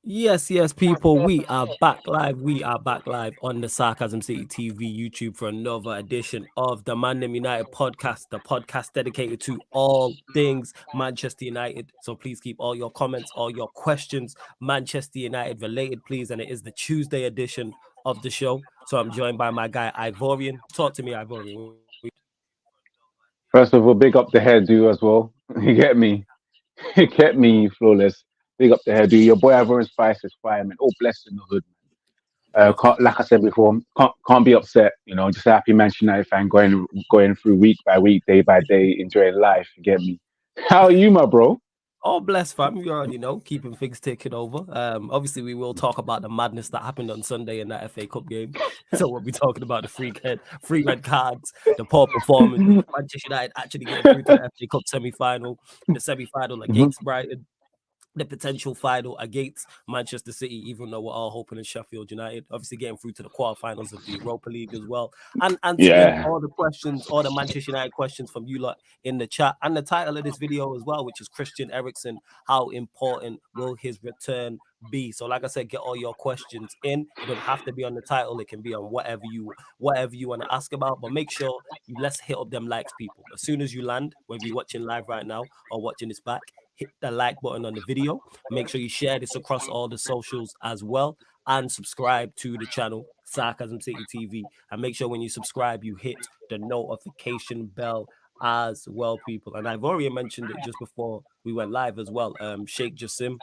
Yes, yes, people, we are back live. We are back live on the Sarcasm City TV YouTube for another edition of the ManDem United podcast, the podcast dedicated to all things Manchester United. So please keep all your comments, all your questions, Manchester United related, please. And it is the Tuesday edition of the show. So I'm joined by my guy, Ivorian. Talk to me, Ivorian. First of all, big up the hairdo as well. You get me? You get me, flawless. Big up the hairdo. Your boy Ivorian Spice is fire, man. All blessed in the hood. Love that. Like I said before, can't be upset. You know, just a happy Manchester United fan going through week by week, day by day, enjoying life. You get me? How are you, my bro? All blessed, fam. You already know, keeping things ticking over. Obviously, we will talk about the madness that happened on Sunday in that FA Cup game. So we'll be talking about the free red cards, the poor performance, Manchester United actually getting through to the FA Cup semi-final, the semi-final Mhm. against Brighton, the potential final against Manchester City, even though we're all hoping in Sheffield United, obviously getting through to the quarterfinals of the Europa League as well, and answering Yeah. all the questions, all the Manchester United questions from you lot in the chat. And the title of this video as well, which is Christian Eriksen, how important will his return be? So like I said, get all your questions in. It don't have to be on the title, it can be on whatever you want to ask about, but make sure let's hit up them likes, people. As soon as you land, whether you're watching live right now or watching this back, hit the like button on the video. Make sure you share this across all the socials as well, and subscribe to the channel Sarcasm City TV. And make sure when you subscribe, you hit the notification bell as well, people. And I've already mentioned it just before we went live as well. Sheikh Jassim,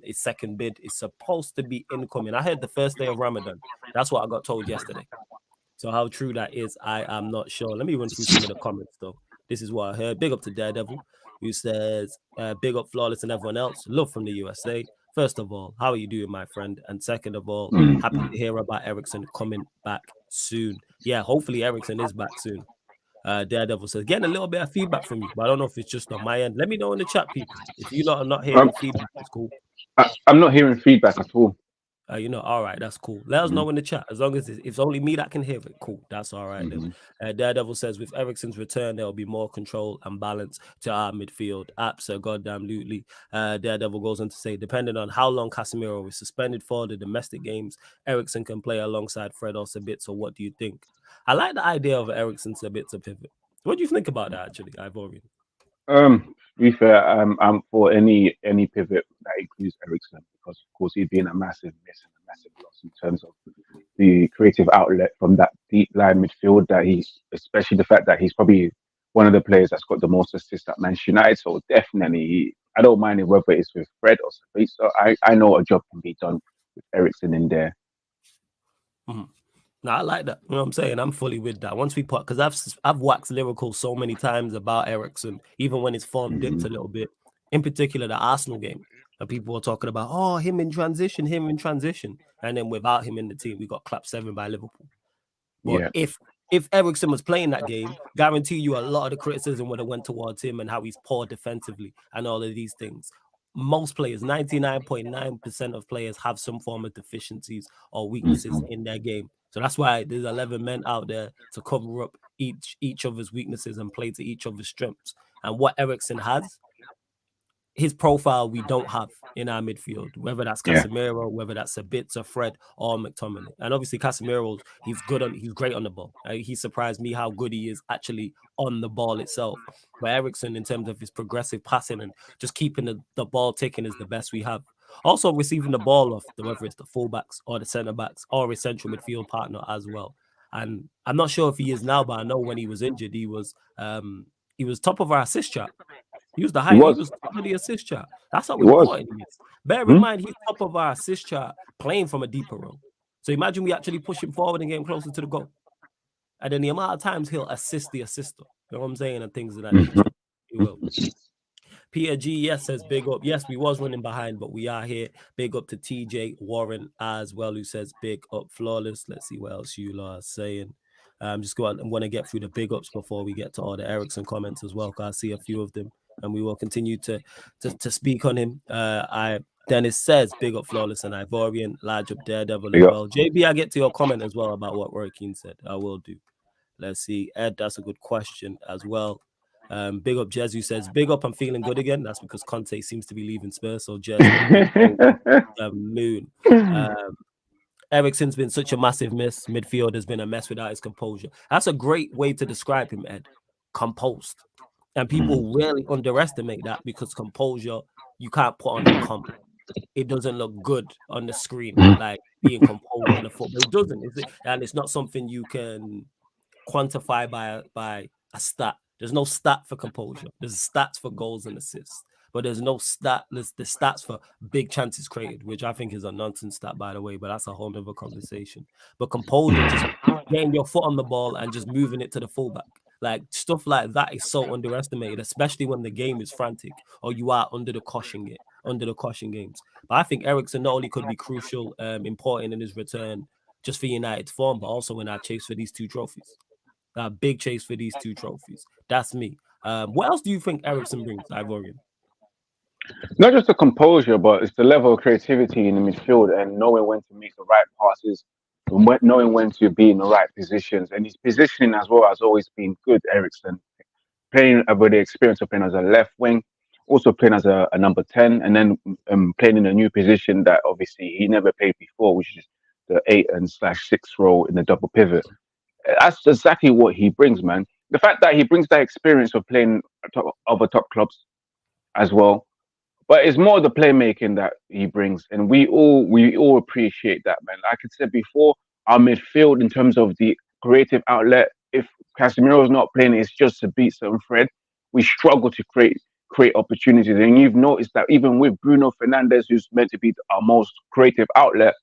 his second bid is supposed to be incoming. I heard the first day of Ramadan. That's what I got told yesterday. So how true that is, I am not sure. Let me run through some of the comments though. This is what I heard. Big up to Daredevil, who says, big up Flawless and everyone else. Love from the USA. First of all, how are you doing, my friend? And second of all, happy Mm-mm. to hear about Eriksen coming back soon. Yeah, hopefully Eriksen is back soon. Daredevil says, getting a little bit of feedback from you, but I don't know if it's just on my end. Let me know in the chat, people. If you lot are not hearing Um, the feedback, it's cool. I'm not hearing feedback at all. All right, that's cool. Let us Mm-hmm. know in the chat. As long as it's only me that can hear it, cool. That's all right then. Mm-hmm. Daredevil says, with Eriksen's return, there will be more control and balance to our midfield. Absolutely. Daredevil goes on to say, depending on how long Casemiro is suspended for the domestic games, Eriksen can play alongside Fred or Sabitzer. So what do you think? I like the idea of Eriksen Sabitzer pivot. What do you think about that, actually, Ivorian? To be fair, I'm for any pivot that includes Ericsson because, of course, he'd been a massive miss and a massive loss in terms of the creative outlet from that deep line midfield. That he's, especially the fact that he's probably one of the players that's got the most assists at Manchester United. So definitely, I don't mind it whether it's with Fred or something. So I know a job can be done with Ericsson in there. Mhm. No, I like that. You know what I'm saying? I'm fully with that. Once we put, because I've waxed lyrical so many times about Eriksen, even when his form dipped Hmm. a little bit. In particular, the Arsenal game, and people were talking about, oh, him in transition, and then without him in the team, we got clapped 7 by Liverpool. But Yeah. if Eriksen was playing that game, guarantee you a lot of the criticism would have went towards him and how he's poor defensively and all of these things. Most players, 99.9% of players have some form of deficiencies or weaknesses Hmm. in their game. So that's why there's 11 men out there to cover up each other's weaknesses and play to each other's strengths. And what Eriksen has, his profile we don't have in our midfield, whether that's Yeah. Casemiro, whether that's Sabitzer, Fred, or McTominay. And obviously Casemiro, he's great on the ball. He surprised me how good he is actually on the ball itself. But Eriksen, in terms of his progressive passing and just keeping the ball ticking, is the best we have. Also receiving the ball off whether it's the fullbacks or the centre backs or his central midfield partner as well. And I'm not sure if he is now, but I know when he was injured, he was top of our assist chart. He He was. was top of the assist chart. That's how He was. important he is. Bear in Hmm? mind, he's top of our assist chart playing from a deeper role. So imagine we actually push him forward and get him closer to the goal. And then the amount of times he'll assist the assister. You know what I'm saying? And things of that Hmm. nature. He will. Peter G, yes, says big up. Yes, we was running behind, but we are here. Big up to TJ Warren as well, who says big up flawless. Let's see what else you are saying. Just go on. I'm going to get through the big ups before we get to all the Eriksen comments as well, because I see a few of them, and we will continue to speak on him. Dennis says big up flawless and Ivorian, large up Daredevil Big as up. well. JB, I get to your comment as well about what Roy Keane said. I will do. Let's see. Ed, that's a good question as well. Big up Jez, who says, big up, I'm feeling good again. That's because Conte seems to be leaving Spurs. So Jez, the moon. Eriksen's been such a massive miss. Midfield has been a mess without his composure. That's a great way to describe him, Ed. Composed. And people really underestimate that because composure, you can't put on a comp. It doesn't look good on the screen, like being composed in a football. It doesn't, is it? And it's not something you can quantify by a stat. There's no stat for composure. There's stats for goals and assists, but there's no stat. There's the stats for big chances created, which I think is a nonsense stat, by the way. But that's a whole other conversation. But composure, just getting your foot on the ball and just moving it to the fullback, like stuff like that, is so underestimated, especially when the game is frantic or you are under the caution games. But I think Eriksen not only could be crucial, important in his return, just for United's form, but also in our chase for these two trophies. Big chase for these two trophies. That's me. What else do you think Eriksen brings, Ivorian? Not just the composure, but it's the level of creativity in the midfield and knowing when to make the right passes, knowing when to be in the right positions. And his positioning as well has always been good, Eriksen. Playing with the experience of playing as a left wing, also playing as a number 10, and then playing in a new position that obviously he never played before, which is the 8/6 role in the double pivot. That's exactly what he brings, man. The fact that he brings that experience of playing other top clubs as well, but it's more the playmaking that he brings, and we all appreciate that, man. Like I said before, our midfield in terms of the creative outlet, if Casemiro's not playing, it's just to beat certain Fred. We struggle to create opportunities, and you've noticed that even with Bruno Fernandes, who's meant to be our most creative outlet,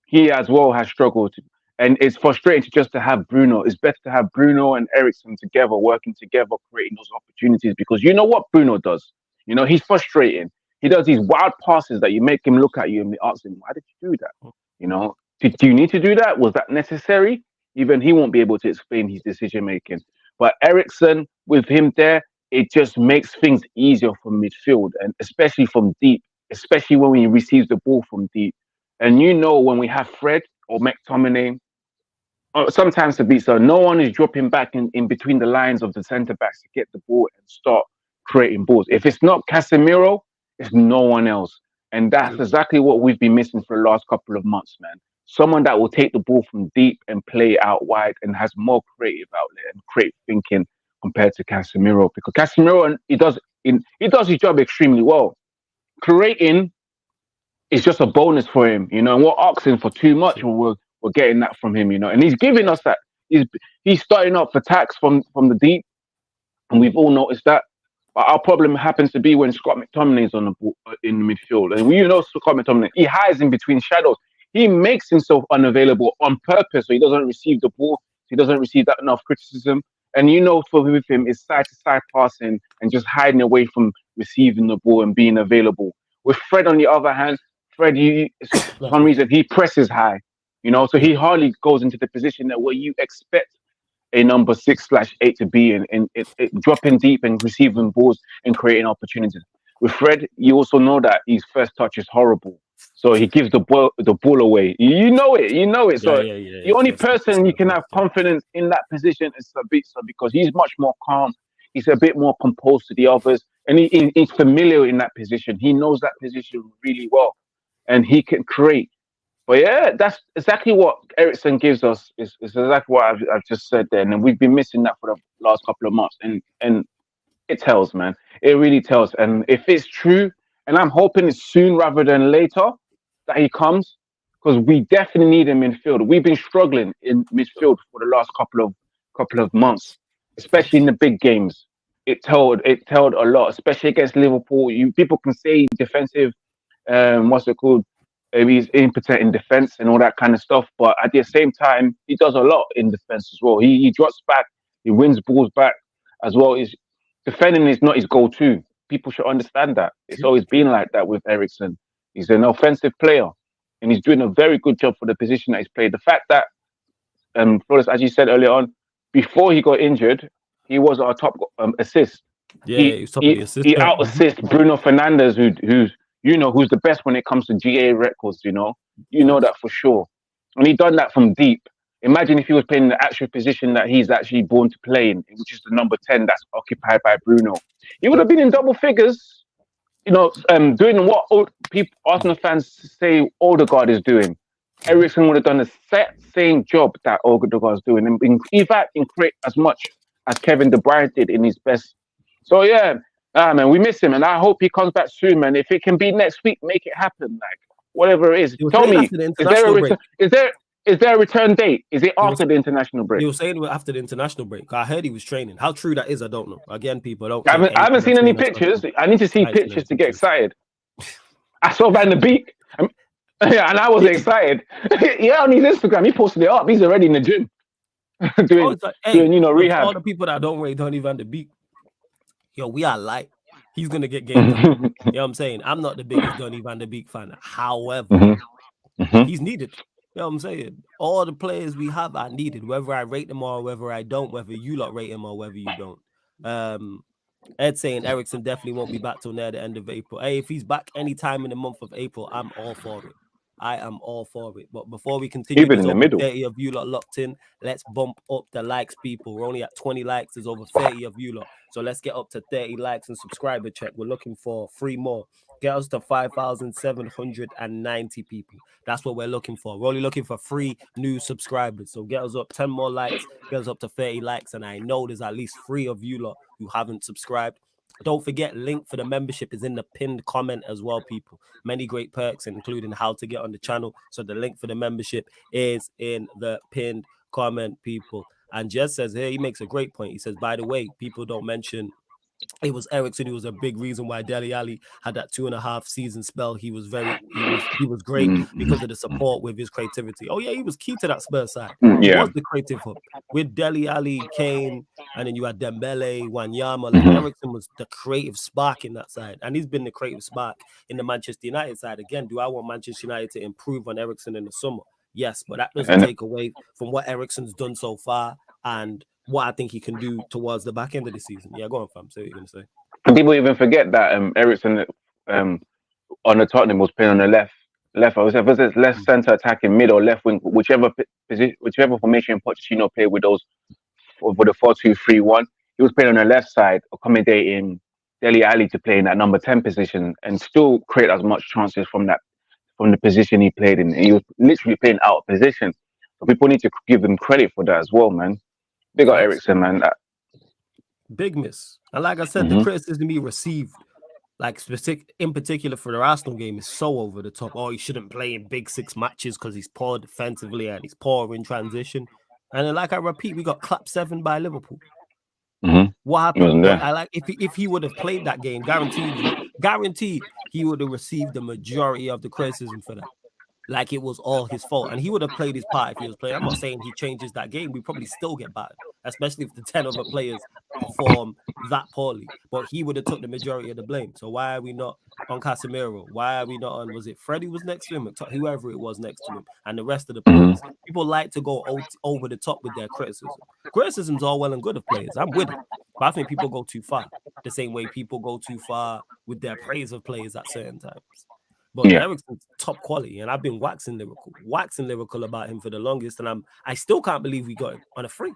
he as well has struggled. And it's frustrating just to have Bruno. It's better to have Bruno and Eriksen together, working together, creating those opportunities. Because you know what Bruno does? You know, he's frustrating. He does these wild passes that you make him look at you and ask him, why did you do that? You know, do you need to do that? Was that necessary? Even he won't be able to explain his decision making. But Eriksen, with him there, it just makes things easier from midfield, and especially from deep, especially when he receives the ball from deep. And you know, when we have Fred or McTominay, sometimes to beat, so no one is dropping back in between the lines of the centre backs to get the ball and start creating balls. If it's not Casemiro, it's no one else. And that's exactly what we've been missing for the last couple of months, man. Someone that will take the ball from deep and play out wide and has more creative outlet and creative thinking compared to Casemiro. Because Casemiro, he does his job extremely well. Creating is just a bonus for him, you know, and we're asking for too much, we're getting that from him, you know, and he's giving us that. He's starting up attacks from the deep, and we've all noticed that. But our problem happens to be when Scott McTominay is on the ball, in the midfield, and you know Scott McTominay, he hides in between shadows. He makes himself unavailable on purpose, so he doesn't receive the ball. He doesn't receive that enough criticism, and you know, with him, it's side to side passing and just hiding away from receiving the ball and being available. With Fred, on the other hand, Fred, for some reason, he presses high, you know, so he hardly goes into the position that where you expect a number 6/8 to be in, and dropping deep and receiving balls and creating opportunities. With Fred, you also know that his first touch is horrible, so he gives the ball away. You know it. So the only person you can have confidence in that position is Sabitzer, because he's much more calm. He's a bit more composed to the others, and he's familiar in that position. He knows that position really well, and he can create. But yeah, that's exactly what Eriksen gives us. Is exactly what I've just said there, and we've been missing that for the last couple of months. And it tells, man. It really tells. And if it's true, and I'm hoping it's soon rather than later that he comes, because we definitely need him in midfield. We've been struggling in midfield for the last couple of months, especially in the big games. It told a lot, especially against Liverpool. People can say defensive, what's it called? He's impotent in defense and all that kind of stuff, but at the same time, he does a lot in defense as well. He drops back, he wins balls back as well. Defending is not his go-to. People should understand that. It's always been like that with Eriksen. He's an offensive player, and he's doing a very good job for the position that he's played. The fact that, Flawless, as you said earlier on, before he got injured, he was our top assist. Yeah, he out-assists Bruno Fernandes, who's the best when it comes to GA records, you know that for sure. And he done that from deep. Imagine if he was playing the actual position that he's actually born to play in, which is the number 10 that's occupied by Bruno. He would have been in double figures, doing what people, Arsenal fans say Odegaard is doing. Eriksen would have done the same job that Odegaard's doing, and in fact, create as much as Kevin De Bruyne did in his best. So yeah, man, we miss him, and I hope he comes back soon, man. If it can be next week, make it happen. Like whatever it is, tell me, is there a return date? Is it after the international break? He was saying after the international break. I heard he was training. How true that is, I don't know. Again, people don't. I haven't seen any pictures. I need to see pictures to get excited. I saw Van der Beek, and I was excited. Yeah, on his Instagram, he posted it up. He's already in the gym doing rehab. All the people that don't rate Donny Van der Beek, yo, we are light. He's gonna get game time. You know what I'm saying? I'm not the biggest Donny Van der Beek fan. However, he's needed. You know what I'm saying? All the players we have are needed, whether I rate them or whether I don't, whether you lot rate him or whether you don't. Ed saying Eriksen definitely won't be back till near the end of April. Hey, if he's back anytime in the month of April, I'm all for it. I am all for it. But before we continue, even in the middle, 30 of you lot locked in. Let's bump up the likes, people. We're only at 20 likes. There's over 30 of you lot. So let's get up to 30 likes and subscriber check. We're looking for 3 more. Get us to 5,790 people. That's what we're looking for. We're only looking for 3 new subscribers. So get us up 10 more likes. Get us up to 30 likes. And I know there's at least 3 of you lot who haven't subscribed. Don't forget, link for the membership is in the pinned comment as well, people. Many great perks, including how to get on the channel. So the link for the membership is in the pinned comment, people. And Jess says here, he makes a great point. He says, by the way, people don't mention it was Eriksen who was a big reason why Dele Alli had that 2.5 season spell. He was great because of the support with his creativity. Oh yeah, he was key to that Spurs side. He was the creative hub. With Dele Alli, Kane, and then you had Dembele, Wanyama. Like Eriksen was the creative spark in that side, and he's been the creative spark in the Manchester United side. Again, do I want Manchester United to improve on Eriksen in the summer? Yes, but that doesn't take away from what Eriksen's done so far and what I think he can do towards the back end of the season. Yeah, go on, fam. Say what you're going to say. People even forget that Eriksen on the Tottenham was playing on the left. I was left centre attacking, mid or left wing, whichever formation Pochettino played with those for the 4-2-3-1. He was playing on the left side, accommodating Dele Alli to play in that number 10 position and still create as much chances from the position he played in. He was literally playing out of position. So people need to give him credit for that as well, man. Big up Eriksen, man. Big miss. And like I said, the criticism he received, like in particular for the Arsenal game, is so over the top. Oh, he shouldn't play in big 6 matches because he's poor defensively and he's poor in transition. And then, like I repeat, we got clapped 7 by Liverpool. What happened? If he would have played that game, guaranteed he would have received the majority of the criticism for that. Like it was all his fault, and he would have played his part if he was playing. I'm not saying he changes that game. We probably still get battered, especially if the 10 other players perform that poorly. But he would have took the majority of the blame. So why are we not on Casemiro? Why are we not on? Was it Freddie was next to him? Whoever it was next to him, and the rest of the players. People like to go over the top with their criticism. Criticism's all well and good of players. I'm with it, but I think people go too far. The same way people go too far with their praise of players at certain times. But Eriksen's top quality, and I've been waxing lyrical about him for the longest, and I still can't believe we got him on a free. You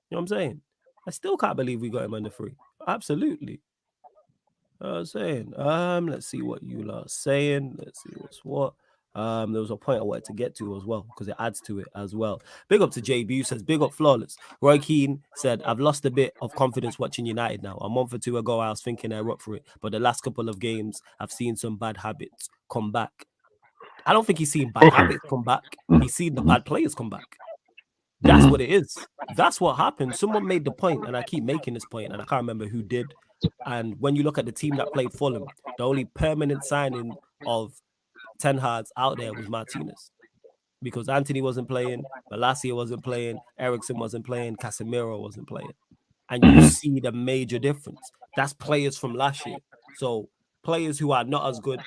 know what I'm saying? I still can't believe we got him on the free. Absolutely. I was saying, let's see what you are saying. Let's see what's what. There was a point I wanted to get to as well because it adds to it as well. Big up to JB who says, big up Flawless. Roy Keane said, I've lost a bit of confidence watching United now. A month or 2 ago, I was thinking they're up for it. But the last couple of games, I've seen some bad habits come back. I don't think he's seen bad habits come back. He's seen the bad players come back. That's what it is. That's what happened. Someone made the point, and I keep making this point, and I can't remember who did. And when you look at the team that played Fulham, the only permanent signing of Ten Hag's out there was Martinez, because Anthony wasn't playing, Malacia wasn't playing, Eriksen wasn't playing, Casemiro wasn't playing, and you see the major difference. That's players from last year. So players who are not as good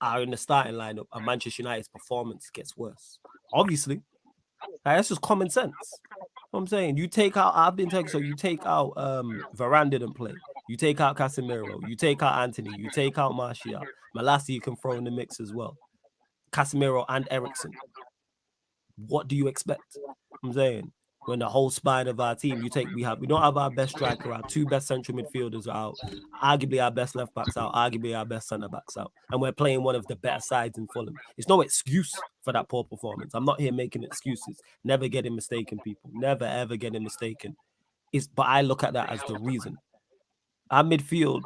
are in the starting lineup, and Manchester United's performance gets worse. Obviously, that's just common sense. You know what I'm saying, you take out. You take out Varane didn't play. You take out Casemiro. You take out Anthony. You take out Martial. Malacia you can throw in the mix as well. Casemiro and Eriksen. what do you expect? I'm saying when the whole spine of our team, we don't have our best striker out, two best central midfielders are out, arguably our best left backs out, arguably our best centre backs out, and we're playing one of the better sides in Fulham. It's no excuse for that poor performance. I'm not here making excuses. Never getting mistaken, people. Never ever getting mistaken. But I look at that as the reason. Our midfield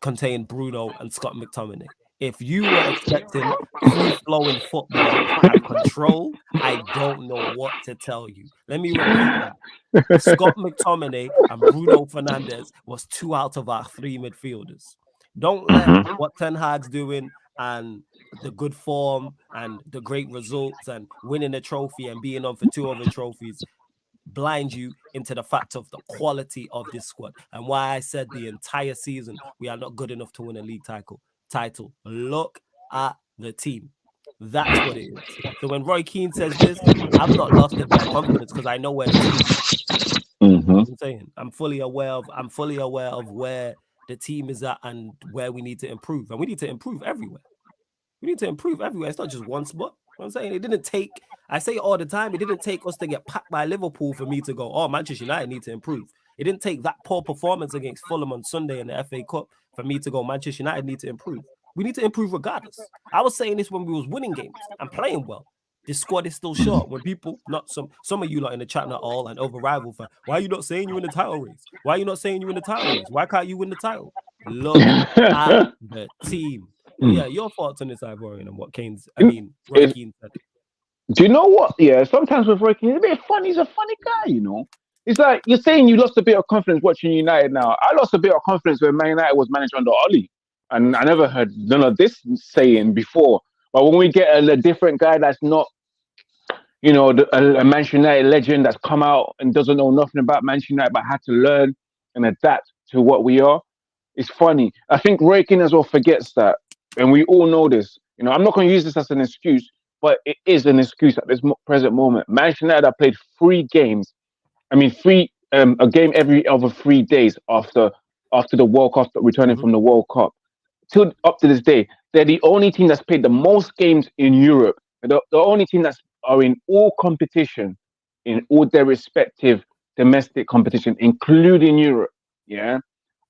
contained Bruno and Scott McTominay. If you were expecting free-flowing football and control, I don't know what to tell you. Let me repeat that. Scott McTominay and Bruno Fernandes was 2 out of our 3 midfielders. Don't let what Ten Hag's doing and the good form and the great results and winning a trophy and being on for 2 other trophies blind you into the fact of the quality of this squad and why I said the entire season we are not good enough to win a league title. Look at the team. That's what it is. So when Roy Keane says this, I've not lost a bit of confidence because I know where the team is. I'm saying I'm fully aware of where the team is at and where we need to improve. And we need to improve everywhere. It's not just one spot. I'm saying it didn't take, I say it all the time, it didn't take us to get packed by Liverpool for me to go, oh, Manchester United need to improve. It didn't take that poor performance against Fulham on Sunday in the FA Cup for me to go, Manchester United need to improve. We need to improve regardless. I was saying this when we was winning games and playing well. This squad is still short. When people, not some of you lot in the chat, not all, and over rival fan, why are you not saying you're in the title race? Why can't you win the title? Look at the team. But yeah, your thoughts on this, Ivorian, and what Roy Keane said. Do you know what? Yeah, sometimes with Roy Keane, he's a bit funny. He's a funny guy, you know. It's like you're saying you lost a bit of confidence watching United now. I lost a bit of confidence when Man United was managed under Oli. And I never heard none of this saying before. But when we get a different guy that's not, you know, a Manchester United legend that's come out and doesn't know nothing about Manchester United but had to learn and adapt to what we are, it's funny. I think Roy Keane as well forgets that. And we all know this. You know, I'm not going to use this as an excuse, but it is an excuse at this present moment. Manchester United have played 3 games. I mean, a game every other 3 days after the World Cup, returning from the World Cup. Till up to this day, they're the only team that's played the most games in Europe. The only team that's are in all competition, in all their respective domestic competition, including Europe. Yeah.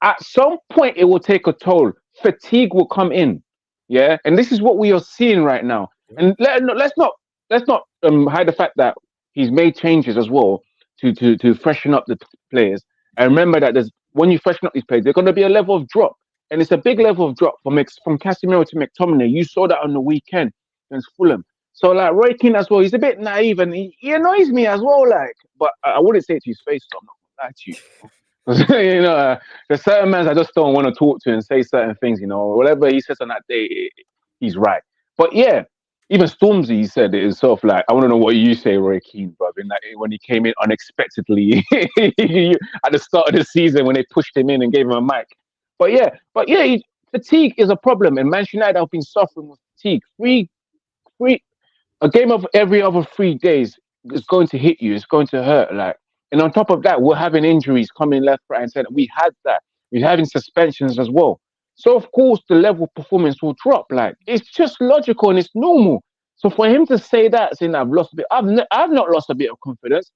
At some point, it will take a toll. Fatigue will come in. Yeah, and this is what we are seeing right now. And let's not hide the fact that he's made changes as well to freshen up the players. And remember that when you freshen up these players, there's going to be a level of drop, and it's a big level of drop from Casemiro to McTominay. You saw that on the weekend against Fulham. So like Roy Keane as well, he's a bit naive and he annoys me as well. Like, but I wouldn't say it to his face, so I'm not going to lie to you. You know, there's certain men I just don't want to talk to and say certain things. You know, whatever he says on that day, he's right. But yeah, even Stormzy said it himself. Like, I want to know what you say, Roy Keane, bro. When he came in unexpectedly at the start of the season when they pushed him in and gave him a mic. But yeah, fatigue is a problem, and Manchester United have been suffering with fatigue. A game of every other 3 days is going to hit you. It's going to hurt. Like. And on top of that, we're having injuries coming left, right, and center. We had that. We're having suspensions as well. So, of course, the level of performance will drop. Like, it's just logical and it's normal. So for him to say that, saying I've lost a bit, I've not lost a bit of confidence.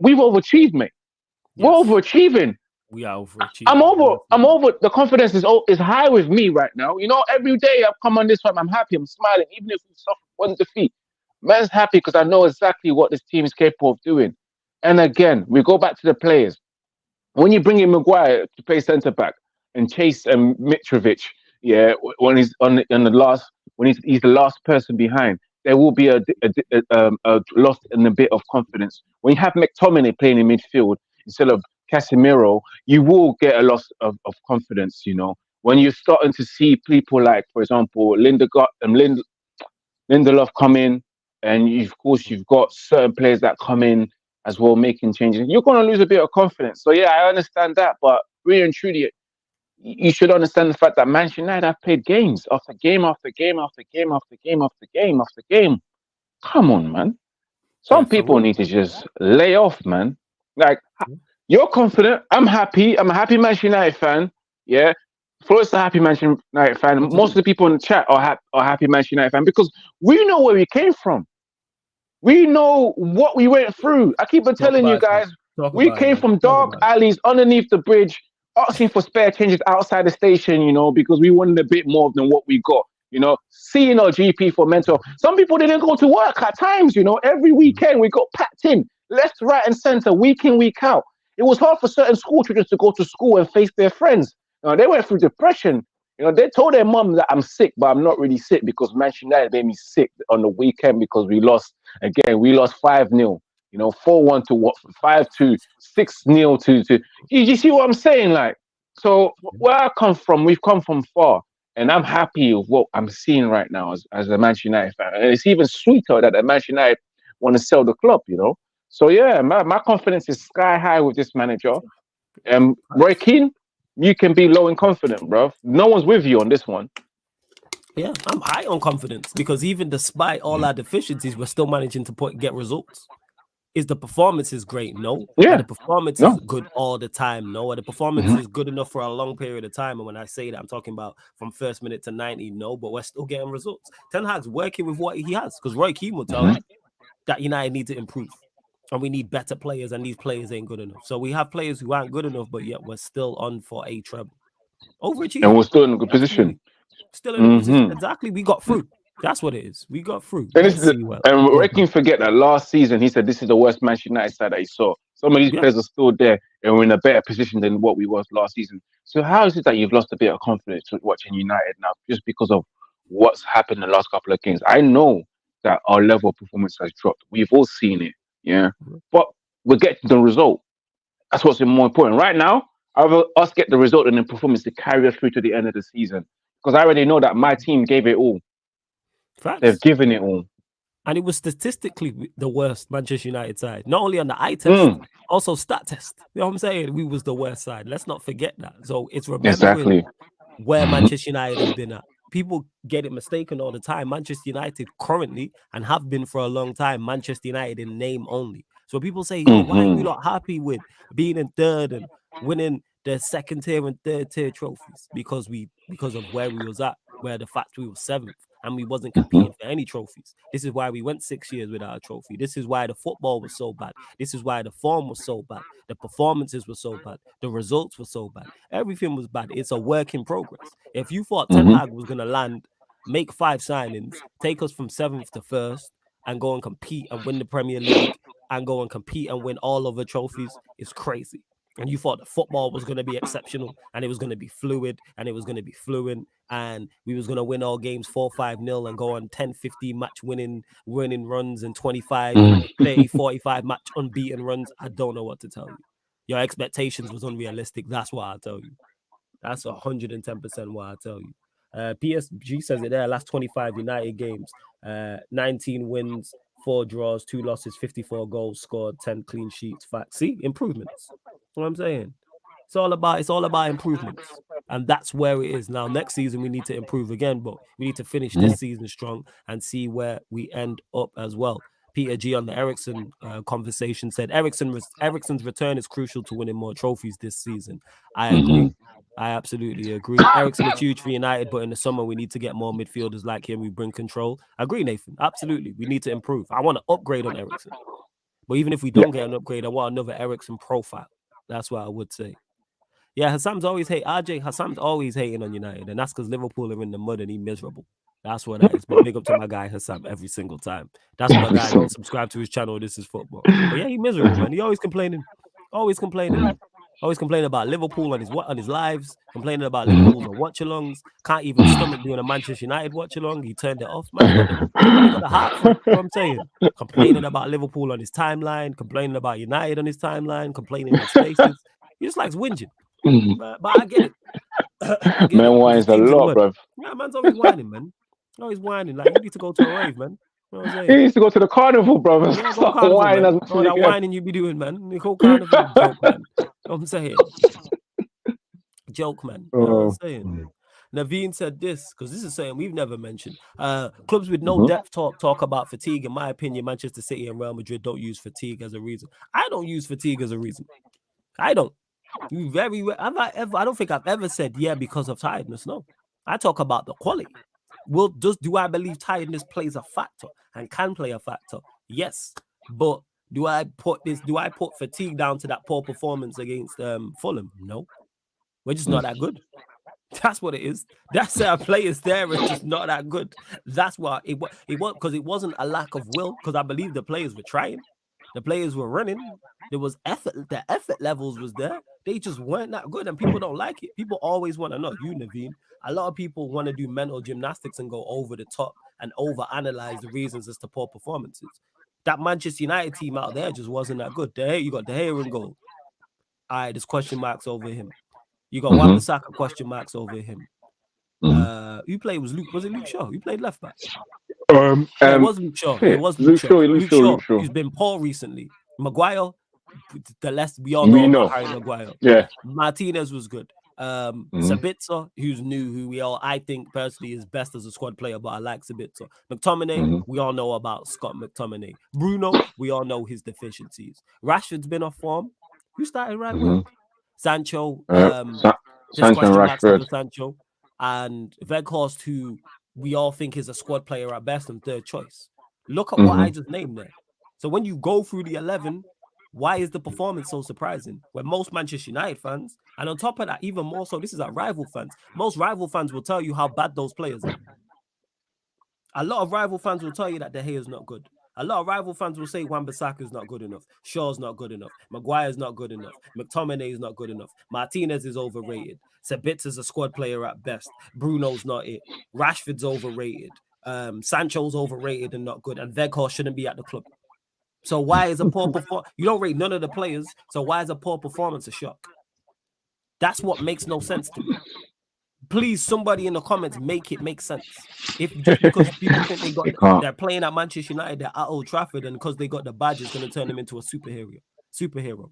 We've overachieved, mate. Yes. We're overachieving. We are overachieving. I'm over. The confidence is high with me right now. You know, every day I've come on this one, I'm happy, I'm smiling. Even if we suffer one defeat, man's happy because I know exactly what this team is capable of doing. And again, we go back to the players. When you bring in Maguire to play centre back and chase Mitrovic, yeah, when he's he's the last person behind, there will be a loss in a bit of confidence. When you have McTominay playing in midfield instead of Casemiro, you will get a loss of confidence. You know, when you're starting to see people like, for example, Lindelof come in, and of course you've got certain players that come in as well, making changes, you're going to lose a bit of confidence. So yeah, I understand that, but really and truly, you should understand the fact that Manchester United have played games after game after game after game after game after game after game. Come on, man. Some people need to just lay off, man. Like, you're confident. I'm happy. I'm a happy Manchester United fan. Yeah. Floyd's a happy Manchester United fan. Most of the people in the chat are happy Manchester United fan because we know where we came from. We know what we went through. I keep on Talk telling you about it, guys, Talk we about it, came man. from Talk dark about it. alleys underneath the bridge, asking for spare changes outside the station, because we wanted a bit more than what we got. Seeing our GP for mental. Some people didn't go to work at times, every weekend we got packed in, left, right, and center, week in, week out. It was hard for certain school children to go to school and face their friends. They went through depression. They told their mum that I'm sick, but I'm not really sick because Manchester United made me sick on the weekend because we lost. Again, we lost 5-0. 4-1 to what? 5-2, 6-0 to. You see what I'm saying? Like, so where I come from, we've come from far. And I'm happy with what I'm seeing right now as a Manchester United fan. And it's even sweeter that the Manchester United want to sell the club. So, yeah, my confidence is sky high with this manager. Roy Keane, you can be low in confidence, bro. No one's with you on this one. Yeah, I'm high on confidence because even despite all our deficiencies, we're still managing to get results. Is the performance is great? No. Yeah. Are the performance is good all the time? No. Are the performance is good enough for a long period of time? And when I say that, I'm talking about from first minute to 90. No, but we're still getting results. Ten Hag's working with what he has because Roy Keane will tell you that United need to improve. And we need better players, and these players ain't good enough. So we have players who aren't good enough, but yet we're still on for a treble. Overachieving. And we're still in a good position. Still in a position. Exactly. We got through. That's what it is. We got through. And Roy Keane forget that last season he said this is the worst Manchester United side that he saw. Some of these players are still there and we're in a better position than what we was last season. So how is it that you've lost a bit of confidence watching United now just because of what's happened in the last couple of games? I know that our level of performance has dropped. We've all seen it, yeah. But we're getting the result. That's what's more important. Right now, I'd rather us get the result and the performance to carry us through to the end of the season. Because I already know that my team gave it all. Facts. They've given it all. And it was statistically the worst Manchester United side. Not only on the eye test, also stat test. You know what I'm saying? We was the worst side. Let's not forget that. So it's remembering where Manchester United have been at. People get it mistaken all the time. Manchester United currently, and have been for a long time, Manchester United in name only. So people say, yo, why are you not happy with being in third and winning the second tier and third tier trophies? Because of where we was at, where the fact we were seventh. And we wasn't competing for any trophies. This is why we went 6 years without a trophy. This is why the football was so bad. This is why the form was so bad. The performances were so bad. The results were so bad. Everything was bad. It's a work in progress. If you thought Ten Hag was going to land, make 5 signings, take us from 7th to 1st, and go and compete and win the Premier League, and go and compete and win all of the trophies, it's crazy. And you thought the football was going to be exceptional and it was going to be fluid and it was going to be fluent and we was going to win all games 4-5-0 and go on 10-15 match winning runs and 25 and 30, 45 match unbeaten runs. I don't know what to tell you. Your expectations was unrealistic. That's what I tell you. That's 110% what I tell you. PSG says it there. Last 25 United games, 19 wins, 4 draws, 2 losses, 54 goals scored, 10 clean sheets. Fact. See, improvements. That's what I'm saying. It's all about improvements. And that's where it is. Now, next season, we need to improve again, but we need to finish this season strong and see where we end up as well. Peter G on the Eriksen conversation said, Eriksen's return is crucial to winning more trophies this season. I agree. I absolutely agree. Eriksen is huge for United, but in the summer, we need to get more midfielders like him who bring control. I agree, Nathan. Absolutely. We need to improve. I want to upgrade on Eriksen. But even if we don't get an upgrade, I want another Eriksen profile. That's what I would say. Yeah, Hassam's always hating on United, and that's because Liverpool are in the mud and he's miserable. That's what that is. But big up to my guy Hassam every single time. That's my guy. Don't subscribe to his channel. This is football. But yeah, he's miserable, man. He always complaining. Always complaining about Liverpool on his lives, complaining about Liverpool's on watch-alongs, can't even stomach doing a Manchester United watch-along. He turned it off. Man, he got the heart for it. You know what I'm saying? Complaining about Liverpool on his timeline, complaining about United on his timeline, complaining in spaces. He just likes whinging. But I get it. Man whines a lot, bro. Yeah, man's always whining, man. Always whining. Like, you need to go to a rave, man. You know what I'm saying? He needs to go to the carnival, bro. Yeah, go carnival, man. All that whining you be doing, man. You go carnival, joke, man. You know what I'm saying? Joke, man. You know what I'm saying? Naveen said this, because this is saying we've never mentioned. Clubs with no depth talk about fatigue. In my opinion, Manchester City and Real Madrid don't use fatigue as a reason. I don't use fatigue as a reason. I don't. I don't think I've ever said, yeah, because of tiredness. No. I talk about the quality. Do I believe tiredness plays a factor and can play a factor? Yes, but do I put fatigue down to that poor performance against Fulham? No, we're just not that good. That's what it is. That's our players there are just not that good. That's why it was because it wasn't a lack of will, because I believe the players were trying, the players were running. There was effort. The effort levels was there. They just weren't that good, and people don't like it. People always want to know. You, Naveen, a lot of people want to do mental gymnastics and go over the top and over analyze the reasons as to poor performances. That Manchester United team out there just wasn't that good. You got De Gea in goal. All right, there's question marks over him. You got Wan-Bissaka question marks over him. You played was it Luke Shaw? You played left back. It was Luke Shaw. It was Luke Shaw. Luke Shaw. He's been poor recently. Maguire, we all know about Harry Maguire. Yeah. Martinez was good. Sabitzer, who's new, who I think personally is best as a squad player, but I like Sabitzer. McTominay, we all know about Scott McTominay. Bruno, we all know his deficiencies. Rashford's been off form. Who started right wing? Sancho. There's question marks over Sancho. And Weghorst, who we all think is a squad player at best and third choice. Look at what I just named there. So when you go through the 11, why is the performance so surprising? When most Manchester United fans, and on top of that, even more so, this is our rival fans. Most rival fans will tell you how bad those players are. A lot of rival fans will tell you that De Gea is not good. A lot of rival fans will say Wan-Bissaka is not good enough. Shaw's not good enough. Maguire's not good enough. McTominay is not good enough. Martinez is overrated. Sabitz is a squad player at best. Bruno's not it. Rashford's overrated. Sancho's overrated and not good. And Weghorst shouldn't be at the club. So why is a poor performance? You don't rate none of the players. So why is a poor performance a shock? That's what makes no sense to me. Please, somebody in the comments, make it make sense. If just because people think they're playing at Manchester United, they're at Old Trafford, and because they got the badge, it's going to turn them into a superhero.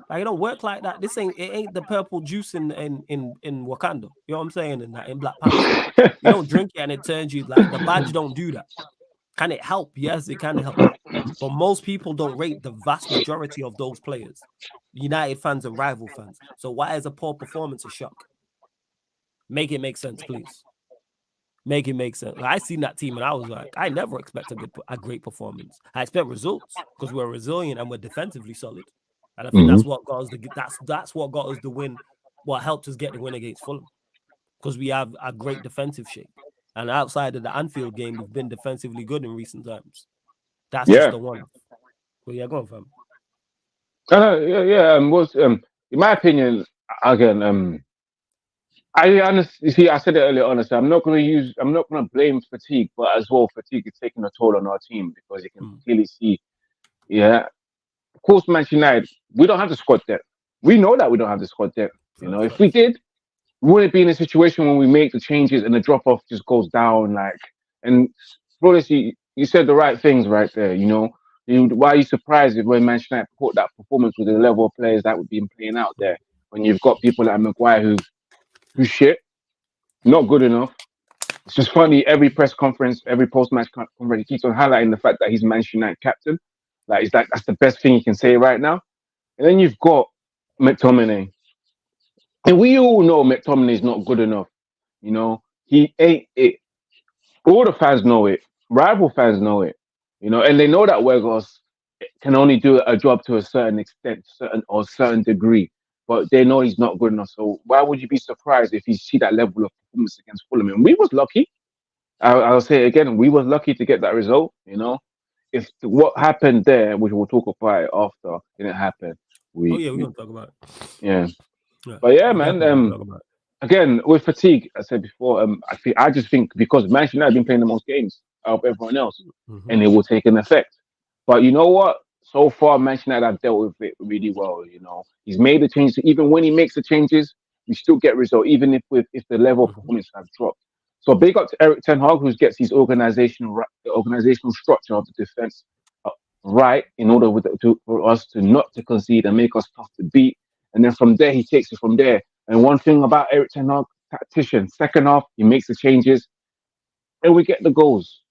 Like, it don't work like that. It ain't the purple juice in Wakanda. You know what I'm saying? In Black Panther, you don't drink it and it turns you like the badge. Don't do that. Can it help? Yes, it can help. But most people don't rate the vast majority of those players, United fans and rival fans. So why is a poor performance a shock? Make it make sense, please. Make it make sense. I seen that team and I was like, I never expect a great performance. I expect results because we're resilient and we're defensively solid. And I think that's what got us that's what got us the win. What helped us get the win against Fulham, because we have a great defensive shape. And outside of the Anfield game, we've been defensively good in recent times. That's just the one. But yeah, go on, fam. In my opinion, again, I honestly see. I said it earlier. Honestly, I'm not going to blame fatigue, but as well, fatigue is taking a toll on our team because you can clearly see. Yeah, of course, Manchester United, we don't have the squad depth. We know that we don't have the squad depth. You know, if we did, we wouldn't be in a situation when we make the changes and the drop off just goes down. And honestly, you said the right things right there. You know, why are you surprised when Manchester United put that performance with the level of players that would be playing out there when you've got people like Maguire who's shit, not good enough. It's just funny. Every press conference, every post-match conference, he keeps on highlighting the fact that he's Manchester United captain. That's the best thing he can say right now. And then you've got McTominay, and we all know McTominay is not good enough. You know, he ain't it. All the fans know it. Rival fans know it. You know, and they know that Weghorst can only do a job to a certain extent, certain degree. But they know he's not good enough. So why would you be surprised if you see that level of performance against Fulham? And we was lucky. I'll say it again. We was lucky to get that result. You know, if what happened there, which we'll talk about it after, didn't happen. We're gonna talk about it. Yeah. But yeah, man. Again, with fatigue, I said before, I just think because Manchester United have been playing the most games out of everyone else, and it will take an effect. But you know what? So far, Manchester United have dealt with it really well. You know, he's made the changes. Even when he makes the changes, we still get results, even if the level of performance has dropped. So big up to Erik ten Hag, who gets his organizational structure of the defense right in order for us to not to concede and make us tough to beat. And then from there, he takes it from there. And one thing about Erik ten Hag, tactician, second half, he makes the changes, and we get the goals,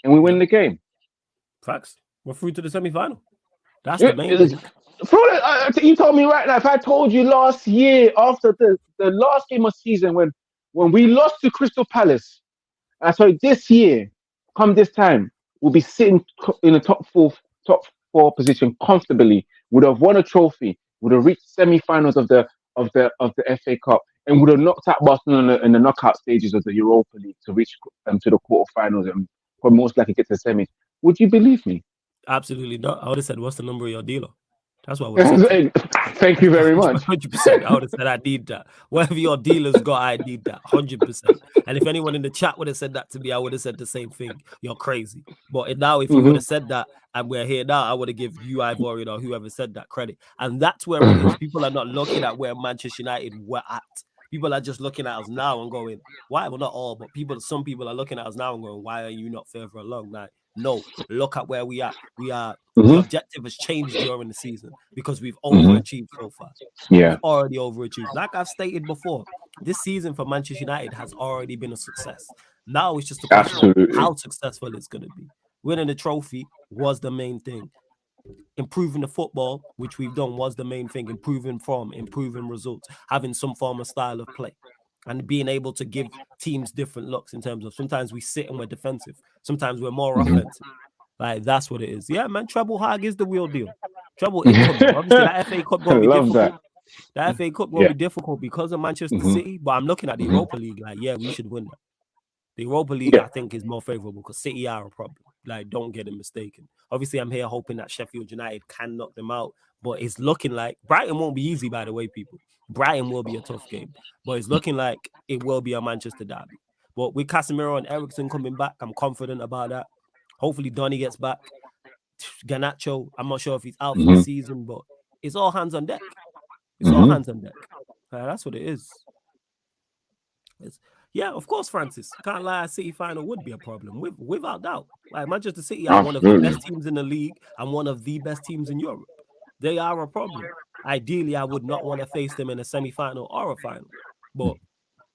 and we win the game. Facts. We're through to the semi-final. That's the main thing. You told me right now, if I told you last year after the last game of season when we lost to Crystal Palace, I told you this year, come this time, would be sitting in the top four position comfortably, would have won a trophy, would have reached semi-finals of the FA Cup, and would have knocked out Barcelona in the knockout stages of the Europa League to reach to the quarterfinals and would most likely get to the semis. Would you believe me? Absolutely not. I would have said, "What's the number of your dealer?" That's what I would have said. Thank you very much. 100%. I would have said, "I need that. Whatever your dealer's got, I need that." 100%. And if anyone in the chat would have said that to me, I would have said the same thing. You're crazy. But now, if you would have said that, and we're here now, I would have given you, Ivorian, or whoever said that credit. And that's where it is. People are not looking at where Manchester United were at. People are just looking at us now and going, "Why?" Well, not all, but some people are looking at us now and going, "Why are you not further along?" Now, no, look at where we are. The objective has changed during the season because we've overachieved so far. Yeah. We've already overachieved. Like I've stated before, this season for Manchester United has already been a success. Now it's just a question of how successful it's going to be. Winning the trophy was the main thing. Improving the football, which we've done, was the main thing. Improving form, improving results, having some form of style of play, and being able to give teams different looks in terms of sometimes we sit and we're defensive, sometimes we're more offensive. Like, that's what it is. Yeah, man, treble hag is the real deal. Treble income. Obviously, that FA Cup will be difficult. That FA Cup will be difficult because of Manchester City, but I'm looking at the Europa League like, yeah, we should win that. The Europa League, I think, is more favorable because City are a problem. Like, don't get it mistaken. Obviously, I'm here hoping that Sheffield United can knock them out, but it's looking like Brighton won't be easy, by the way, people. Brighton will be a tough game, but it's looking like it will be a Manchester derby. But with Casemiro and Eriksen coming back, I'm confident about that. Hopefully, Donny gets back. Garnacho, I'm not sure if he's out for the season, but it's all hands on deck. It's all hands on deck. That's what it is. Yeah, of course, Francis. Can't lie, a City final would be a problem, without doubt. Like, Manchester City are one of the best teams in the league and one of the best teams in Europe. They are a problem. Ideally, I would not want to face them in a semi-final or a final. But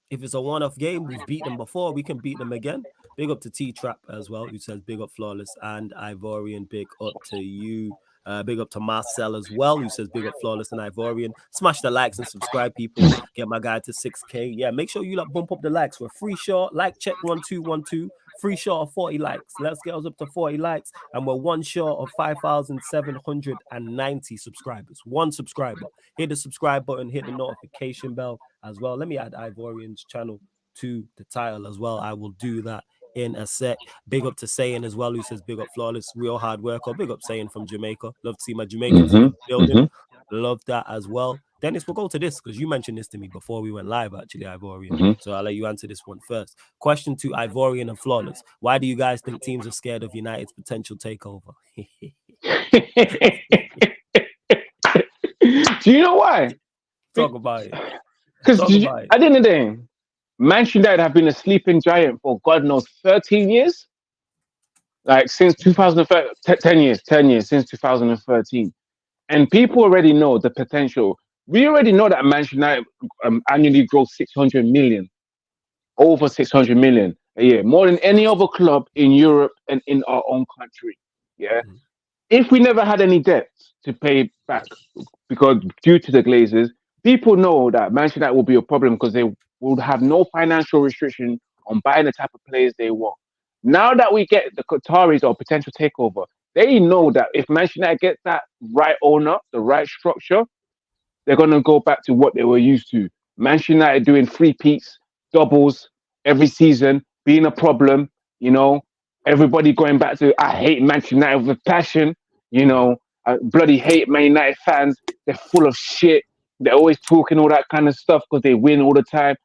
if it's a one-off game, we've beat them before, we can beat them again. Big up to T-Trap as well, who says big up Flawless, and Ivorian, big up to you. Big up to Marcel as well, who says big up Flawless and Ivorian. Smash the likes and subscribe, people. Get my guy to 6K. Yeah, make sure you bump up the likes. We're free short. Like check 1212. Free short of 40 likes. Let's get us up to 40 likes. And we're one short of 5,790 subscribers. One subscriber. Hit the subscribe button. Hit the notification bell as well. Let me add Ivorian's channel to the title as well. I will do that in a sec. Big up to Sayin as well, who says big up Flawless, real hard worker. Big up Sayin from Jamaica. Love to see my Jamaicans in the building. Love that as well. Dennis, we'll go to this because you mentioned this to me before we went live, actually, Ivorian. So I'll let you answer this one first. Question to Ivorian and Flawless. Why do you guys think teams are scared of United's potential takeover? Do you know why? Talk about it. Because at the end of the day, Manchester United have been a sleeping giant for God knows 13 years. Like since 2013, 10 years since 2013. And people already know the potential. We already know that Manchester United annually grows 600 million, over 600 million a year, more than any other club in Europe and in our own country. Yeah. If we never had any debts to pay back because due to the Glazers, people know that Manchester United will be a problem because they would have no financial restriction on buying the type of players they want. Now that we get the Qataris or potential takeover, they know that if Manchester United gets that right owner, the right structure, they're going to go back to what they were used to. Manchester United doing three-peats, doubles every season, being a problem, you know, everybody going back to, I hate Manchester United with passion, you know, I bloody hate Man United fans. They're full of shit. They're always talking all that kind of stuff because they win all the time.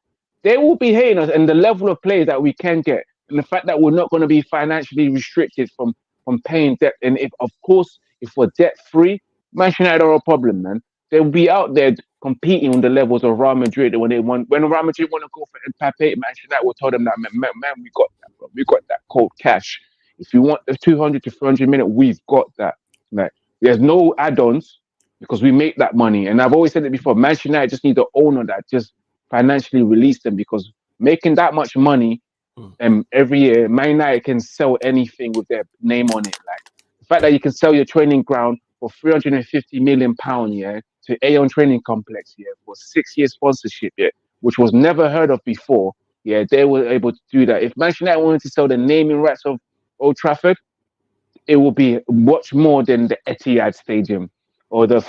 They will be hating us, and the level of play that we can get, and the fact that we're not going to be financially restricted from paying debt. And if we're debt free, Manchester United are a problem, man. They'll be out there competing on the levels of Real Madrid when Real Madrid want to go for Mbappe. Manchester United will tell them that, man, we got that, bro. We got that cold cash. If you want the 200 to 300 minutes, we've got that. Like, there's no add-ons because we make that money. And I've always said it before, Manchester United just need the owner that just financially release them, because making that much money every year, Man United can sell anything with their name on it. Like the fact that you can sell your training ground for £350 million, yeah, to Aon Training Complex, yeah, for 6-year sponsorship, yeah, which was never heard of before. Yeah, they were able to do that. If Manchester United wanted to sell the naming rights of Old Trafford, it will be much more than the Etihad Stadium or the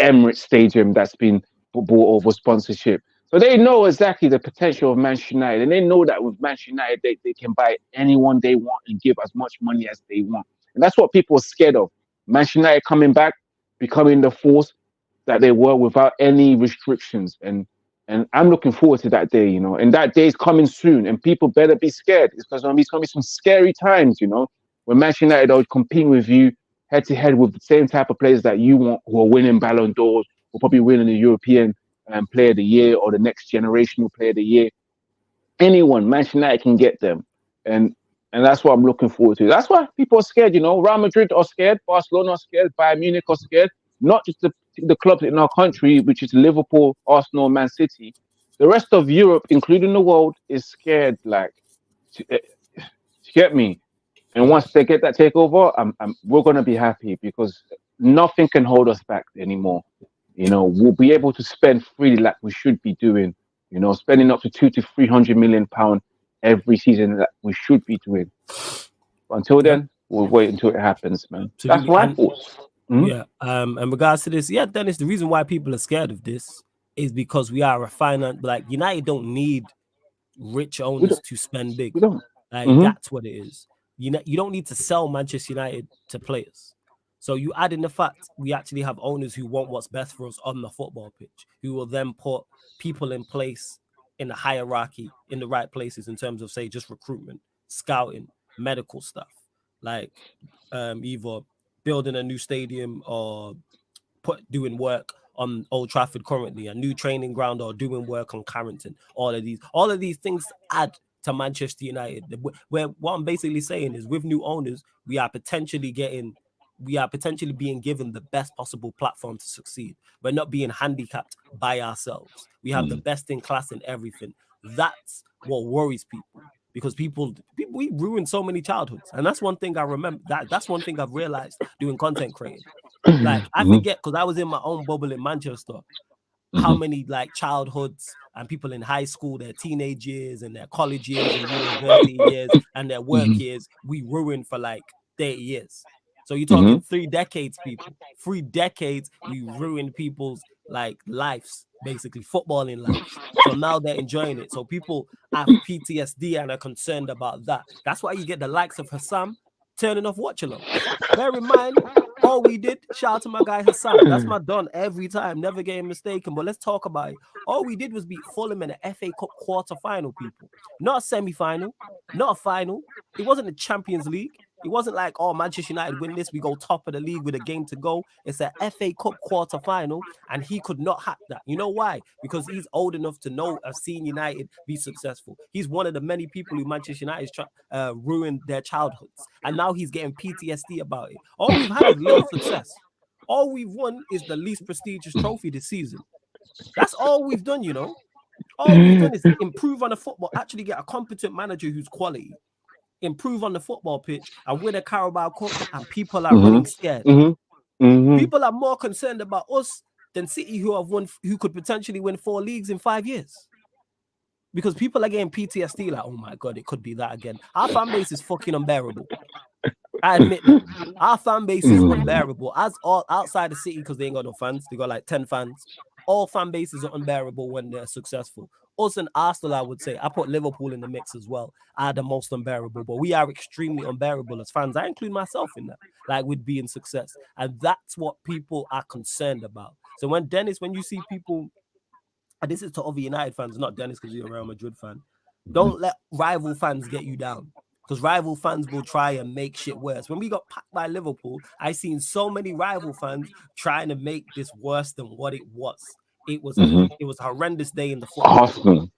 Emirates Stadium that's been bought over sponsorship. So they know exactly the potential of Manchester United, and they know that with Manchester United, they can buy anyone they want and give as much money as they want. And that's what people are scared of. Manchester United coming back, becoming the force that they were without any restrictions. And I'm looking forward to that day, and that day is coming soon. And people better be scared. It's because it's going to be some scary times, when Manchester United are competing with you head to head with the same type of players that you want, who are winning Ballon d'Ors, who are probably winning the European Player of the Year or the next generational Player of the Year. Anyone, Manchester United can get them, and that's what I'm looking forward to. That's why people are scared. Real Madrid are scared, Barcelona are scared, Bayern Munich are scared. Not just the clubs in our country, which is Liverpool, Arsenal, Man City. The rest of Europe, including the world, is scared. Like, to get me. And once they get that takeover, we're gonna be happy because nothing can hold us back anymore. We'll be able to spend freely like we should be doing. Spending up to £200 to £300 million every season that we should be doing. But until then, we'll wait until it happens, man. That's what I thought. Yeah. In regards to this, Dennis, the reason why people are scared of this is because we are a finance. Like, United don't need rich owners to spend big. Like, that's what it is. You don't need to sell Manchester United to players. So you add in the fact we actually have owners who want what's best for us on the football pitch, who will then put people in place in the hierarchy in the right places in terms of, say, just recruitment, scouting, medical stuff, like either building a new stadium or doing work on Old Trafford currently, a new training ground, or doing work on Carrington. All of these things add to Manchester United. Where what I'm basically saying is, with new owners, we are potentially being given the best possible platform to succeed. We're not being handicapped by ourselves. We have the best in class in everything. That's what worries people. Because people we ruin so many childhoods, and that's one thing I remember. That's one thing I've realized doing content creating. Like, I forget, because I was in my own bubble in Manchester, how many like childhoods and people in high school, their teenage years and their college years and university years and their work years, we ruined for like 30 years. So you're talking 3 decades, people. 3 decades we ruined people's like lives, basically footballing lives. So now they're enjoying it. So people have PTSD and are concerned about that. That's why you get the likes of Hassam turning off watch-alongs. Bear in mind, all we did, shout out to my guy Hassam. That's my don every time, never getting mistaken. But let's talk about it. All we did was beat Fulham in an FA Cup quarter-final, people. Not a semi-final, not a final. It wasn't the Champions League. It wasn't like, oh, Manchester United win this, we go top of the league with a game to go. It's an FA Cup quarter-final, and he could not hack that. You know why? Because he's old enough to know, have seen United be successful. He's one of the many people who Manchester United ruined their childhoods, and now he's getting PTSD about it. All we've had is little success. All we've won is the least prestigious trophy this season. That's all we've done, All we've done is improve on the football, actually get a competent manager who's quality, improve on the football pitch, and win a Carabao Cup, and people are running scared. People are more concerned about us than City, who could potentially win 4 leagues in 5 years. Because people are getting PTSD, like, oh my God, it could be that again. Our fan base is fucking unbearable. I admit that. Our fan base is unbearable. As all outside the City, because they ain't got no fans, they got like 10 fans. All fan bases are unbearable when they're successful. Us and Arsenal, I would say, I put Liverpool in the mix as well, are the most unbearable, but we are extremely unbearable as fans. I include myself in that, like with being success. And that's what people are concerned about. So when you see people, and this is to other United fans, not Dennis because you're a Real Madrid fan, don't let rival fans get you down. Because rival fans will try and make shit worse. When we got packed by Liverpool, I seen so many rival fans trying to make this worse than what it was. It was a horrendous day in the football. Arsenal.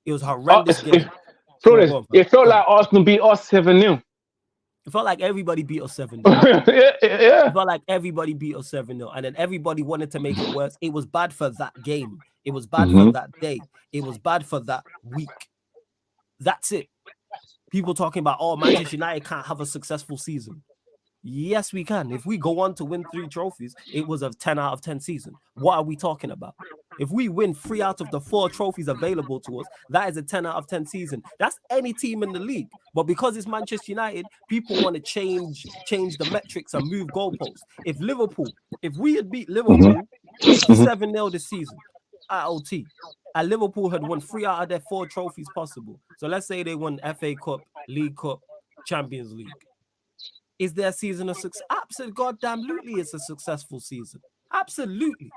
It was a horrendous game. It felt like Arsenal beat us 7-0. It felt like everybody beat us 7-0. Yeah. It felt like everybody beat us 7-0. And then everybody wanted to make it worse. It was bad for that game. It was bad for that day. It was bad for that week. That's it. People talking about, oh, Manchester United can't have a successful season. Yes, we can. If we go on to win 3 trophies, it was a 10 out of 10 season. What are we talking about? If we win 3 out of the 4 trophies available to us, that is a 10 out of 10 season. That's any team in the league. But because it's Manchester United, people want to change the metrics and move goalposts. If we had beat Liverpool 7-0 this season at OT, and Liverpool had won 3 out of their 4 trophies possible. So let's say they won FA Cup, League Cup, Champions League. Is their season a success? Absolutely, goddamn-lutely, it's a successful season. Absolutely.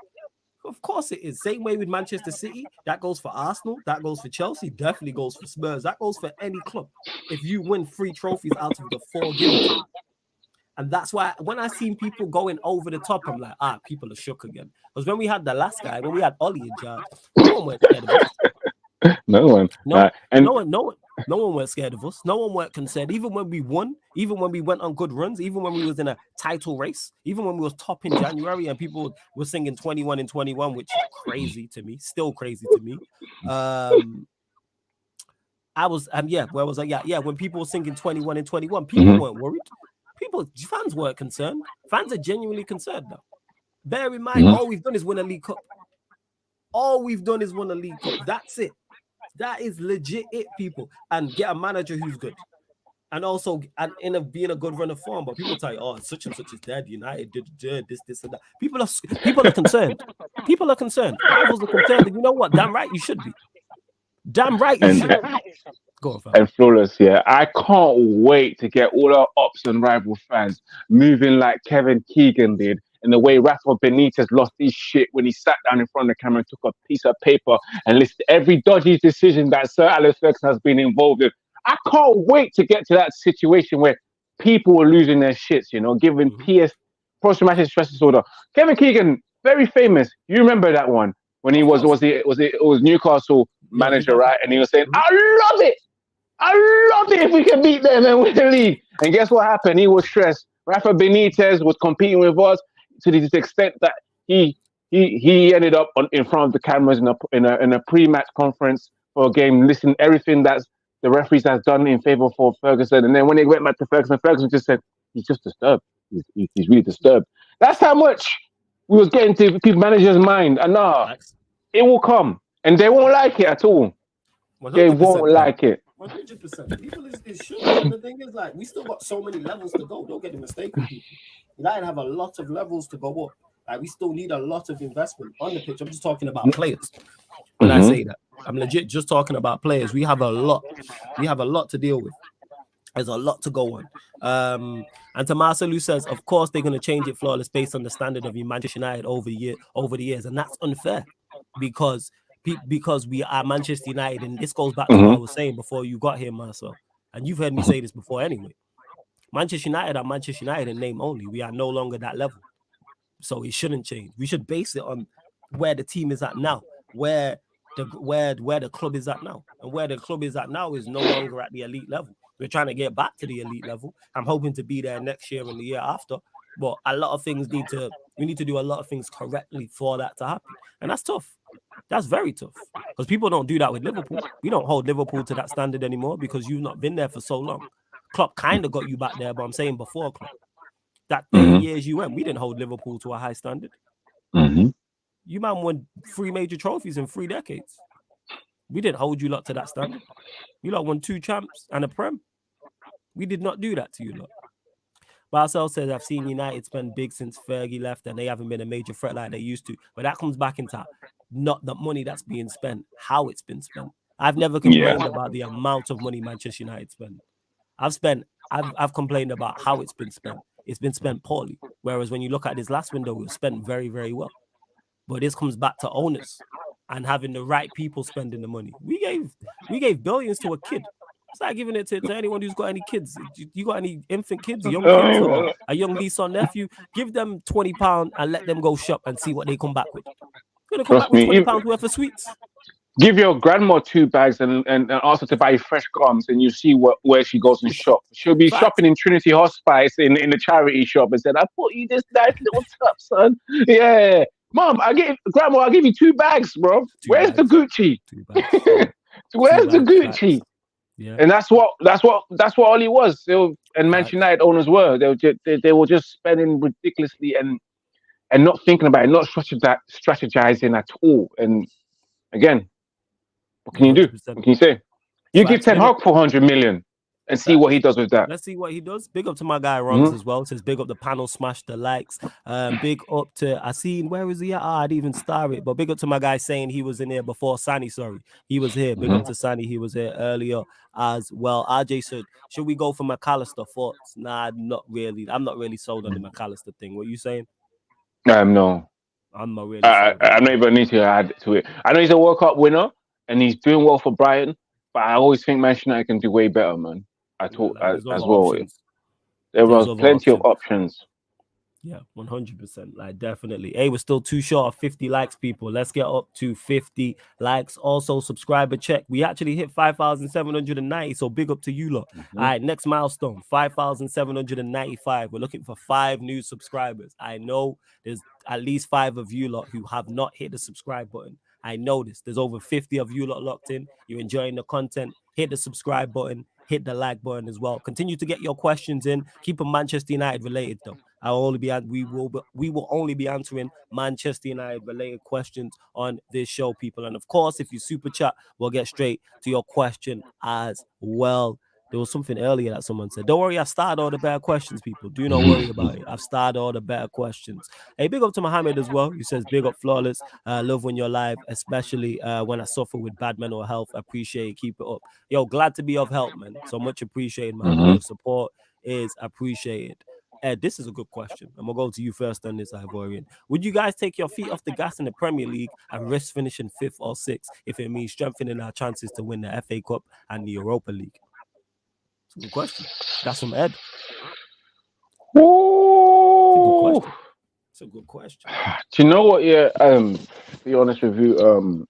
Of course it is. Same way with Manchester City. That goes for Arsenal. That goes for Chelsea. Definitely goes for Spurs. That goes for any club. If you win 3 trophies out of the 4 given to you. And that's why when I seen people going over the top, I'm like, people are shook again. Because when we had the last guy, when we had Ollie in charge, no one went scared of us. No one. No one was scared of us. No one was concerned. Even when we won, even when we went on good runs, even when we was in a title race, even when we was top in January and people were singing 21 in 21, which is crazy to me, still crazy to me. I was, where was I? Yeah, when people were singing 21 in 21, people weren't worried. Fans weren't concerned. Fans are genuinely concerned now. Bear in mind, all we've done is win a League Cup. All we've done is win a League Cup. That's it. That is legit it, people. And get a manager who's good. And also being a good run of form. But people tell you, such and such is dead. United did this and that. People are concerned. People are concerned. Rivals are concerned. And you know what? Damn right you should be. Damn right you should. Go on, fam. And Flawless, yeah. I can't wait to get all our Ops and Rival fans moving like Kevin Keegan did. And the way Rafa Benitez lost his shit when he sat down in front of the camera and took a piece of paper and listed every dodgy decision that Sir Alex Ferguson has been involved in. I can't wait to get to that situation where people were losing their shits, giving post-traumatic stress disorder. Kevin Keegan, very famous. You remember that one when he was Newcastle manager, right? And he was saying, I love it if we can beat them and win the league. And guess what happened? He was stressed. Rafa Benitez was competing with us to the extent that he ended up in front of the cameras in a pre-match conference for a game, listening to everything that the referees has done in favor for Ferguson. And then when they went back to Ferguson just said, he's just disturbed. He's really disturbed. That's how much we was getting to people's managers' mind. And it will come. And they won't like it at all. 100%. They won't like it. 100%. People is sure. And the thing is, we still got so many levels to go. Don't get it mistaken, people. United have a lot of levels to go up. We still need a lot of investment on the pitch. I'm just talking about players. When I say that, I'm legit just talking about players. We have a lot. We have a lot to deal with. There's a lot to go on. And Tomasalu says, of course, they're going to change it, Flawless, based on the standard of Manchester United over the years. And that's unfair because we are Manchester United. And this goes back to what I was saying before you got here, Marcel. And you've heard me say this before anyway. Manchester United are Manchester United in name only. We are no longer that level. So it shouldn't change. We should base it on where the team is at now, where the club is at now. And where the club is at now is no longer at the elite level. We're trying to get back to the elite level. I'm hoping to be there next year and the year after. But a lot of things we need to do a lot of things correctly for that to happen. And that's tough. That's very tough. Because people don't do that with Liverpool. We don't hold Liverpool to that standard anymore because you've not been there for so long. Klopp kind of got you back there, but I'm saying before Klopp. That 30 years you went, we didn't hold Liverpool to a high standard. You man won 3 major trophies in 3 decades. We didn't hold you lot to that standard. You lot won 2 champs and a Prem. We did not do that to you lot. Marcel says, I've seen United spend big since Fergie left and they haven't been a major threat like they used to. But that comes back into not the money that's being spent, how it's been spent. I've never complained about the amount of money Manchester United spend. I've complained about how it's been spent. It's been spent poorly. Whereas when you look at this last window, it was spent very, very well. But this comes back to owners and having the right people spending the money. We gave billions to a kid. It's like giving it to anyone who's got any kids. You got any infant kids, young kids, or a young niece or nephew? Give them £20 and let them go shop and see what they come back with. They're gonna come back with £20 worth of sweets. Give your grandma 2 bags and ask her to buy fresh gums, and you see where she goes and shop. She'll be shopping in Trinity Hospice in the charity shop and said, "I bought you this nice little top, son." Yeah, Mom, Grandma, I'll give you 2 bags, bro. Where's the Gucci? 2 bags. Where's the Gucci? Yeah. And that's what Ollie was. and Manchester United owners were. They were just spending ridiculously and not thinking about it, not strategizing at all. And again, what can you do? 100%. What can you say? You give Facts. Ten Hag 400 million and see what he does with that. Let's see what he does. Big up to my guy Rongs as well. Says big up the panel, smash the likes. Big up to I seen where is he at? I didn't even star it, but big up to my guy saying he was in here before Sani. Sorry, he was here. Big up to Sani, he was here earlier as well. RJ said, should we go for McAllister? Thoughts? Nah, not really. I'm not really sold on the McAllister thing. What are you saying? No. I'm not really sold. I don't even need to add to it. I know he's a World Cup winner and he's doing well for Brighton, but I always think Manchester United can do way better, man. I thought as well. Options. There was plenty of options. Yeah, 100%. Like, definitely. Hey, we're still too short of 50 likes, people. Let's get up to 50 likes. Also, subscriber check. We actually hit 5,790, so big up to you lot. All right, next milestone, 5,795. We're looking for 5 new subscribers. I know there's at least 5 of you lot who have not hit the subscribe button. I noticed there's over 50 of you lot locked in. You're enjoying the content. Hit the subscribe button. Hit the like button as well. Continue to get your questions in. Keep them Manchester United related though. We will only be answering Manchester United related questions on this show, people. And of course, if you super chat, we'll get straight to your question as well. There was something earlier that someone said, don't worry, I've started all the better questions, people. Do not worry about it. I've started all the better questions. Hey, big up to Mohammed as well. He says, big up Flawless. Love when you're live, especially when I suffer with bad mental health. I appreciate it. Keep it up. Yo, glad to be of help, man. So much appreciated, man. Your support is appreciated. Ed, this is a good question. I'm going to go to you first on this, Ivorian. Would you guys take your feet off the gas in the Premier League and risk finishing 5th or 6th if it means strengthening our chances to win the FA Cup and the Europa League? It's a good question. That's from Ed. It's a good question. Do you know what? Yeah, to be honest with you,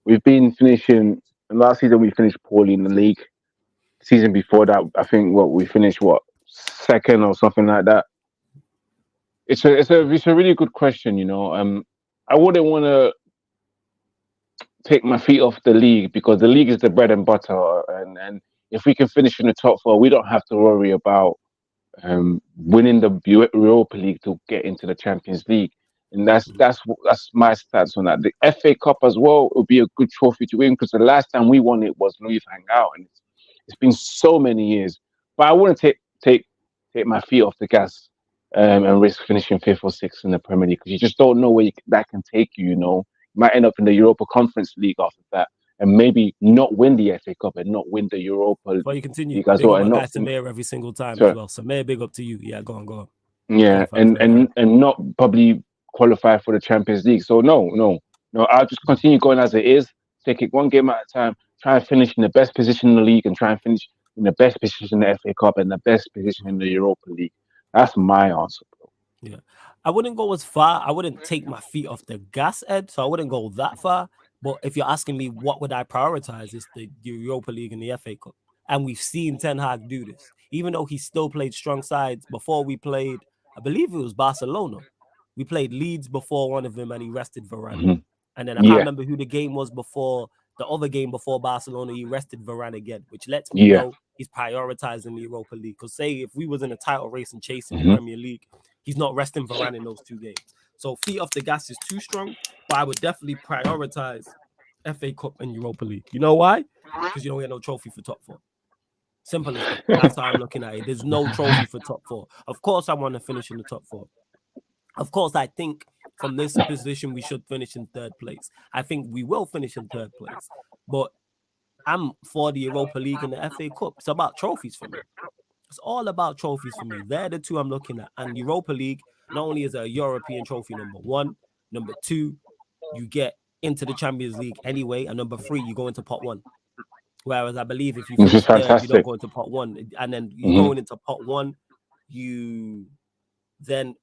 we've been finishing. Last season we finished poorly in the league. Season before that, I think we finished 2nd or something like that. It's a really good question, you know. I wouldn't want to take my feet off the league because the league is the bread and butter, and if we can finish in the top 4, we don't have to worry about winning the Europa League to get into the Champions League. And that's my stats on that. The FA Cup as well would be a good trophy to win because the last time we won it was Louis van Gaal, and it's been so many years. But I wouldn't take my feet off the gas and risk finishing 5th or 6th in the Premier League because you just don't know where that can take you. You know, you might end up in the Europa Conference League after that, and maybe not win the FA Cup and not win the Europa But you continue. League as well. And not Samir every single time as well. Samir, big up to you. Yeah, go on. Yeah, and not probably qualify for the Champions League. So no. I'll just continue going as it is. Take it one game at a time. Try and finish in the best position in the league and try and finish in the best position in the FA Cup and the best position in the Europa League. That's my answer, bro. Yeah. I wouldn't go as far. I wouldn't take my feet off the gas, Ed. So I wouldn't go that far. But if you're asking me what would I prioritize, it's the Europa League and the FA Cup. And we've seen Ten Hag do this. Even though he still played strong sides before we played, I believe it was Barcelona. We played Leeds before one of them and he rested Varane. And then I can't remember who the game was before. The other game before Barcelona, he rested Varane again, which lets me know he's prioritizing the Europa League. Because say if we was in a title race and chasing the Premier League, he's not resting Varane in those 2 games. So feet off the gas is too strong, but I would definitely prioritize FA Cup and Europa League. You know why? Because you don't get no trophy for top 4. Simple as that. That's how I'm looking at it. There's no trophy for top 4. Of course, I want to finish in the top 4. Of course, I think from this position, we should finish in 3rd place. I think we will finish in 3rd place. But I'm for the Europa League and the FA Cup. It's about trophies for me. It's all about trophies for me. They're the 2 I'm looking at. And Europa League not only is a European trophy, number 1. Number 2, you get into the Champions League anyway. And number 3, you go into pot 1. Whereas I believe if you finish 3rd, you don't go into pot 1. And then you going into pot 1, you then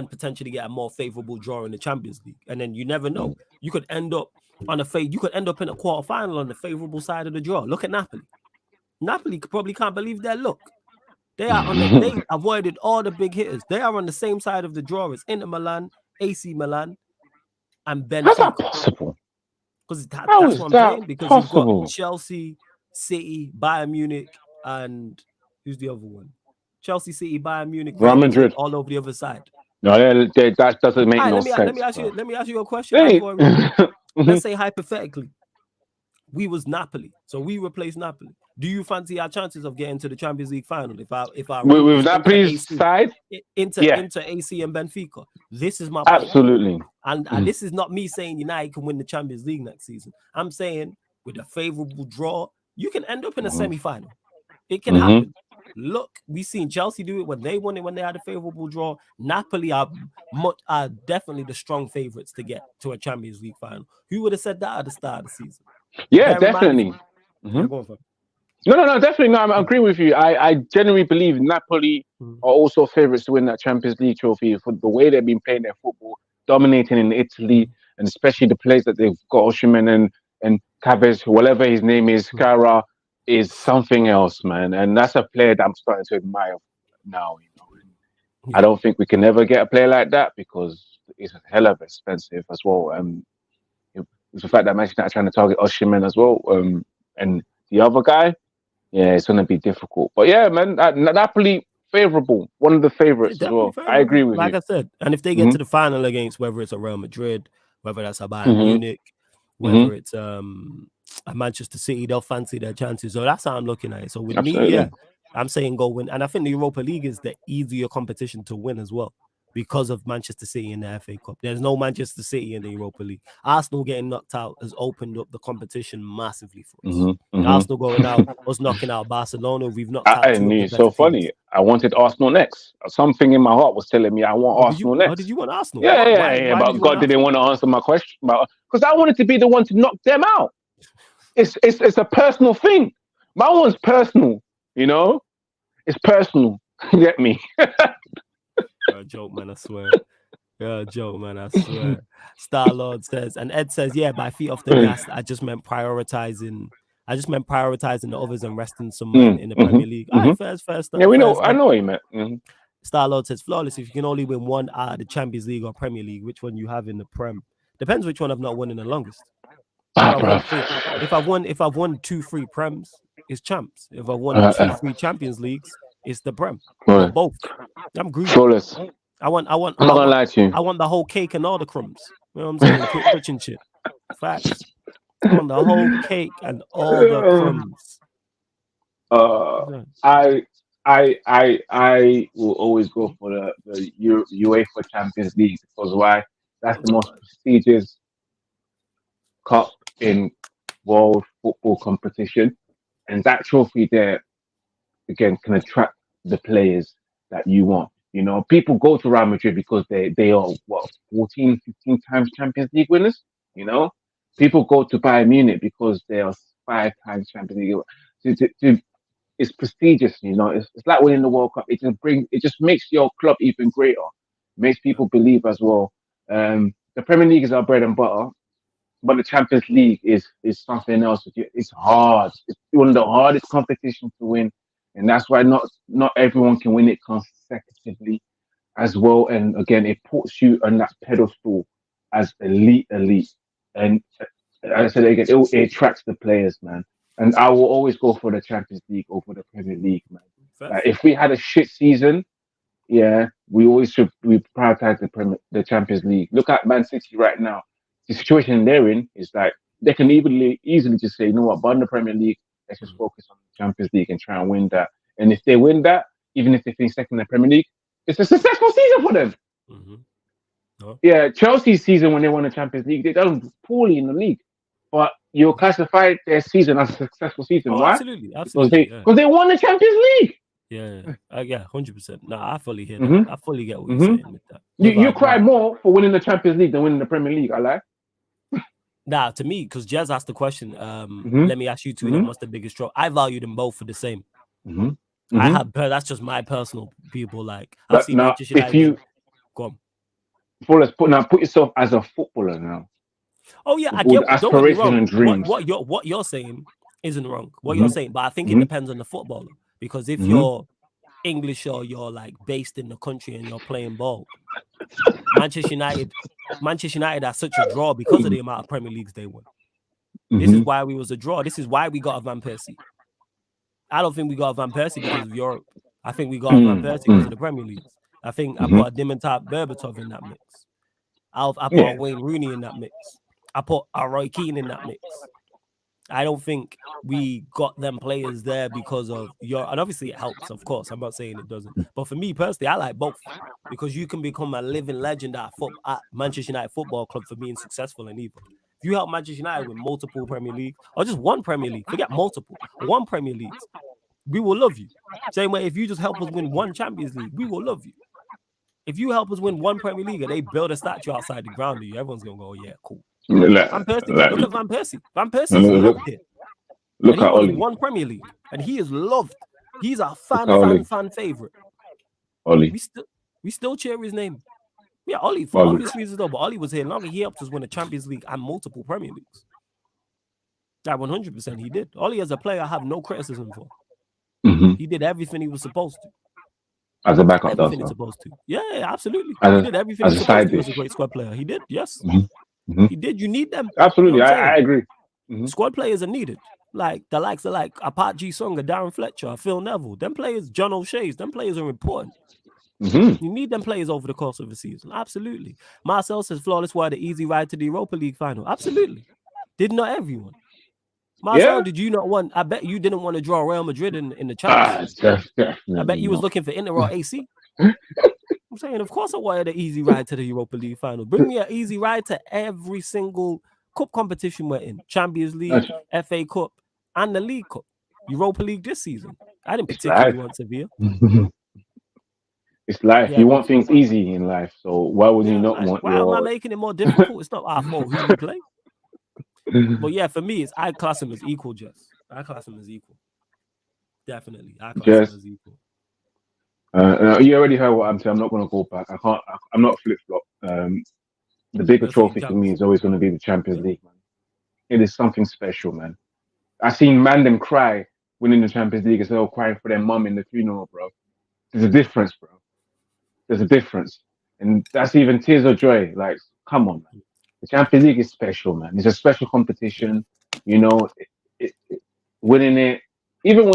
potentially get a more favorable draw in the Champions League. And then you never know. You could end up in a quarterfinal on the favorable side of the draw. Look at Napoli. Napoli probably can't believe their luck. They avoided all the big hitters. They are on the same side of the draw as Inter Milan, AC Milan, and Benfica. How's that possible? Because that's what I'm saying. Because you've got Chelsea, City, Bayern Munich, and Who's the other one? Chelsea, City, Bayern Munich, Real Real Madrid, Madrid. all over the other side. No, that doesn't make All right, no let sense. me ask you a question. Hey. Let's say hypothetically, we was Napoli, so we replaced Napoli. Do you fancy our chances of getting to the Champions League final if our route With is Napoli's side, into AC and Benfica? This is my point. absolutely. And this is not me saying United can win the Champions League next season. I'm saying with a favorable draw, you can end up in a semi-final. It can happen. Look, we've seen Chelsea do it when they won it, when they had a favorable draw. Napoli are definitely the strong favorites to get to a Champions League final. Who would have said that at the start of the season? Yeah, definitely. Yeah, go on, fam. No, definitely. No, I agree with you. I genuinely believe Napoli are also favourites to win that Champions League trophy for the way they've been playing their football, dominating in Italy, and especially the players that they've got, Osimhen and Cavez, whatever his name is, Cara, is something else, man. And that's a player that I'm starting to admire now. You know, I don't think we can ever get a player like that because it's a hell of expensive as well. It's the fact that Manchester United are trying to target Osimhen as well, and the other guy. Yeah, it's going to be difficult. But yeah, man, Napoli, favourable. One of the favourites as well. I agree with you. Like I said, and if they get to the final against whether it's a Real Madrid, whether that's a Bayern Munich, whether it's a Manchester City, they'll fancy their chances. So that's how I'm looking at it. So with me, yeah, I'm saying go win. And I think the Europa League is the easier competition to win as well because of Manchester City in the FA Cup. There's no Manchester City in the Europa League. Arsenal getting knocked out has opened up the competition massively for us. Arsenal going out, us knocking out Barcelona. We've knocked out. It's so funny. I wanted Arsenal next. Something in my heart was telling me I want Arsenal next. Oh, did you want Arsenal? Yeah. But God didn't want to answer my question because I wanted to be the one to knock them out. It's a personal thing. My one's personal. You know, it's personal. You get me? You're a joke, man, I swear. You're a joke, man, I swear. Star-Lord says, and Ed says, yeah, by feet off the gas, I just meant prioritizing the others and resting some men in the Premier League. All right, first. Yeah, we know. I know what you meant. Star-Lord says, flawless, if you can only win one out of the Champions League or Premier League, which one you have in the Prem? Depends which one I've not won in the longest. If I've won 2-3 Prems, it's champs. If I've won 2-3 Champions Leagues, it's the Prem. Both. I'm greedy. Flawless. I'm not gonna lie to you. I want the whole cake and all the crumbs. You know what I'm saying? Quick kitchen shit. Facts. I want the whole cake and all the crumbs. I will always go for the UEFA Champions League because why? That's the most prestigious cup in world football competition, and that trophy there again can attract the players that you want. You know, people go to Real Madrid because they are 14, 15 times Champions League winners. You know, people go to Bayern Munich because they are 5 times Champions League. It's prestigious. You know, it's like winning the World Cup. It just makes your club even greater. Makes people believe as well. The Premier League is our bread and butter, but the Champions League is something else. It's hard. It's one of the hardest competitions to win, and that's why not everyone can win it consecutively as well. And again, it puts you on that pedestal as elite. And as I said again, it attracts the players, man. And I will always go for the Champions League over the Premier League, man. If we had a shit season, yeah, we prioritize the Champions League. Look at Man City right now. The situation they're in is like they can easily just say, you know what, but in the Premier League, let's just focus on the Champions League and try and win that. And if they win that, even if they finish second in the Premier League, it's a successful season for them. Yeah, Chelsea's season when they won the Champions League, they done poorly in the league, but you'll classify their season as a successful season. Why? Absolutely. Because they won the Champions League. Yeah, 100%. No, I fully hear that. I fully get what you're saying with that. You cry more for winning the Champions League than winning the Premier League. I like. Nah, to me, because Jazz asked the question. Let me ask you two. What's the biggest draw? I value them both for the same. That's just my personal people. Like I've seen Manchester United. Go on. Put yourself as a footballer now. Oh yeah, I get aspiration and dreams. What you're saying isn't wrong. What you're saying, but I think it depends on the footballer. Because if you're English or you're like based in the country and you're playing ball, Manchester United are such a draw because of the amount of Premier Leagues they won. This is why we was a draw. This is why we got a Van Persie. I don't think we got Van Persie because of Europe. I think we got Van Persie because of the Premier League. I think I put a Dimitar Berbatov in that mix. I put a Wayne Rooney in that mix. I put a Roy Keane in that mix. I don't think we got them players there because of your, and obviously it helps, of course. I'm not saying it doesn't. But for me personally, I like both because you can become a living legend at Manchester United Football Club for being successful in either. If you help Manchester United win multiple Premier League or just one Premier League, forget multiple, one Premier League, we will love you. Same way, if you just help us win one Champions League, we will love you. If you help us win one Premier League and they build a statue outside the ground of you, everyone's going to go, yeah, cool. Van Persie, look at Van Persie. Van Persie's loved here. Look and he at won Ollie. one Premier League. And he is loved. He's a fan favorite. Ollie. We still cheer his name. Yeah, Ollie, for obvious reasons though, but Ollie was here longer. He helped us win a Champions League and multiple Premier Leagues. That 100% he did. Ollie as a player, I have no criticism for. He did everything he was supposed to. As a backup, everything he's supposed to. Yeah, absolutely. He did everything he was supposed to. He was a great squad player. He did, yes. He did. You need them. Absolutely, you know I agree. Squad players are needed. Like the likes of Apart G Songa, Darren Fletcher, Phil Neville. Them players, John O'Shea's, them players are important. You need them players over the course of the season. Absolutely. Marcel says flawless were the easy ride to the Europa League final. Absolutely. Did not everyone. Marcel, did you not want? I bet you didn't want to draw Real Madrid in the Champions League. I bet you was looking for Inter or AC. I'm saying, of course, I wanted an easy ride to the Europa League final. Bring me an easy ride to every single cup competition we're in: Champions League, FA Cup, and the League Cup. Europa League this season. I didn't particularly want Sevilla. It's life. You want things easy in life, so why would you not want? Why am I making it more difficult? It's not our fault who you play. But yeah, for me, I class him as equal, Jess. I class him as equal. Definitely. I class him as equal. You already heard what I'm saying. I'm not going to go back. I'm not flip-flop. The bigger trophy for me is always going to be the Champions League, man. It is something special, man. I've seen ManDem cry winning the Champions League instead of crying for their mum in the funeral, bro. There's a difference, bro. There's a difference. And that's even tears of joy. Like, come on, man. The Champions League is special, man. It's a special competition. You know, winning it. Even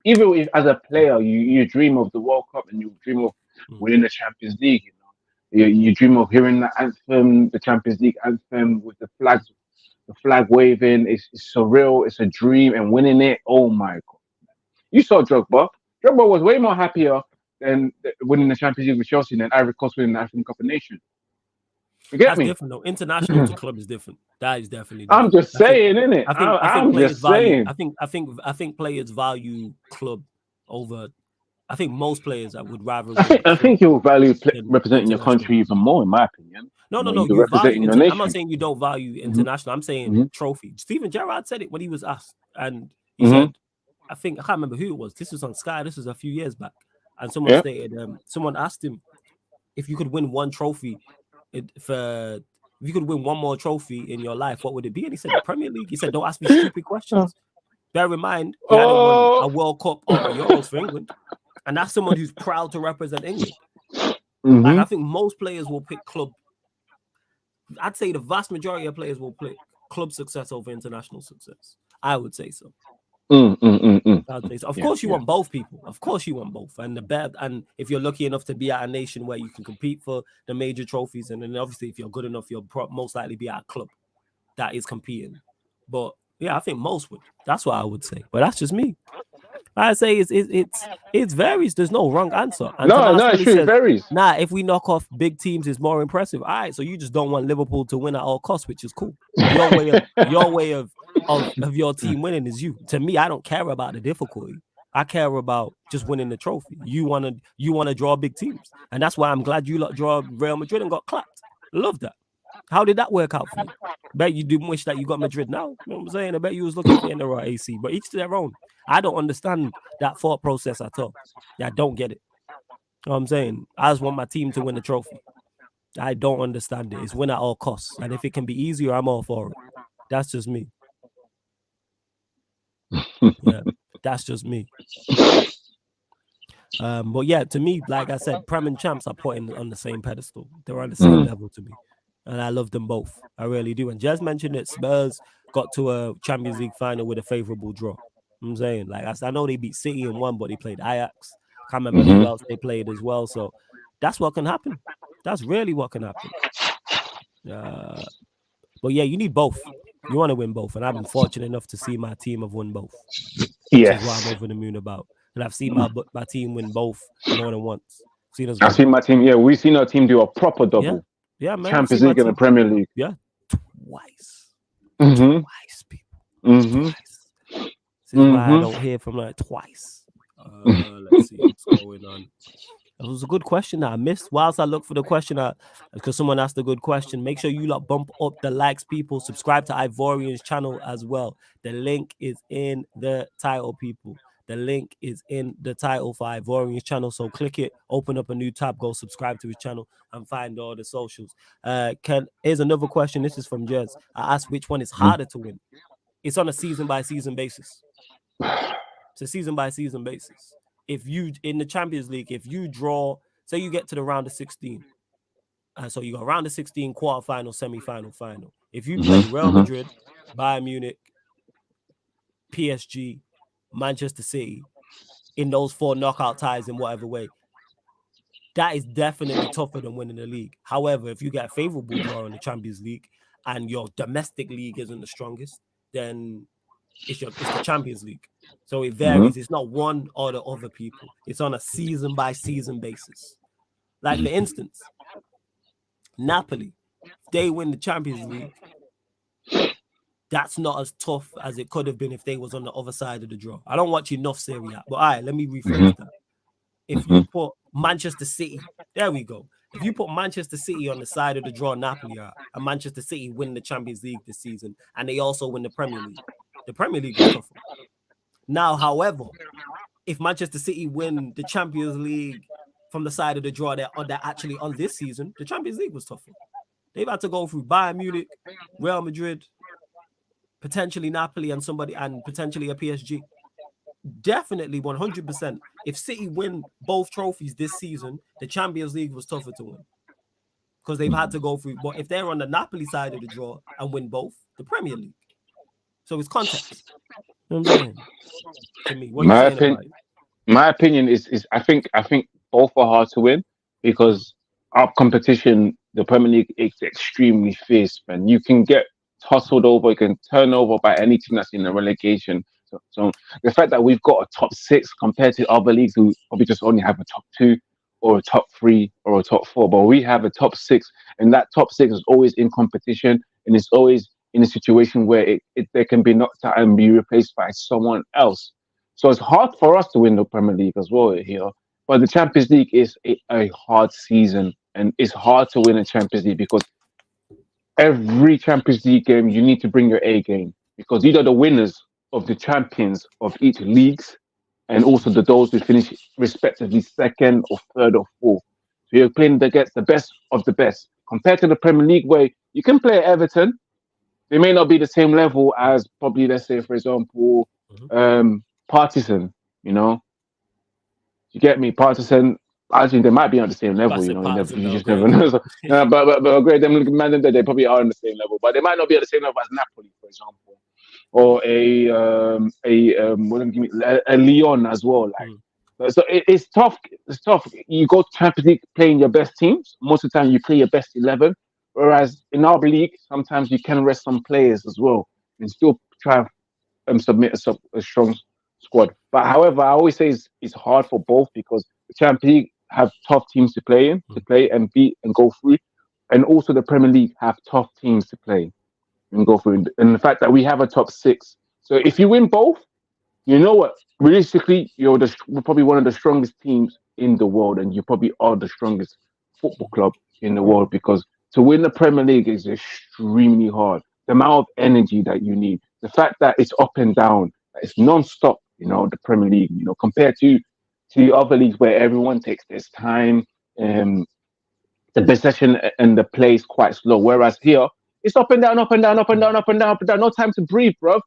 if as a player, you dream of the World Cup and you dream of winning the Champions League. You know, you dream of hearing the anthem, the Champions League anthem with the flag waving. It's surreal. It's a dream, and winning it. Oh my God! You saw Drogba. Drogba was way more happier than winning the Champions League with Chelsea than Ivory Coast winning the African Cup of Nations. That's different though. International to club is different. That is definitely different. I'm just saying, innit? I'm just saying. I think players value club over. I think most players I would rather. I think you'll value representing your country even more, in my opinion. No. You value I'm not saying you don't value international. I'm saying trophy. Steven Gerrard said it when he was asked, and he said, I can't remember who it was. This was on Sky. This was a few years back, and someone stated, someone asked him if you could win one trophy. If you could win one more trophy in your life, what would it be? And he said, the Premier League. He said, don't ask me stupid questions. Bear in mind, he hadn't won a World Cup or a Euros for England. And that's someone who's proud to represent England. Like, I think most players will pick club. I'd say the vast majority of players will pick club success over international success. I would say so. Of course, you want both people. Of course, you want both. And and if you're lucky enough to be at a nation where you can compete for the major trophies, and then obviously if you're good enough, you'll most likely be at a club that is competing. But yeah, I think most would. That's what I would say. But that's just me. I say it varies. There's no wrong answer. And no, it's true. It varies. Nah, if we knock off big teams, it's more impressive. All right, so you just don't want Liverpool to win at all costs, which is cool. Your way of your team winning is you. To me, I don't care about the difficulty. I care about just winning the trophy. You wanna draw big teams, and that's why I'm glad you lot draw Real Madrid and got clapped. Love that. How did that work out for you? Bet you didn't wish that you got Madrid now. You know what I'm saying? I bet you was looking for Inter or AC, but each to their own. I don't understand that thought process at all. Yeah, I don't get it. You know what I'm saying? I just want my team to win the trophy. I don't understand it. It's win at all costs. And if it can be easier, I'm all for it. That's just me. Yeah, that's just me. But yeah, to me, like I said, Prem and Champs are put on the same pedestal. They're on the same level to me. And I love them both. I really do. And Jez mentioned that Spurs got to a Champions League final with a favorable draw. I'm saying, like I know they beat City in one, but they played Ajax. Can't remember who else they played as well. So that's what can happen. That's really what can happen. But yeah, you need both. You want to win both, and I've been fortunate enough to see my team have won both, which is what I'm over the moon about. And I've seen my team win both more than once. I've seen my team. Yeah, we've seen our team do a proper double. Yeah, man. Champions League and the Premier League. Yeah, twice. Twice, people. Twice. This is why I don't hear from like twice. Let's see what's going on. It was a good question that I missed. Whilst I look for the question, because someone asked a good question, make sure you lot bump up the likes, people. Subscribe to Ivorian's channel as well. The link is in the title, people. The link is in the title for Ivorian's channel. So click it, open up a new tab, go subscribe to his channel, and find all the socials. Here's another question. This is from Jez. I asked which one is harder to win. It's on a season-by-season basis. It's a season-by-season basis. If you, in the Champions League, if you draw, say you get to the round of 16, so you go round of 16, quarterfinal, semi-final, final. If you play Real Madrid, Bayern Munich, PSG, Manchester City, in those 4 knockout ties in whatever way, that is definitely tougher than winning the league. However, if you get a favorable draw in the Champions League and your domestic league isn't the strongest, then it's the Champions League. So it varies. It's not one or the other, people. It's on a season-by-season basis. Like, for instance, Napoli, if they win the Champions League, that's not as tough as it could have been if they was on the other side of the draw. I don't watch enough Serie A, but all right, let me rephrase that. If you put Manchester City, there we go. If you put Manchester City on the side of the draw Napoli are, and Manchester City win the Champions League this season, and they also win the Premier League is tougher. Now, however, if Manchester City win the Champions League from the side of the draw they're actually on this season, the Champions League was tougher. They've had to go through Bayern Munich, Real Madrid, potentially Napoli, and potentially a PSG. Definitely 100%. If City win both trophies this season, the Champions League was tougher to win because they've had to go through. But if they're on the Napoli side of the draw and win both, the Premier League. So it's context. You know what I'm saying? To me, what are you saying about it? My opinion is I think both are hard to win because our competition, the Premier League, is extremely fierce, man. You can get tussled over, you can turn over by any team that's in the relegation. So the fact that we've got a top 6 compared to other leagues who probably just only have a top 2 or a top 3 or a top 4, but we have a top 6, and that top 6 is always in competition and it's always in a situation where they can be knocked out and be replaced by someone else. So it's hard for us to win the Premier League as well here. But the Champions League is a hard season, and it's hard to win a Champions League because every Champions League game you need to bring your A game because these are the winners of the champions of each leagues, and also those who finish respectively 2nd or 3rd or 4th. So you're playing against the best of the best. Compared to the Premier League, where you can play Everton, they may not be the same level as probably, let's say, for example, Partizan. You know, you get me, Partizan. Actually, they might be on the same level. You know, you just never know. So, but great, them ManDem, they probably are on the same level, but they might not be at the same level as Napoli, for example. Or a Lyon as well. Like, so it's tough. It's tough. You go to Champions League playing your best teams. Most of the time, you play your best 11. Whereas in our league, sometimes you can rest some players as well and still try and submit a strong squad. But however, I always say it's hard for both because the Champions League have tough teams to play and beat and go through, and also the Premier League have tough teams to play and go through. And the fact that we have a top 6. So if you win both, you know what? Realistically, you're probably one of the strongest teams in the world, and you probably are the strongest football club in the world because to win the Premier League is extremely hard. The amount of energy that you need, the fact that it's up and down, it's non-stop, you know, the Premier League, you know, compared to other leagues where everyone takes their time, the possession and the play is quite slow. Whereas here, it's up and down, up and down, up and down, up and down, up and down. No time to breathe, bro.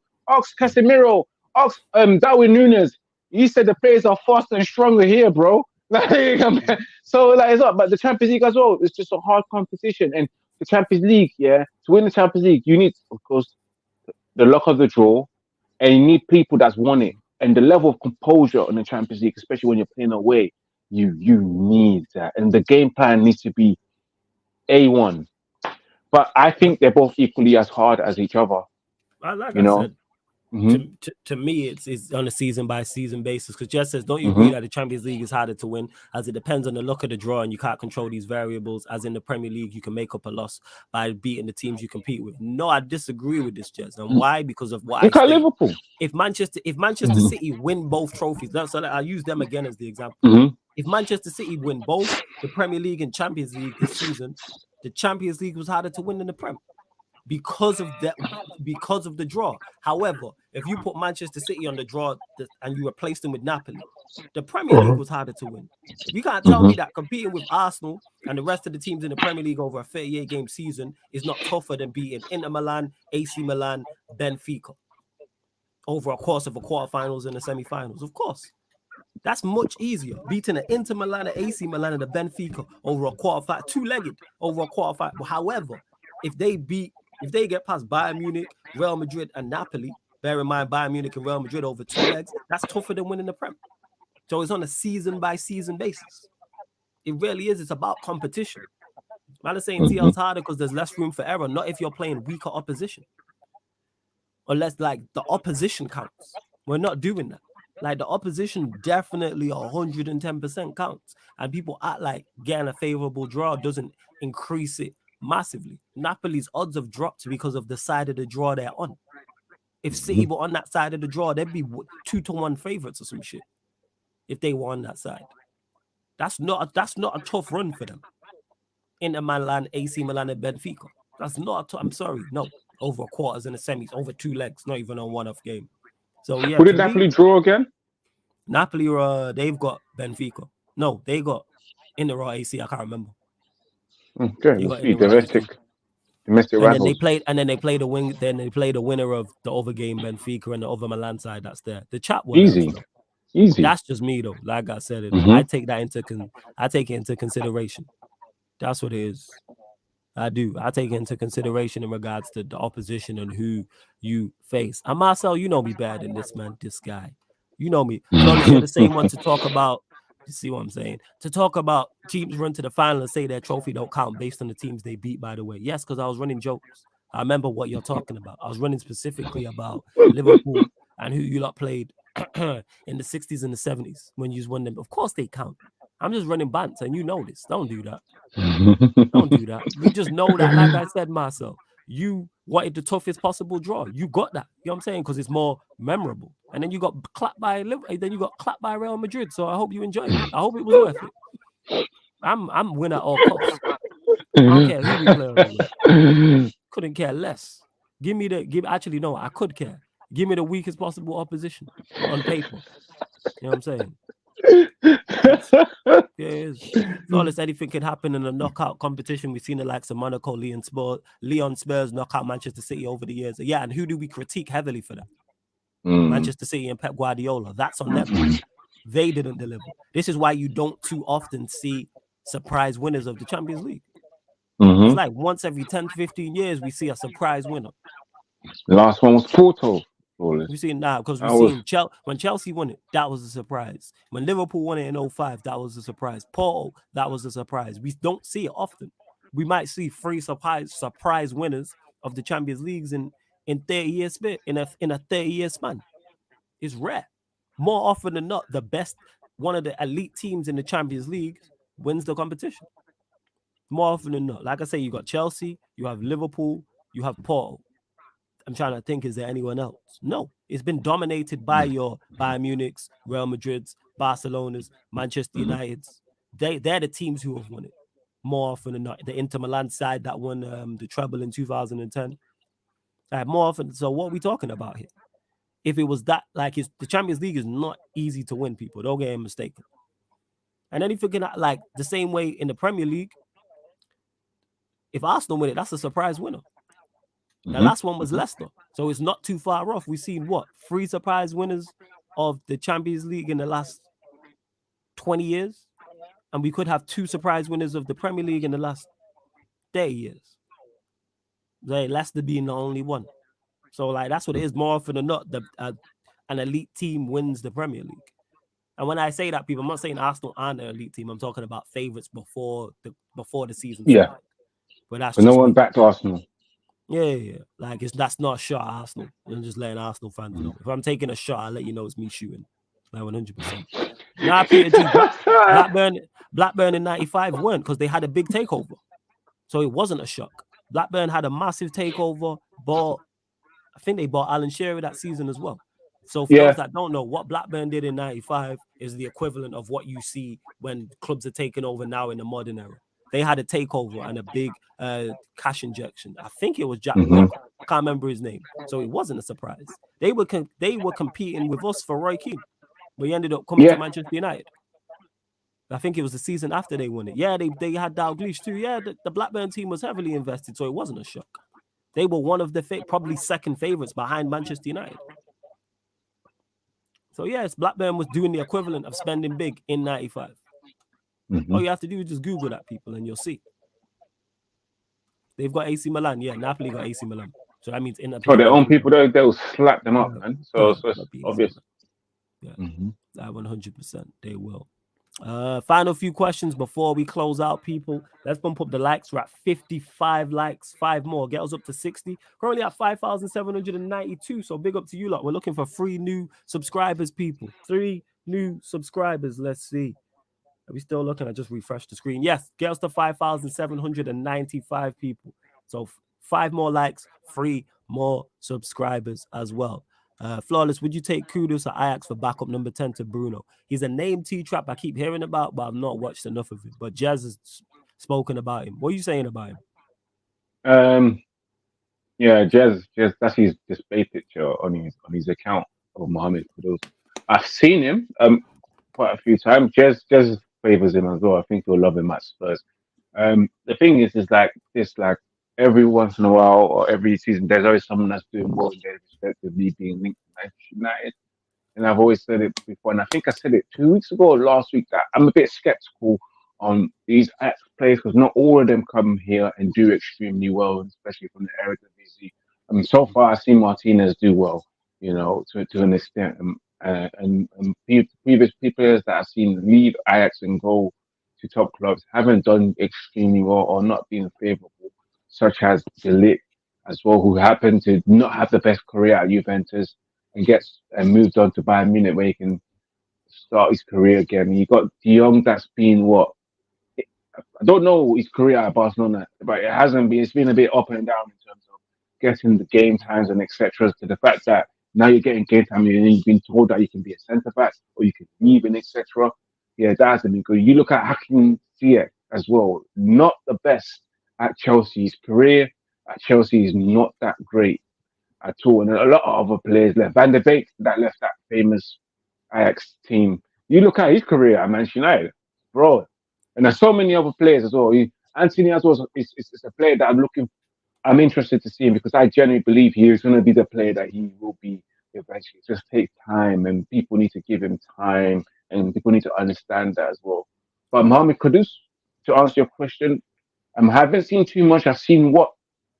Casemiro, Darwin Núñez. You said the players are faster and stronger here, bro. So like it's up, but the Champions League as well. It's just a hard competition, and the Champions League, to win the Champions League, you need, of course, the luck of the draw, and you need people that's won it. and the level of composure on the Champions League, especially when you're playing away, you need that, and the game plan needs to be A1. But I think they're both equally as hard as each other. Like You I know. said, Mm-hmm. to me, it's on a season by season basis. Because Jess says, don't you agree Mm-hmm. that the Champions League is harder to win, as it depends on the luck of the draw, and you can't control these variables. As in the Premier League, you can make up a loss by beating the teams you compete with. No, I disagree with this, Jess. And why? Because of what I Look at state. Liverpool. If Manchester Mm-hmm. City win both trophies, so I'll use them again as the example. Mm-hmm. If Manchester City win both the Premier League and Champions League this season, the Champions League was harder to win than the Prem because of the draw. However, if you put Manchester City on the draw and you replace them with Napoli, the Premier League was harder to win. You can't tell me that competing with Arsenal and the rest of the teams in the Premier League over a 38-game season is not tougher than beating Inter Milan, AC Milan, Benfica over a course of a quarterfinals and the semi-finals. Of course. That's much easier. Beating an Inter Milan, an AC Milan, and a Benfica over a quarter, two-legged over a quarter. However, if they get past Bayern Munich, Real Madrid, and Napoli, bear in mind Bayern Munich and Real Madrid over 2 legs, that's tougher than winning the Prem. So it's on a season-by-season basis. It really is. It's about competition. Man is saying TL's harder because there's less room for error, not if you're playing weaker opposition. Unless, like, the opposition counts. We're not doing that. Like, the opposition definitely 110% counts. And people act like getting a favorable draw doesn't increase it massively. Napoli's odds have dropped because of the side of the draw they're on. If City were on that side of the draw, they'd be 2-1 favorites or some shit. If they were on that side. That's not a tough run for them. Inter Milan, AC Milan, and Benfica. That's not I'm sorry. No. Over quarters and the semis, over 2 legs, not even on one-off game. So yeah, Who did Napoli draw again? Napoli, they've got Benfica. No, they got Inter or AC. I can't remember. Okay, we'll see. Domestic rivals. And then they played the wing. Then they played the winner of the other game, Benfica, and the other Milan side. That's there. The chat will Easy. Easy. That's just me though. Like I said, I take it into consideration. That's what it is. I do. I take it into consideration in regards to the opposition and who you face. And Marcel, you know me better than this, man. This guy. You know me. Flawless, you're the same one to talk about. You see what I'm saying? To talk about teams run to the final and say their trophy don't count based on the teams they beat, by the way. Yes, because I was running jokes. I remember what you're talking about. I was running specifically about Liverpool and who you lot played in the 60s and the 70s when you won them. Of course they count. I'm just running bants, and you know this. Don't do that. Don't do that. We just know that, like I said, Marcel, you wanted the toughest possible draw. You got that. You know what I'm saying? Because it's more memorable. And then you got clapped by Real Madrid. So I hope you enjoyed it. I hope it was worth it. I'm win at all costs. I don't care who we play on. Couldn't care less. Actually, no, I could care. Give me the weakest possible opposition on paper. You know what I'm saying? Yeah, flawless. Anything can happen in a knockout competition. We've seen the likes of Monaco, Leon Spurs knock out Manchester City over the years. Yeah, and who do we critique heavily for that? Manchester City and Pep Guardiola. That's on them. They didn't deliver. This is why you don't too often see surprise winners of the Champions League. It's like once every 10, 15 years we see a surprise winner. The last one was Porto. We see it now because when Chelsea won it, that was a surprise. When Liverpool won it in 2005, that was a surprise. Porto, that was a surprise. We don't see it often. We might see 3 surprise winners of the Champions Leagues in 30 years in a 30-year span. It's rare. More often than not, one of the elite teams in the Champions League wins the competition. More often than not. Like I say, you got Chelsea, you have Liverpool, you have Porto. I'm trying to think, is there anyone else? No. It's been dominated by your Bayern Munich's, Real Madrid's, Barcelona's, Manchester United's. They're the teams who have won it more often than not. The Inter Milan side that won the treble in 2010. More often. So what are we talking about here? If it was that, the Champions League is not easy to win, people. Don't get mistaken. And then if you can, like the same way in the Premier League, if Arsenal win it, that's a surprise winner. The last one was Leicester. So it's not too far off. We've seen 3 surprise winners of the Champions League in the last 20 years. And we could have 2 surprise winners of the Premier League in the last 30 years. Leicester being the only one. So that's what it is more often than not. an elite team wins the Premier League. And when I say that, people, I'm not saying Arsenal aren't an elite team. I'm talking about favourites before the season started. But that's But no one back to Arsenal. Yeah. Like that's not a shot at Arsenal. I'm just letting Arsenal fans know. If I'm taking a shot, I'll let you know it's me shooting. Like 100%. Now, Peter G, Blackburn in 95 weren't, because they had a big takeover. So it wasn't a shock. Blackburn had a massive takeover, I think they bought Alan Shearer that season as well. So for those that don't know, what Blackburn did in 95 is the equivalent of what you see when clubs are taking over now in the modern era. They had a takeover and a big cash injection. I think it was Jack Walker. I can't remember his name. So it wasn't a surprise. They were competing with us for Roy Keane. But he ended up coming to Manchester United. I think it was the season after they won it. Yeah, they had Dalglish too. Yeah, the Blackburn team was heavily invested, so it wasn't a shock. They were one of the probably second favourites behind Manchester United. So yes, Blackburn was doing the equivalent of spending big in 95. All you have to do is just Google that, people, and you'll see. They've got AC Milan. Yeah, Napoli got AC Milan. So that means for their own people, they'll slap them up, man. So it's obvious. Yeah, 100%. They will. Final few questions before we close out, people. Let's bump up the likes. We're at 55 likes, 5 more. Get us up to 60. Currently at 5,792. So big up to you lot. We're looking for 3 new subscribers, people. 3 new subscribers. Let's see. Are we still looking? I just refreshed the screen. Yes, get us to 5,795 people. So 5 more likes, 3 more subscribers as well. Flawless, would you take Kudus at Ajax for backup number 10 to Bruno? He's a name T-Trap I keep hearing about, but I've not watched enough of it. But Jazz has spoken about him. What are you saying about him? Yeah, Jazz, that's his display picture on his account of Mohamed Kudus. I've seen him quite a few times. Jazz favors him as well. I think you'll love him at Spurs. The thing is like this, like every once in a while or every season, there's always someone that's doing well in their respective league being linked to Manchester United. And I've always said it before, and I think I said it 2 weeks ago or last week, that I'm a bit skeptical on these players because not all of them come here and do extremely well, especially from the Eredivisie. I mean, so far I've seen Martinez do well, to an extent, and previous players that I've seen leave Ajax and go to top clubs haven't done extremely well or not been favourable, such as De Ligt as well, who happened to not have the best career at Juventus and moved on to Bayern Munich where he can start his career again. You got De Jong that's been I don't know his career at Barcelona, but it's been a bit up and down in terms of getting the game times and etc. to the fact that now you're getting game time and you've been told that you can be a centre back or you can leave and etc. Yeah, that hasn't been good. You look at Hakim Ziyech as well, not the best at Chelsea. His career at Chelsea is not that great at all. And a lot of other players left. Van der Beek, that left that famous Ajax team. You look at his career at Manchester United, bro. And there's so many other players as well. Anthony as well is a player that I'm interested to see him because I genuinely believe he is going to be the player that he will be eventually. It just takes time and people need to give him time and people need to understand that as well. But Mohamed Kudus, to answer your question, I haven't seen too much. I've seen what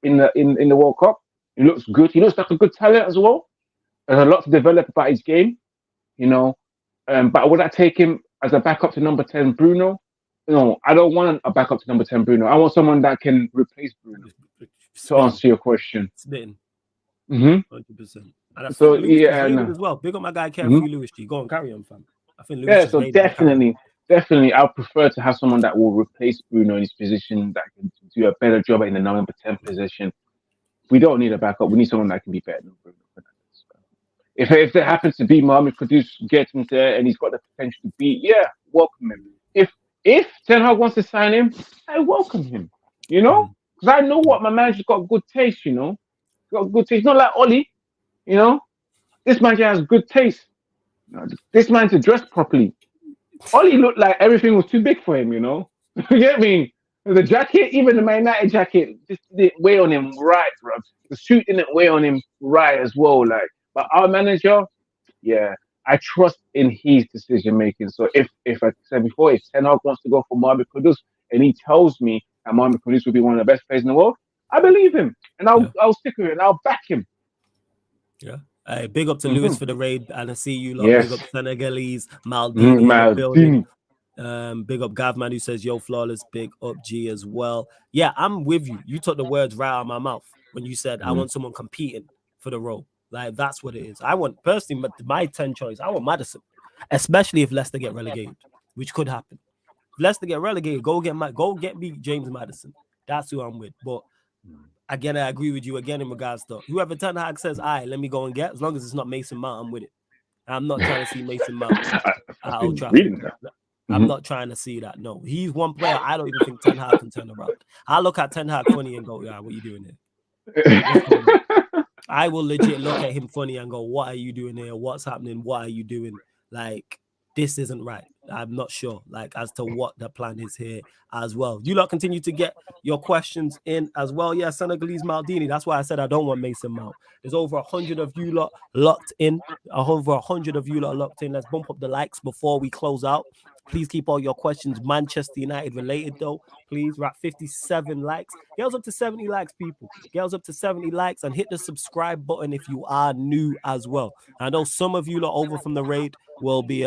in the World Cup. He looks good. He looks like a good talent as well. There's a lot to develop about his game, But would I take him as a backup to number 10 Bruno? No, I don't want a backup to number 10 Bruno. I want someone that can replace Bruno. To answer your question. Spitting. 100%. And so as well. Big up my guy Kerry Lewis. Go on, carry on, fam. I think Lewis so definitely, I prefer to have someone that will replace Bruno in his position, that can do a better job in the number 10 position. We don't need a backup. We need someone that can be better than Bruno. If there happens to be Mohamed Kudus getting there and he's got the potential to be, welcome him. If Ten Hag wants to sign him, I welcome him. Because I know what my manager's got good taste. Got good taste. Not like Oli. This manager has good taste. This man's dressed properly. Oli looked like everything was too big for him. You get what I mean? The jacket, even the Man United jacket, just didn't weigh on him right, bro. The suit didn't weigh on him right as well. But our manager, I trust in his decision making. So if I said before, if Ten Hag wants to go for Mohamed Kudus and he tells me that Mohamed Kudus will be one of the best players in the world, I believe him and I'll stick with it and I'll back him. Yeah, Big up to Lewis for the raid, and I see you lot. Big up Yes. Senegalese, Maldini in the building. Maldini. Big up Gavman who says, yo, flawless. Big up G as well. Yeah, I'm with you. You took the words right out of my mouth when you said, I want someone competing for the role. Like, that's what it is. I want, personally, my 10 choice, I want Maddison, especially if Leicester get relegated, which could happen. If Leicester get relegated, go get me James Maddison. That's who I'm with. But again, I agree with you again in regards to whoever Ten Hag says, all right, let me go and get, as long as it's not Mason Mount, I'm with it. I'm not trying to see Mason Mount at Old Trafford. I'm not trying to see that. No, he's one player I don't even think Ten Hag can turn around. I look at Ten Hag funny and go, yeah, what are you doing here? What's going on? I will legit look at him funny and go, what are you doing here? What's happening? What are you doing? Like, this isn't right. I'm not sure, like, as to what the plan is here as well. You lot continue to get your questions in as well. Yeah, Senegalese Maldini. That's why I said I don't want Mason Mount. There's over 100 of you lot locked in. Over 100 of you lot locked in. Let's bump up the likes before we close out. Please keep all your questions Manchester United related, though. Please, we're at 57 likes. Get us up to 70 likes, people. Get us up to 70 likes and hit the subscribe button if you are new as well. I know some of you lot over from the raid will be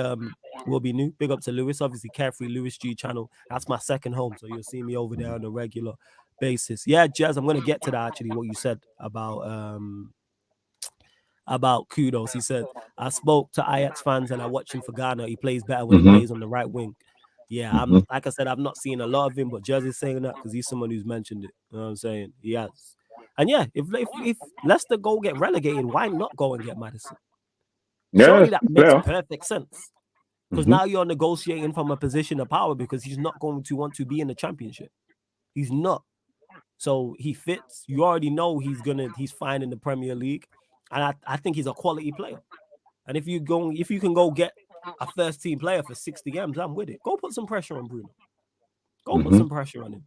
new. Big up to Lewis, obviously Carefree Lewis G channel. That's my second home, so you'll see me over there on a regular basis. Yeah, Jez, I'm gonna get to that actually. What you said about Kudos. He said, I spoke to Ajax fans and I watch him for Ghana. He plays better when he plays on the right wing. Yeah, like I said, I've not seen a lot of him, but Jersey's saying that because he's someone who's mentioned it. You know what I'm saying? He has. And yeah, if Leicester go get relegated, why not go and get Maddison? Surely that makes perfect sense. Because now you're negotiating from a position of power because he's not going to want to be in the Championship. He's not. So he fits. You already know he's fine in the Premier League. And I think he's a quality player. And if you can go get a first team player for 60 games, I'm with it. Go put some pressure on Bruno. Go put some pressure on him.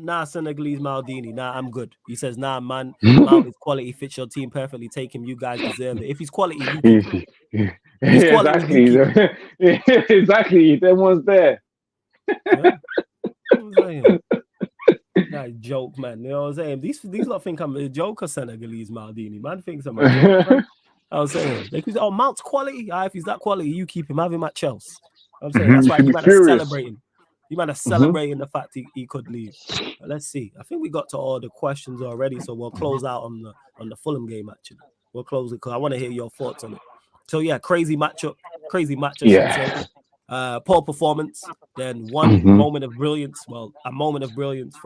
Nah, Senegalese Maldini. Nah, I'm good. He says, nah, man, Mount is quality, fits your team perfectly. Take him. You guys deserve it. If he's quality, you keep him. If he's quality, exactly. You keep him. Exactly. There was there. Yeah. That joke, man. You know what I'm saying? These lot think I'm a joker, Senegalese Maldini. Man thinks I'm a joke, man. I was saying, like, Mount's quality. If he's that quality, you keep him. Have him at Chelsea. I'm saying that's why you might have celebrating. You might have celebrating the fact he could leave. But let's see. I think we got to all the questions already, so we'll close out on the Fulham game. Actually, we'll close it because I want to hear your thoughts on it. So yeah, crazy match. I should say. Poor performance, then one moment of brilliance. Well, a moment of brilliance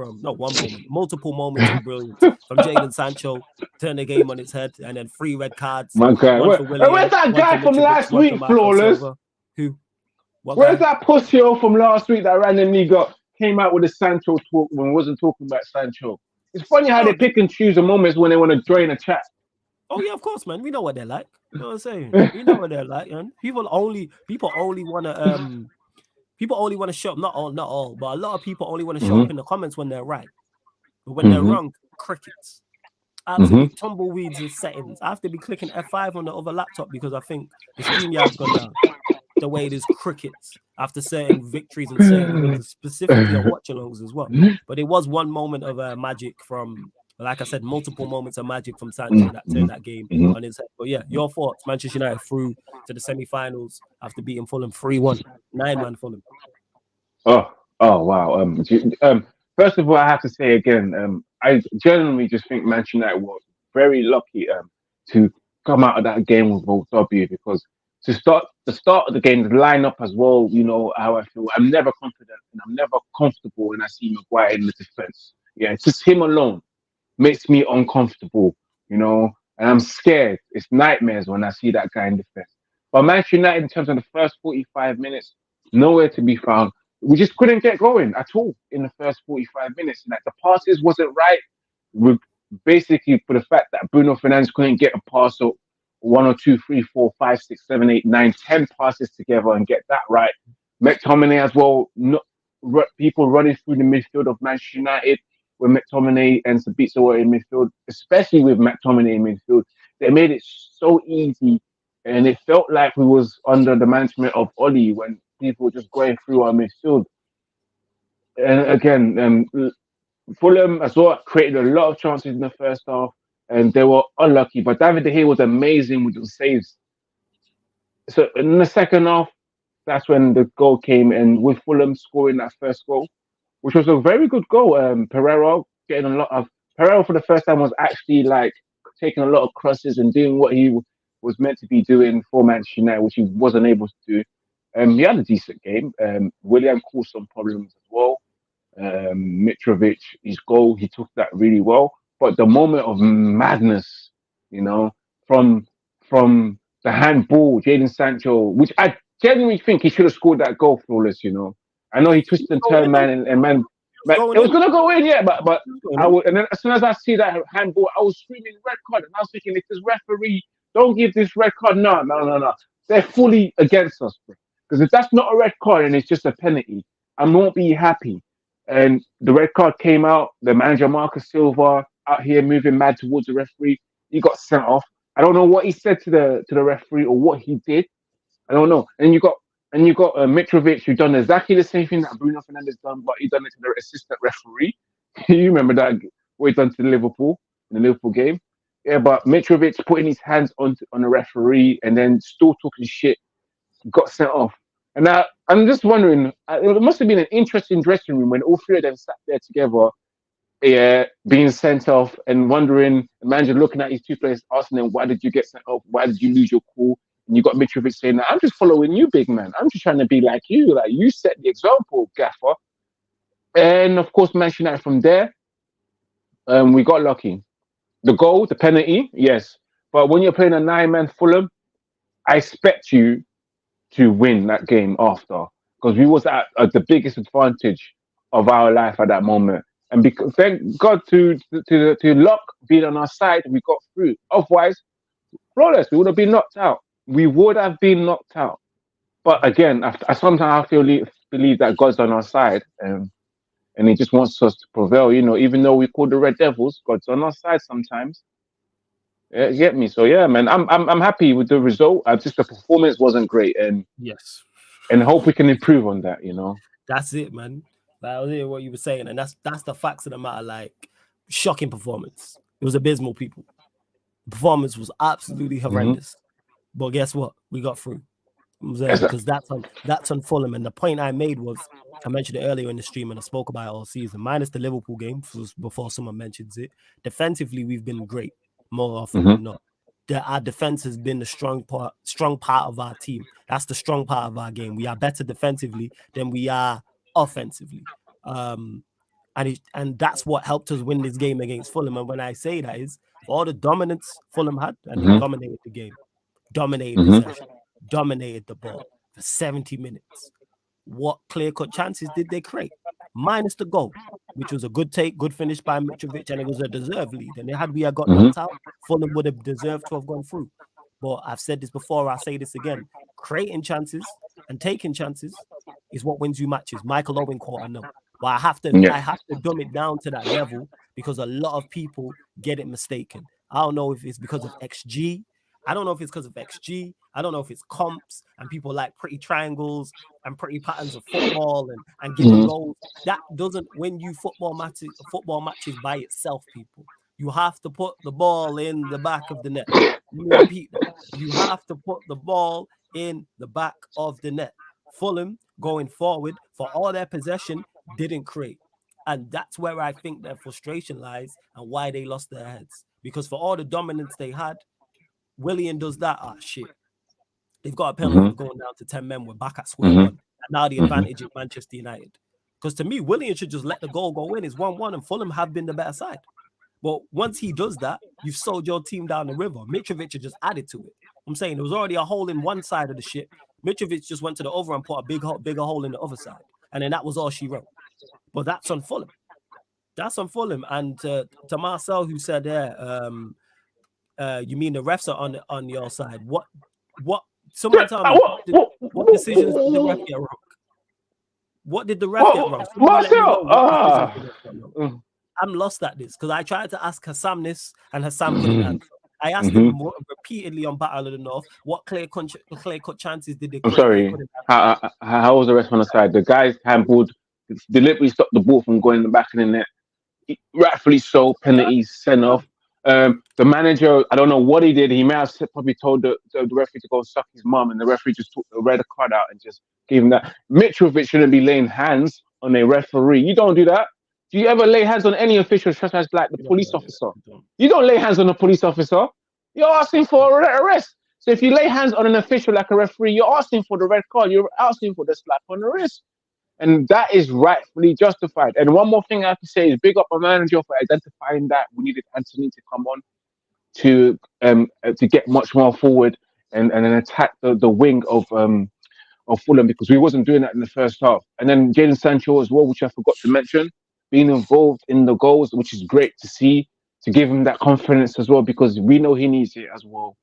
multiple moments of brilliance from Jadon Sancho, turn the game on its head, and then 3 red cards. My God, where's that guy from last week, Flawless? Who? Where's that pussy from last week that randomly came out with a Sancho talk when we wasn't talking about Sancho? It's funny how they pick and choose the moments when they want to join a chat. Oh yeah, of course, man. We know what they're like. You know what I'm saying? We know what they're like, man. People only want to show up. Not all, but a lot of people only want to show up in the comments when they're right. But when they're wrong, crickets. Absolute tumbleweeds and settings. I have to be clicking F5 on the other laptop because I think the StreamYard's gone down. The way it is crickets after certain victories and certain wins, specifically on watch-alongs as well. But it was one moment of magic from, like I said, multiple moments of magic from Sancho that turned that game on his head. But yeah, your thoughts. Manchester United through to the semi-finals after beating Fulham 3-1. 9-man Fulham. Oh wow. First of all, I have to say again, I genuinely just think Manchester United was very lucky to come out of that game with a W because to start of the game, the lineup as well, you know how I feel. I'm never confident and I'm never comfortable when I see Maguire in the defense. Yeah, it's just him alone makes me uncomfortable, you know, and I'm scared. It's nightmares when I see that guy in defense. But Manchester United, in terms of the first 45 minutes, nowhere to be found. We just couldn't get going at all in the first 45 minutes. Like the passes wasn't right. Basically, for the fact that Bruno Fernandes couldn't get a pass up 1 or 2, 3, 4, 5, 6, 7, 8, 9, 10 passes together and get that right. McTominay as well. People running through the midfield of Manchester United with McTominay and Sabitzer were in midfield, especially with McTominay in midfield. They made it so easy, and it felt like we was under the management of Oli when people were just going through our midfield. And again, Fulham as well created a lot of chances in the first half, and they were unlucky. But David De Gea was amazing with the saves. So in the second half, that's when the goal came, and with Fulham scoring that first goal, which was a very good goal. Pereira getting a lot of Pereira for the first time was actually like taking a lot of crosses and doing what he was meant to be doing for Manchester United, which he wasn't able to do. He had a decent game. Willian caused some problems as well. Mitrovic, his goal, he took that really well. But the moment of madness, you know, from from the handball, Jadon Sancho, which I genuinely think he should have scored that goal flawless. I know he twisted and turned, man, and man, it was gonna go in, yeah. But I would, and then as soon as I see that handball, I was screaming red card, and I was thinking, if this referee don't give this red card, no, they're fully against us, bro. Because if that's not a red card and it's just a penalty, I won't be happy. And the red card came out. The manager Marcus Silva out here moving mad towards the referee. He got sent off. I don't know what he said to the referee or what he did. I don't know. And you got Mitrovic, who done exactly the same thing that Bruno Fernandes done, but he done it to the assistant referee. You remember that what he done to Liverpool in the Liverpool game? Yeah, but Mitrovic putting his hands on the referee and then still talking shit, got sent off. And I'm just wondering, it must have been an interesting dressing room when all three of them sat there together, yeah, being sent off and wondering, the manager looking at his two players, asking them, why did you get sent off? Why did you lose your cool? And you got Mitrovic saying, I'm just following you, big man. I'm just trying to be like you. Like, you set the example, gaffer. And of course, Manchester United from there, we got lucky. The goal, the penalty, yes. But when you're playing a 9-man Fulham, I expect you to win that game after, because we was at the biggest advantage of our life at that moment. And because thank God to luck being on our side, we got through. Otherwise, flawless, we would have been knocked out. We would have been knocked out. But again, I sometimes believe that God's on our side, and He just wants us to prevail. Even though we call the Red Devils, God's on our side sometimes. Yeah, you get me? So yeah, man, I'm happy with the result. Just the performance wasn't great, and yes, and hope we can improve on that. That's it, man. That was it, what you were saying, and that's the facts of the matter. Like, shocking performance. It was abysmal, people. The performance was absolutely horrendous. But guess what? We got through. Because that's on Fulham. And the point I made was, I mentioned it earlier in the stream, and I spoke about it all season. Minus the Liverpool game, before someone mentions it. Defensively, we've been great more often than not. Our defense has been the strong part of our team. That's the strong part of our game. We are better defensively than we are offensively. And that's what helped us win this game against Fulham. And when I say that is, for all the dominance Fulham had, and they dominated the game, dominated possession, dominated the ball for 70 minutes. What clear-cut chances did they create? Minus the goal, which was a good finish by Mitrovic, and it was a deserved lead. And had we got knocked out, Fulham would have deserved to have gone through. But I've said this before, I'll say this again. Creating chances and taking chances is what wins you matches. Michael Owen caught, I know. But I have to dumb it down to that level, because a lot of people get it mistaken. I don't know if it's because of XG. I don't know if it's because of XG. I don't know if it's comps and people like pretty triangles and pretty patterns of football and giving goals. That doesn't win you football matches by itself, people. You have to put the ball in the back of the net. Let me repeat that. You have to put the ball in the back of the net. Fulham, going forward, for all their possession, didn't create. And that's where I think their frustration lies and why they lost their heads. Because for all the dominance they had, Willian does that. Shit. They've got a penalty going down to 10 men. We're back at square one. And now the advantage is Manchester United. Because to me, Willian should just let the goal go in. It's 1-1 and Fulham have been the better side. But once he does that, you've sold your team down the river. Mitrovic just added to it. I'm saying there was already a hole in one side of the ship. Mitrovic just went to the other and put a bigger hole in the other side. And then that was all she wrote. But that's on Fulham. That's on Fulham. And to Marcel, who said, you mean the refs are on your side? What? Someone tell me, what decisions did the ref get wrong? What did the ref get wrong? Marcel! I'm lost at this, because I tried to ask Hassam this, and Hassam couldn't answer. I asked him repeatedly on Battle of the North, what clear-cut chances did they create? I'm sorry. How was the ref on the side? The guys handballed, deliberately stopped the ball from going in the back of the net. Rightfully so, penalties, sent off. The manager, I don't know what he did. He may have probably told the referee to go suck his mum, and the referee just took the red card out and just gave him that. Mitrovic shouldn't be laying hands on a referee. You don't do that. Do you ever lay hands on any official, such as like the police officer? You don't lay hands on a police officer. You're asking for an arrest. So if you lay hands on an official like a referee, you're asking for the red card. You're asking for the slap on the wrist. And that is rightfully justified. And one more thing I have to say is big up my manager for identifying that we needed Anthony to come on to get much more forward and then attack the wing of Fulham, because we wasn't doing that in the first half. And then Jadon Sancho as well, which I forgot to mention, being involved in the goals, which is great to see, to give him that confidence as well, because we know he needs it as well.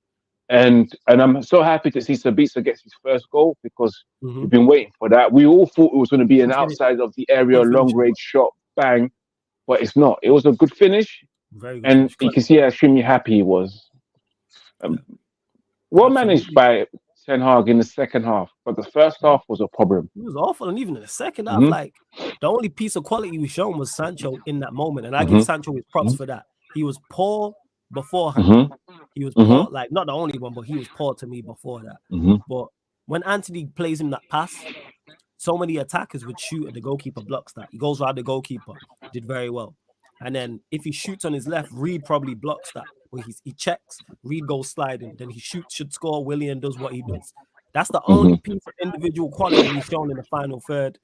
And I'm so happy to see Sabitzer gets his first goal, because we've been waiting for that. We all thought it was going to be an outside of the area, long range shot, bang, but it's not. It was a good finish, very good and finish. you can see how extremely happy he was. Well managed by Ten Hag in the second half, but the first half was a problem. It was awful, and even in the second half, like the only piece of quality we shown was Sancho in that moment, and I give Sancho his props for that. He was poor beforehand. He was poor, like not the only one, but he was poor to me before that. But when Anthony plays him that pass, so many attackers would shoot and the goalkeeper blocks that. He goes around the goalkeeper, did very well. And then if he shoots on his left, Reed probably blocks that. Where he checks, Reed goes sliding, then he shoots, should score, Willian does what he does. That's the only piece of individual quality we've shown in the final third.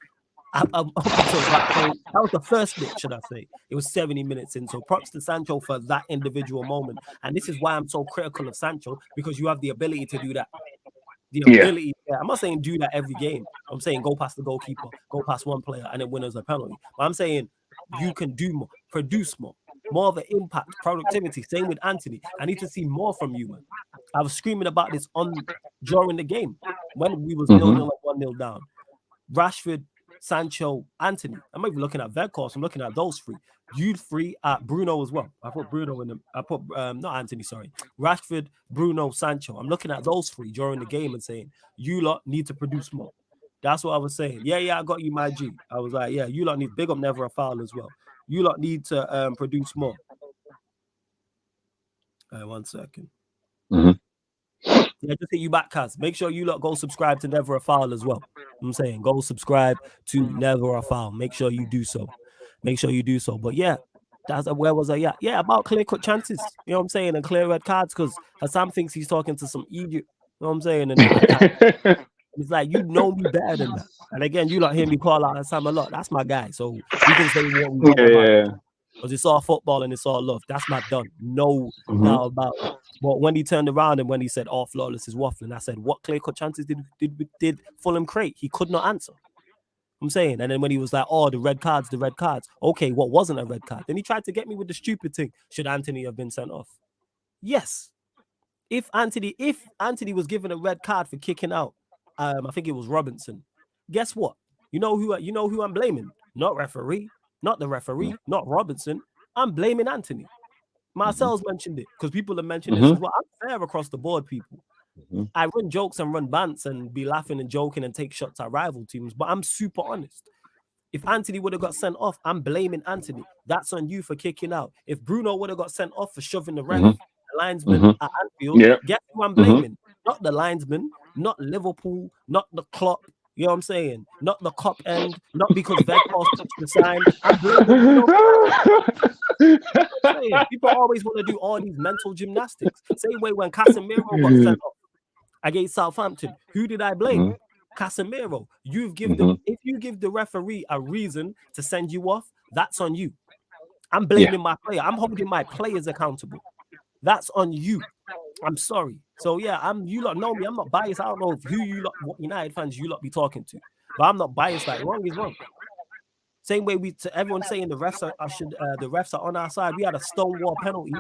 Up until that point, that was the first bit, should I say. It was 70 minutes in. So props to Sancho for that individual moment. And this is why I'm so critical of Sancho, because you have the ability to do that. The ability, I'm not saying do that every game. I'm saying go past the goalkeeper, go past one player, and then win as a penalty. But I'm saying you can do more, produce more of an impact, productivity. Same with Anthony. I need to see more from you, man. I was screaming about this during the game when we was 0-0 or 1-0 down. Rashford, Sancho, Anthony. I'm not even looking at Vegas. I'm looking at those three. You three at Bruno as well. I put Bruno in them. I put not Anthony, sorry. Rashford, Bruno, Sancho. I'm looking at those three during the game and saying, you lot need to produce more. That's what I was saying. Yeah, I got you, my G. I was like, yeah, you lot need big up never a foul as well. You lot need to produce more. 1 second. Yeah, just hit you back, Kaz. Make sure you lot go subscribe to Never a Foul as well. I'm saying go subscribe to Never a Foul. Make sure you do so. But yeah, where was I? Yeah, about clear-cut chances. You know what I'm saying? And clear red cards, because Hassan thinks he's talking to some idiot. You know what I'm saying? And it's like, you know me better than that. And again, you lot hear me call out Hassan a lot. That's my guy. So we can say what we want about. Because it's all football and it's all love. That's not done. No doubt about it. But when he turned around and when he said, "Oh, flawless is waffling," I said, "What clear-cut chances did Fulham create?" He could not answer. I'm saying. And then when he was like, "Oh, the red cards." Okay, what wasn't a red card? Then he tried to get me with the stupid thing. Should Anthony have been sent off? Yes. If Anthony was given a red card for kicking out, I think it was Robinson. Guess what? You know who I'm blaming? Not the referee, not Robinson. I'm blaming Anthony. Marcel's mentioned it because people have mentioned this as well. I'm fair across the board, people. I run jokes and run bants and be laughing and joking and take shots at rival teams, but I'm super honest. If Anthony would have got sent off, I'm blaming Anthony. That's on you for kicking out. If Bruno would have got sent off for shoving the ref, the linesman at Anfield, guess who I'm blaming? Not the linesman, not Liverpool, not the Klopp. You know what I'm saying? Not the cop end, not because Vegas touched the sign. I'm blaming people always want to do all these mental gymnastics. Same way when Casemiro got sent off against Southampton. Who did I blame? Casemiro. If you give the referee a reason to send you off, that's on you. I'm blaming my player. I'm holding my players accountable. That's on you. I'm sorry. So yeah, you lot know me. I'm not biased. I don't know what United fans you lot be talking to, but I'm not biased. Like wrong is wrong. Same way to everyone saying the refs are on our side. We had a stonewall penalty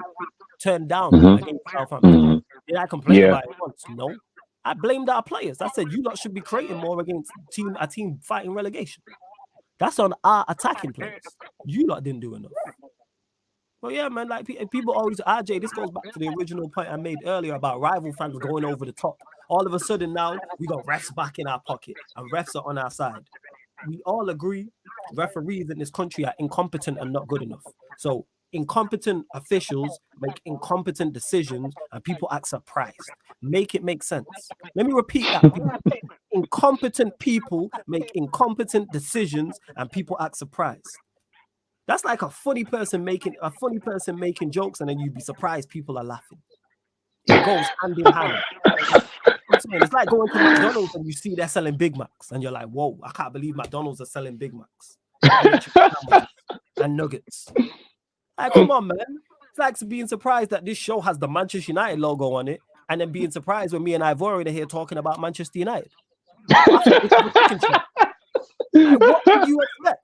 turned down against Southampton. Did I complain about it once? No. I blamed our players. I said you lot should be creating more against a team fighting relegation. That's on our attacking players. You lot didn't do enough. Well, yeah, man, like people always, RJ, this goes back to the original point I made earlier about rival fans going over the top. All of a sudden now, we got refs back in our pocket and refs are on our side. We all agree referees in this country are incompetent and not good enough. So incompetent officials make incompetent decisions and people act surprised. Make it make sense. Let me repeat that, people. Incompetent people make incompetent decisions and people act surprised. That's like a funny person making jokes, and then you'd be surprised people are laughing. It goes hand in hand. I'm saying it's like going to McDonald's and you see they're selling Big Macs, and you're like, "Whoa, I can't believe McDonald's are selling Big Macs and nuggets." Like, come on, man. It's like being surprised that this show has the Manchester United logo on it, and then being surprised when me and Ivorian are here talking about Manchester United. I thought this was a chicken shop. Like, what did you expect?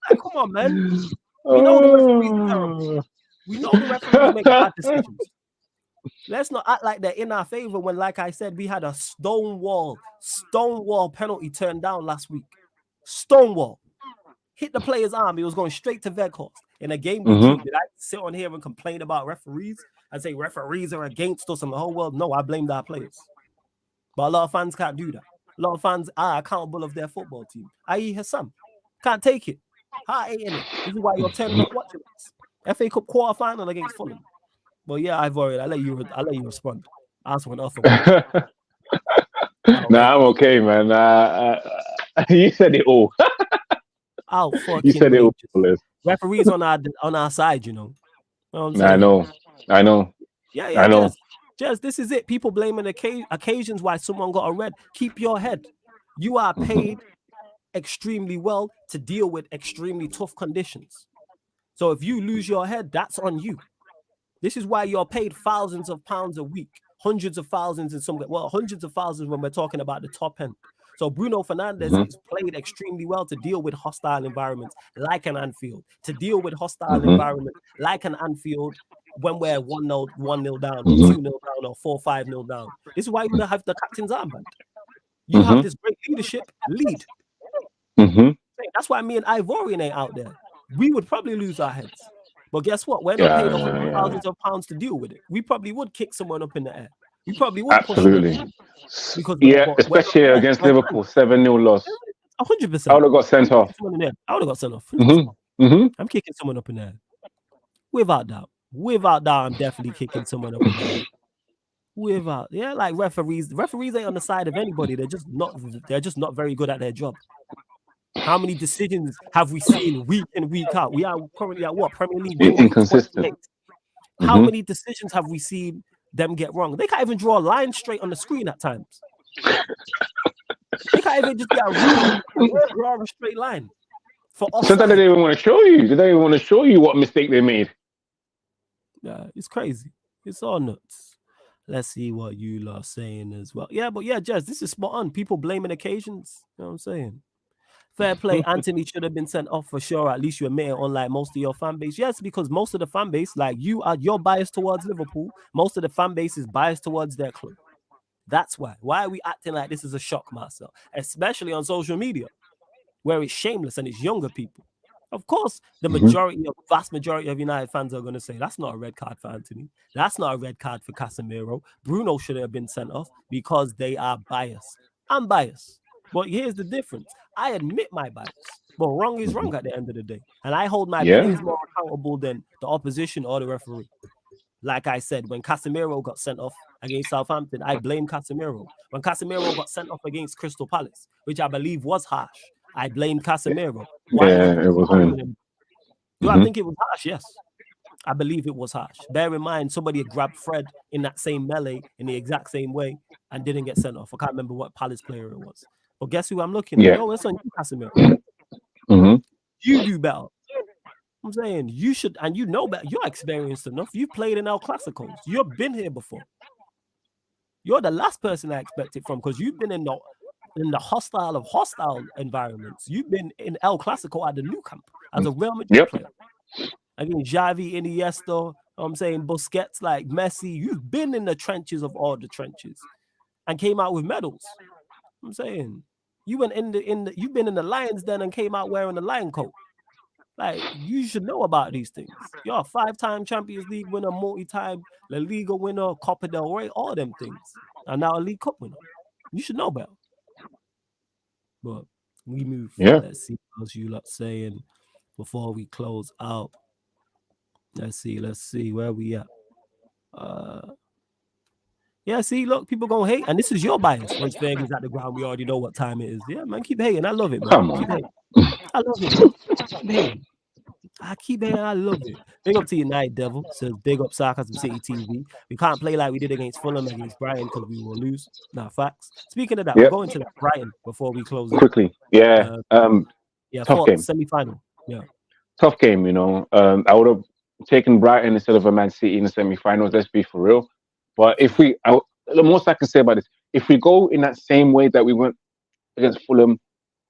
Like, come on, man. We know the referees are terrible. We know the referees make bad decisions. Let's not act like they're in our favor when, like I said, we had a stonewall penalty turned down last week. Stonewall. Hit the player's arm. He was going straight to Veghorst. In a game week 2, did I sit on here and complain about referees and say referees are against us and the whole world? No, I blamed our players. But a lot of fans can't do that. A lot of fans are accountable of their football team, i.e. Hassam. Can't take it. Heart ain't in it. This is why you're turning off watching this. FA Cup quarter final against Fulham. But yeah, Ivorian, I'll let you respond. Ask one off. Nah, I'm okay, man. You said it all. You said it all. Referees on our side, you know. I know. Yeah, I know. Just this is it. People blaming occasions why someone got a red. Keep your head. You are paid extremely well to deal with extremely tough conditions. So if you lose your head, that's on you. This is why you're paid thousands of pounds a week, hundreds of thousands in some, hundreds of thousands when we're talking about the top end. So Bruno Fernandes is played extremely well to deal with hostile environments like an Anfield, to deal with hostile environments like an Anfield when we're 1-0 down, or 2-0 down, or 4-5-0 down. This is why you have the captain's armband. You have this great leadership, lead. That's why me and Ivorian ain't out there. We would probably lose our heads. But guess what? We're not paid thousands of pounds to deal with it. We probably would kick someone up in the air. We probably would push them. Because especially against Liverpool, 7-0 loss. 100%. I would have got sent off. I would have got sent off. I'm kicking someone up in there. Without doubt. I'm definitely kicking someone up in there. Like referees ain't on the side of anybody. They're just not very good at their job. How many decisions have we seen week in, week out? We are currently at what? Premier League? Inconsistent. How many decisions have we seen them get wrong? They can't even draw a line straight on the screen at times. They can't even just draw a straight line. Sometimes they don't even want to show you. They don't even want to show you what mistake they made. Yeah, it's crazy. It's all nuts. Let's see what you lot are saying as well. Yeah, but yeah, Jez, this is spot on. People blaming occasions. You know what I'm saying? Fair play. Anthony should have been sent off for sure. At least you admit it, unlike most of your fan base. Yes, because most of the fan base, like you're biased towards Liverpool. Most of the fan base is biased towards their club. That's why. Why are we acting like this is a shock, Marcel? Especially on social media, where it's shameless and it's younger people. Of course, the vast majority of United fans are going to say, that's not a red card for Anthony. That's not a red card for Casemiro. Bruno should have been sent off because they are biased. I'm biased. But here's the difference. I admit my bias, but wrong is wrong at the end of the day. And I hold my players more accountable than the opposition or the referee. Like I said, when Casemiro got sent off against Southampton, I blame Casemiro. When Casemiro got sent off against Crystal Palace, which I believe was harsh, I blamed Casemiro. It was him. Do I think it was harsh? Yes. I believe it was harsh. Bear in mind, somebody had grabbed Fred in that same melee in the exact same way and didn't get sent off. I can't remember what Palace player it was. But guess who I'm looking at? No, it's on you, Casemiro. You do better. I'm saying you should, and you know better. You're experienced enough. You've played in El Clasicos. You've been here before. You're the last person I expect it from because you've been in the hostile environments. You've been in El Clasico at the Nou Camp as a Real Madrid player. Against Xavi, Iniesta, I'm saying Busquets, like Messi. You've been in the trenches of all the trenches and came out with medals. I'm saying you went you've been in the Lions Den and came out wearing the lion coat. Like, you should know about these things. You're a 5-time Champions League winner, multi-time La Liga winner, Copa del Rey, all them things. And now a League Cup winner. You should know better. But we move. Yeah. Let's see what else you lot saying before we close out. Let's see where we at. Yeah, see, look, people gonna hate, and this is your bias. Once Fergie's at the ground, we already know what time it is. Yeah, man, keep hating. I love it, man. Come Keep on. hating. I love it, man. Keep hating. I keep hating. I love it. Big up to United Devil. Says big up Sarcasm City TV. We can't play like we did against Fulham, against Brighton, because we will lose. Nah, facts. Speaking of that, we'll Yep. go into that Brighton before we close out. Quickly. Yeah. Yeah, Tough game. Semi-final. Yeah. Tough game, you know. I would have taken Brighton instead of a Man City in the semi-finals. Let's be for real. But the most I can say about this, if we go in that same way that we went against Fulham,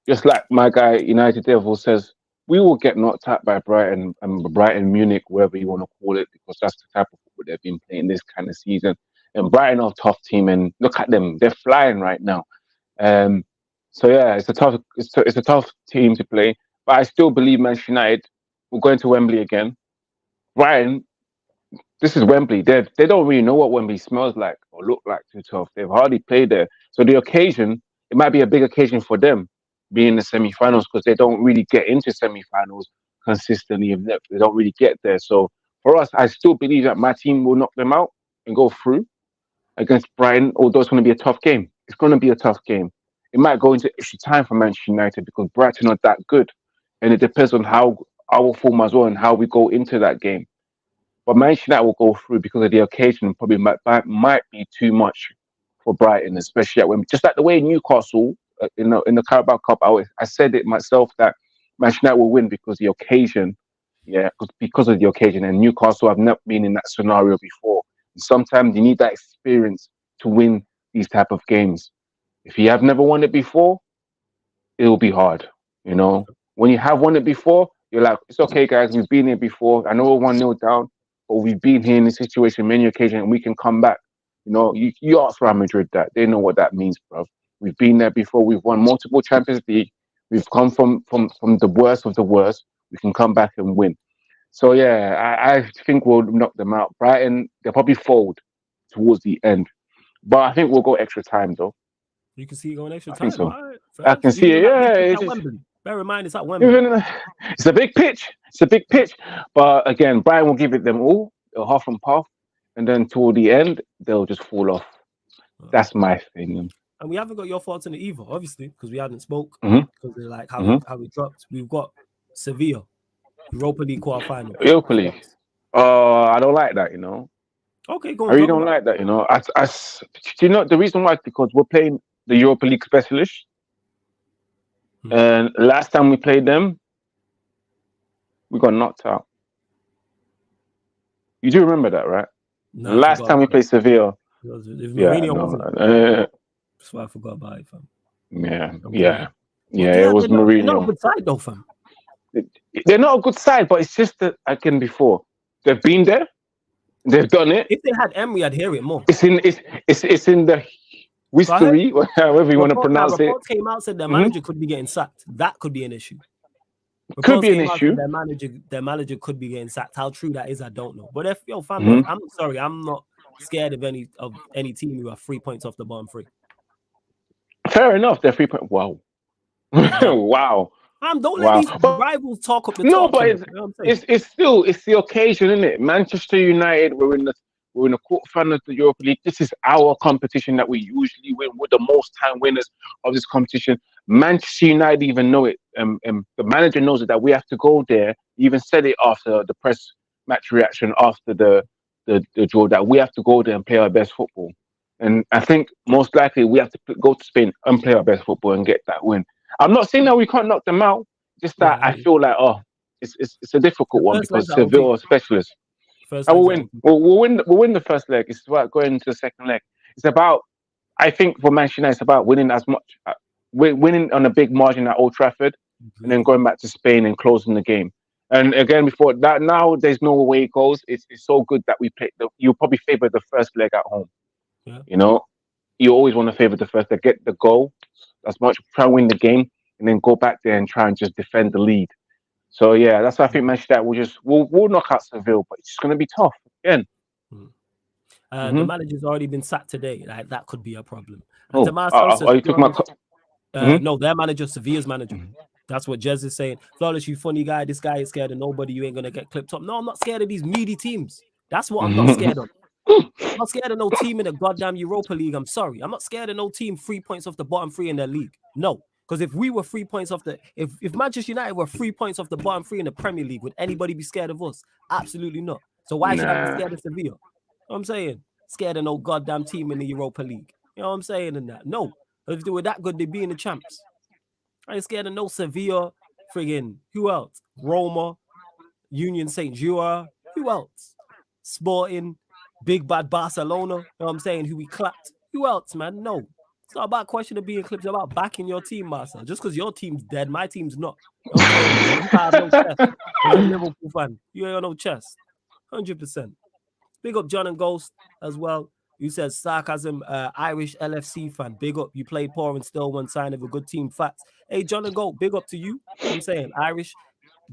just like my guy United Devil says, we will get knocked out by Brighton and Brighton Munich, wherever you want to call it, because that's the type of football they've been playing this kind of season. And Brighton are a tough team, and look at them, they're flying right now. So yeah, it's a tough team to play, but I still believe Manchester United will go into Wembley again. Brighton, this is Wembley. They don't really know what Wembley smells like or look like too tough. They've hardly played there, so the occasion, it might be a big occasion for them, being in the semi-finals, because they don't really get into semi-finals consistently. They don't really get there. So for us, I still believe that my team will knock them out and go through against Brighton, although it's going to be a tough game. It's going to be a tough game. It might go into extra time for Manchester United because Brighton are that good. And it depends on how our form as well and how we go into that game. But Manchester United will go through because of the occasion. Probably might be too much for Brighton, especially at Wembley. Just like the way Newcastle in the Carabao Cup, I said it myself that Manchester United will win because the occasion. Yeah, because of the occasion. And Newcastle have never been in that scenario before. And sometimes you need that experience to win these type of games. If you have never won it before, it will be hard. You know, when you have won it before, you're like, it's okay, guys. We've been here before. I know we're 1-0 down, but we've been here in this situation many occasions, and we can come back. You know, you ask Real Madrid that. They know what that means, bro. We've been there before. We've won multiple Champions League. We've come from the worst of the worst. We can come back and win. So, yeah, I think we'll knock them out. Brighton, they'll probably fold towards the end. But I think we'll go extra time, though. You can see it going extra I time. think so. Right, I can see it. Yeah, it's Wembley. Bear in mind, it's at Wembley. It's a big pitch. It's a big pitch. But again, Brian will give it them all, half and half, and then toward the end, they'll just fall off. That's my thing. And we haven't got your thoughts on it either, obviously, because we hadn't spoke. Mhm. Because they're like how we dropped. We've got Sevilla, Europa League quarterfinal. Europa League. I don't like that, you know. Okay, go on. I really don't like that, you know. Do you know the reason why is because we're playing the Europa League specialists. And last time we played them, we got knocked out. You do remember that, right? No, last time we played Sevilla. That's why I forgot about it, fam. Yeah. It was Mourinho. They're not a good side, though, fam. They're not a good side, but it's just that, again, before they've been there, they've done it. If they had Emery, I'd hear it more. It's in the history, however you want to pronounce it. Reports came out said their manager could be getting sacked. That could be an issue. Could be an issue. Their manager could be getting sacked. How true that is, I don't know. But fam, I'm sorry, I'm not scared of any team who are 3 points off the bottom three. Fair enough. They're 3 points. Wow. Wow. Don't let these rivals talk up the talk. No, but it's the occasion, isn't it? Manchester United, we're in the quarterfinals of the Europa League. This is our competition that we usually win. We're the most time winners of this competition. Manchester United even know it. The manager knows it, that we have to go there. He even said it after the press match reaction after the draw, that we have to go there and play our best football. And I think most likely we have to go to Spain and play our best football and get that win. I'm not saying that we can't knock them out. Just that I feel like it's a difficult one because Sevilla are specialists. We'll win. We'll win the first leg. It's about going into the second leg. It's about, I think for Manchester United, it's about winning as much, winning on a big margin at Old Trafford, and then going back to Spain and closing the game. And again, before that, now there's no way it goes. It's so good that we play. You'll probably favour the first leg at home. Yeah. You know, you always want to favour the first leg, get the goal as much, try and win the game, and then go back there and try and just defend the lead. So yeah, that's why I think Manchester United we'll knock out Seville, but it's going to be tough again. The manager's already been sacked today. Like, that could be a problem. Are you talking about? No, their manager, Sevilla's manager. That's what Jez is saying. Flawless, you funny guy. This guy is scared of nobody. You ain't gonna get clipped up. No, I'm not scared of these meaty teams. That's what I'm not scared of. I'm not scared of no team in the goddamn Europa League. I'm sorry. I'm not scared of no team 3 points off the bottom three in their league. No. Because if we were 3 points off the if Manchester United were 3 points off the bottom three in the Premier League, would anybody be scared of us? Absolutely not. So why should I be scared of Sevilla? You know what I'm saying? Scared of no goddamn team in the Europa League. You know what I'm saying? And that. No. If they were that good, they'd be in the champs. I ain't scared of no Sevilla. Friggin' who else? Roma, Union St. Joa. Who else? Sporting, big bad Barcelona. You know what I'm saying? Who we clapped. Who else, man? No. It's not about question of being clipped. It's about backing your team, Marcel. Just because your team's dead, my team's not. You know what I'm saying? You have no chest. You're a Liverpool fan. You ain't got no chest. 100%. Big up John and Ghost as well. You said Sarcasm, Irish LFC fan. Big up. You played poor and still one sign of a good team. Facts. Hey, John and Gold, big up to you. You know what I'm saying? Irish,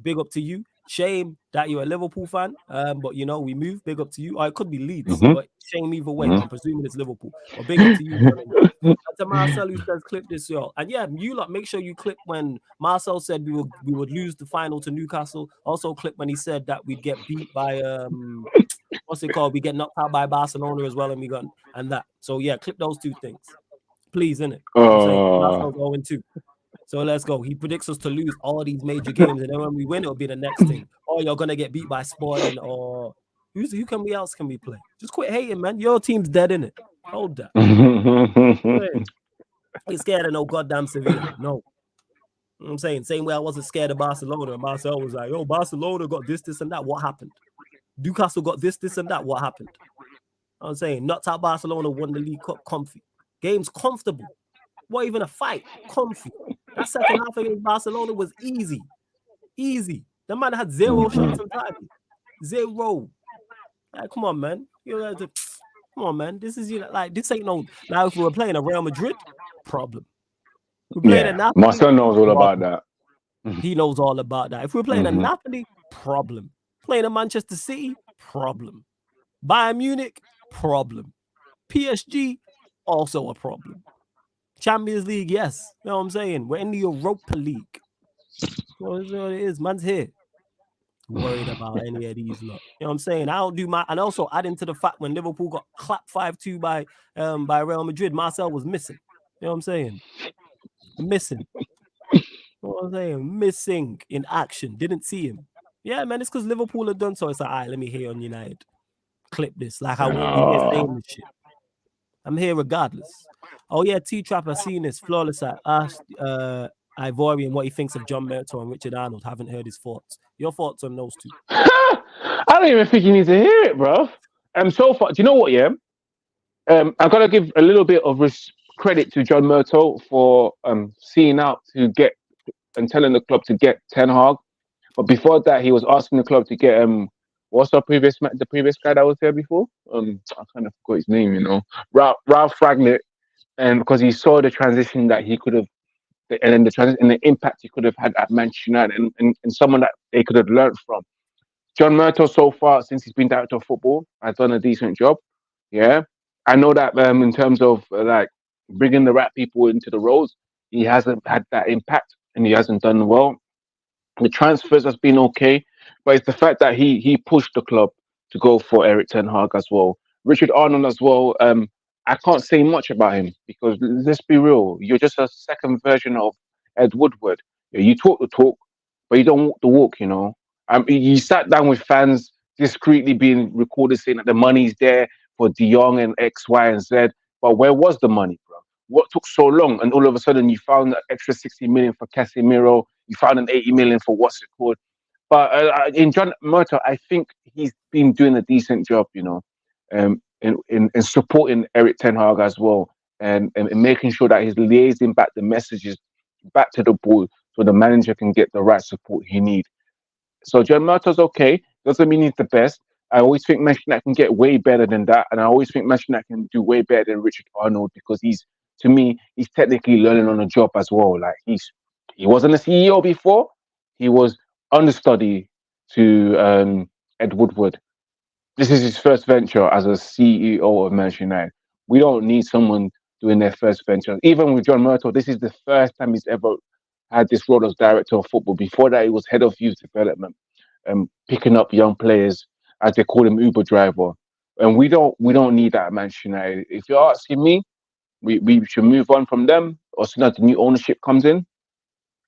big up to you. Shame that you're a Liverpool fan. But you know, we move. Big up to you. Or it could be Leeds, but shame either way. I'm presuming it's Liverpool. But big up to you, John and Gold. And to Marcel who says clip this, y'all. And yeah, you lot make sure you clip when Marcel said we would lose the final to Newcastle. Also clip when he said that we'd get beat by what's it called? We get knocked out by Barcelona as well, and we got and that. So yeah, clip those two things, please, innit? I'm saying 0-2. So let's go. He predicts us to lose all these major games, and then when we win, it'll be the next thing. Or you're gonna get beat by Sporting, or who else can we play? Just quit hating, man. Your team's dead, innit? Hold that. Ain't scared of no goddamn Sevilla. No. You know I'm saying, same way I wasn't scared of Barcelona, and Marcel was like, "Oh, Barcelona got this, and that. What happened? Newcastle got this, and that. What happened?" I'm saying, knocked out Barcelona, won the League Cup, comfy. Games comfortable. What even a fight? Comfy. That second half against Barcelona was easy. Easy. The man had 0 shots on target. 0. Like, come on, man. Come on, man. This is like this ain't no. Now, if we were playing a Real Madrid, problem. We're playing a Napoli. Marcel knows all about that. He knows all about that. If we're playing a Napoli, problem. Playing a Manchester City, problem. Bayern Munich, problem. PSG, also a problem. Champions League, yes. You know what I'm saying? We're in the Europa League. What it is? Man's here. Worried about any of these lot. You know what I'm saying? I don't do my, and also adding to the fact when Liverpool got clapped 5-2 by Real Madrid, Marcel was missing. You know what I'm saying? Missing. You know what I'm saying? Missing in action. Didn't see him. Yeah, man, it's because Liverpool have done so. It's like, all right, let me hear on United. Clip this. Like I won't be here saying this shit. I'm here regardless. Oh yeah, T-Trap, I've seen this. Flawless. I asked Ivorian what he thinks of John Murtough and Richard Arnold. Haven't heard his thoughts. Your thoughts on those two? I don't even think you need to hear it, bro. So far, do you know what? Yeah, I've got to give a little bit of credit to John Murtough for seeing out to get and telling the club to get Ten Hag. But before that, he was asking the club to get what's the previous guy that was there before? I kind of forgot his name, you know, Ralph Ragnick, and because he saw the transition that he could have, and then the transition and the impact he could have had at Manchester United, and someone that they could have learned from. John Murtough, so far since he's been director of football, has done a decent job. Yeah, I know that in terms of like bringing the right people into the roles, he hasn't had that impact, and he hasn't done well. The transfers has been okay, but it's the fact that he pushed the club to go for Erik ten Hag as well. Richard Arnold as well. I can't say much about him because let's be real, you're just a second version of Ed Woodward. You talk the talk, but you don't walk the walk. You know, you sat down with fans discreetly being recorded saying that the money's there for De Jong and X, Y, and Z. But where was the money, bro? What took so long? And all of a sudden, you found an extra 60 million for Casemiro. You found an 80 million for what's it called. But in John Murtough, I think he's been doing a decent job, you know, in supporting Erik ten Hag as well, and making sure that he's liaising back the messages back to the board so the manager can get the right support he needs. So John Murtaugh's okay. Doesn't mean he's the best. I always think Manchester United can get way better than that, and I always think Manchester United can do way better than Richard Arnold because to me, he's technically learning on the job as well. Like he wasn't a CEO before; he was understudy to Ed Woodward. This is his first venture as a CEO of Manchester United. We don't need someone doing their first venture. Even with John Murtough, this is the first time he's ever had this role as director of football. Before that, he was head of youth development, picking up young players, as they call him, Uber driver. And we don't need that at Manchester United. If you're asking me, we should move on from them as soon as the new ownership comes in.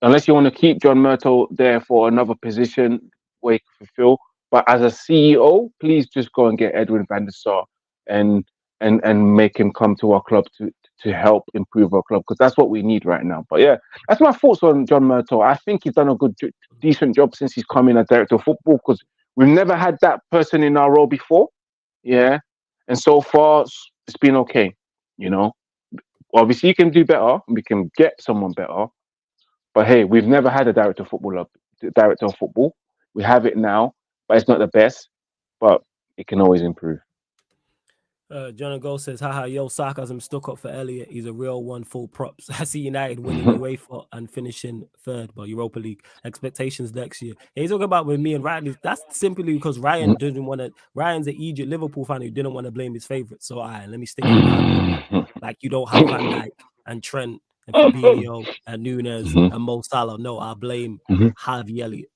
Unless you want to keep John Murtough there for another position where he can fulfill. But as a CEO, please just go and get Edwin van der Sar and and make him come to our club to help improve our club, because that's what we need right now. But yeah, that's my thoughts on John Murtough. I think he's done a decent job since he's come in as director of football, because we've never had that person in our role before. Yeah, and so far it's been okay. You know, obviously you can do better. We can get someone better. But hey, we've never had a director of football. We have it now, but it's not the best. But it can always improve. John Go says, haha, yo, Sarcasm stuck up for Elliot. He's a real one, full props. I see United winning UEFA and finishing third, but Europa League expectations next year. Yeah, he's talking about with me and Ryan. That's simply because Ryan doesn't want to. Ryan's an Egypt Liverpool fan who didn't want to blame his favorite. So, let me stick with that. Like, you don't have Van Dijk and Trent and Fabinho and Nunes and Mo Salah. No, I blame Harvey Elliott.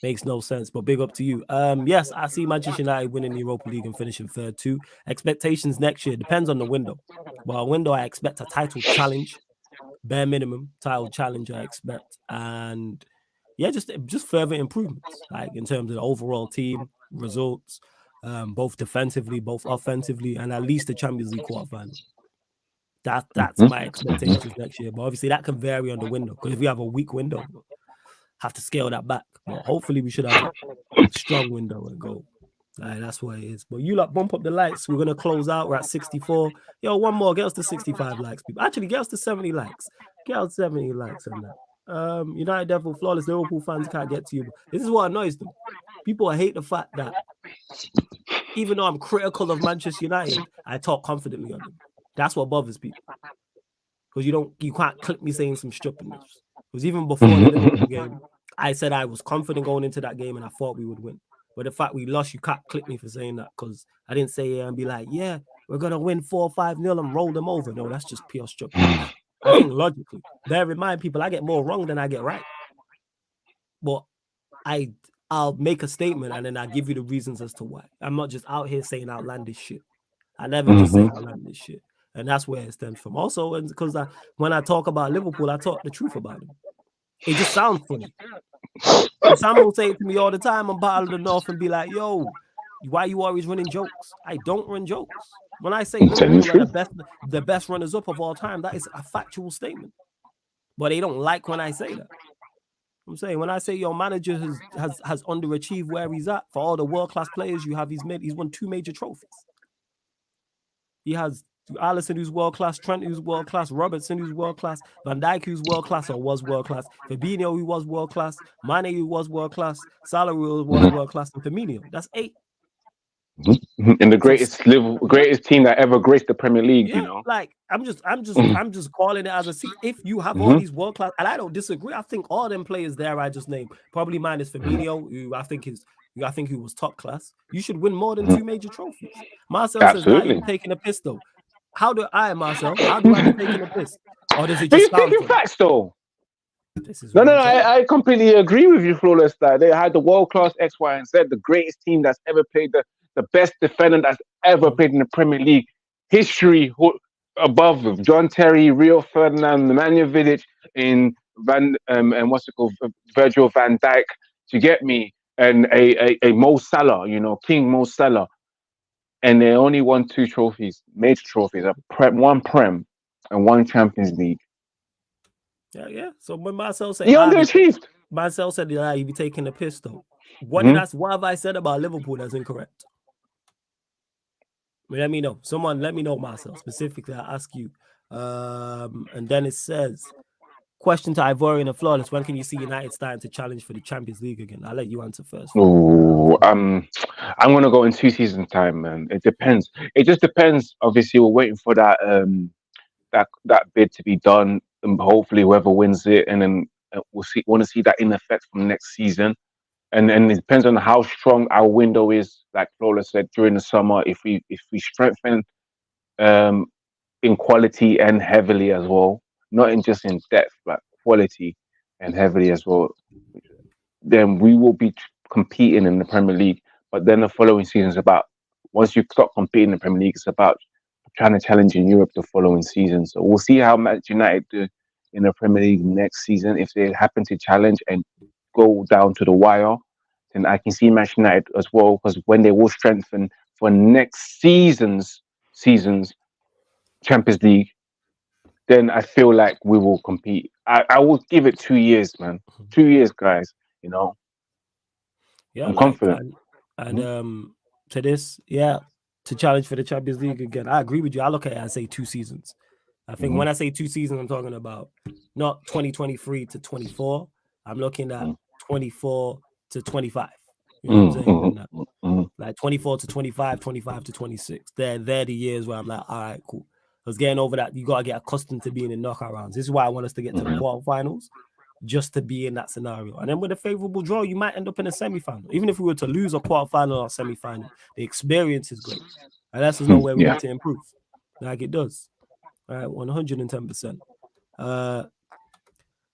Makes no sense, but big up to you. Yes, I see Manchester United winning the Europa League and finishing third too. Expectations next year depends on the window. But a window, I expect a title challenge, bare minimum title challenge. I expect, and yeah, just further improvements, like in terms of the overall team results, both defensively, both offensively, and at least the Champions League quarterfinal. That's my expectations next year. But obviously, that can vary on the window, because if we have a weak window, have to scale that back. But hopefully we should have a strong window and go. That's what it is. But you bump up the likes. We're gonna close out. We're at 64. Yo, one more. Get us to 65 likes, people. Actually, get us to 70 likes. Get us 70 likes on that. United Devil flawless. Liverpool fans can't get to you. This is what annoys them. People hate the fact that even though I'm critical of Manchester United, I talk confidently on them. That's what bothers people. Because you can't clip me saying some stupidness. Because even before the Liverpool game, I said I was confident going into that game and I thought we would win. But the fact we lost, you can't clip me for saying that, because I didn't say and be like, yeah, we're going to win 4-5-0 and roll them over. No, that's just pure stupidness. I think logically, bear in mind, people, I get more wrong than I get right. But I'll make a statement and then I'll give you the reasons as to why. I'm not just out here saying outlandish shit. I never just say outlandish shit. And that's where it stems from. Also, because when I talk about Liverpool, I talk the truth about them. It just sounds funny. And someone will say it to me all the time on Battle of the North and be like, yo, why you always running jokes? I don't run jokes. When I say Liverpool are the best runners-up of all time, that is a factual statement. But they don't like when I say that. I'm saying when I say your manager has underachieved where he's at, for all the world-class players you have, he's won 2 major trophies. He has Alisson, who's world-class, Trent, who's world-class, Robertson, who's world-class, Van Dijk, who's world-class or was world-class, Fabinho, who was world-class, Mane, who was world-class, Salah, who was world-class, and Firmino. That's 8. And the greatest team that ever graced the Premier League, yeah, like I'm just calling it as a see. If you have all these world-class, and I don't disagree, I think all them players there I just named, probably minus Firmino, who I think he was top class. You should win more than 2 major trophies. Marcel says, "Nah, you're taking a piss though." How do I, Marcel? How do I be taking a piss? Or does it just sound speaking facts though? No, I completely agree with you, Flawless. That they had the world-class X, Y, and Z, the greatest team that's ever played, the best defender that's ever played in the Premier League history, above John Terry, Rio Ferdinand, Nemanja Vidic, and Virgil van Dijk, to get me, and a Mo Salah, King Mo Salah. And they only won 2 trophies, major trophies, one Prem and 1 Champions League. Yeah. So when Marcel said, he underachieved. Marcel said, you be taking the piss though. What have I said about Liverpool that's incorrect? Let me know. Someone let me know, Marcel. Specifically, I ask you. And then it says, question to Ivorian and Flawless: when can you see United starting to challenge for the Champions League again? I'll let you answer first. Oh, I'm gonna go in 2 seasons time, man. It depends. It just depends. Obviously, we're waiting for that that bid to be done, and hopefully whoever wins it, and then want to see that in effect from next season. And it depends on how strong our window is. Like Flawless said, during the summer, if we strengthen in quality and heavily as well, not just in depth, but quality, and heavily as well, then we will be competing in the Premier League. But then the following season is about, once you stop competing in the Premier League, it's about trying to challenge in Europe the following season. So we'll see how Manchester United do in the Premier League next season. If they happen to challenge and go down to the wire, then I can see Manchester United as well, because when they will strengthen for next season's Champions League, then I feel like we will compete. I will give it 2 years, man. 2 years, guys. You know, Yeah, I'm like confident. and to this, yeah, to challenge for the Champions League again. I agree with you. I look at it and say 2 seasons. I think when I say 2 seasons, I'm talking about not 2023 to 24. I'm looking at 24 to 25. You know what I'm saying? Like 24 to 25, 25 to 26. They're the years where I'm like, all right, cool. Because getting over that, you got to get accustomed to being in knockout rounds. This is why I want us to get to the quarterfinals, just to be in that scenario. And then with a favorable draw, you might end up in a semi-final. Even if we were to lose a quarterfinal or semi-final, the experience is great. And that's know where we need to improve. Like it does. All right, 110%.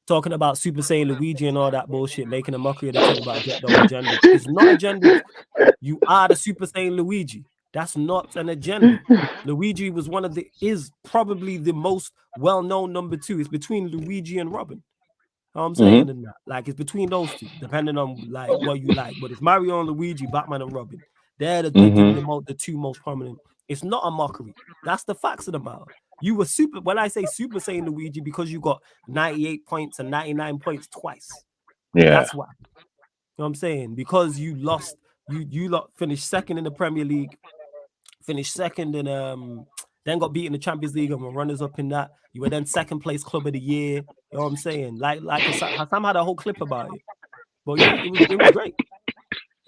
Talking about Super Saiyan Luigi and all that bullshit, making a mockery of the thing about get those agendas. It's not agendas. You are the Super Saiyan Luigi. That's not an agenda. Luigi was is probably the most well-known number 2. It's between Luigi and Robin. You know what I'm saying? And that. Like, it's between those two, depending on like what you like. But it's Mario and Luigi, Batman and Robin. They're the 2 most prominent. It's not a mockery. That's the facts of the matter. You were when I say Super Saiyan Luigi, because you got 98 points and 99 points twice. Yeah. That's why. You know what I'm saying? Because you lost, you finished second in the Premier League, finished second in then got beat in the Champions League and were runners up in that. You were then second place club of the year. You know what I'm saying? Like Hassan had a whole clip about it. But yeah, it was great.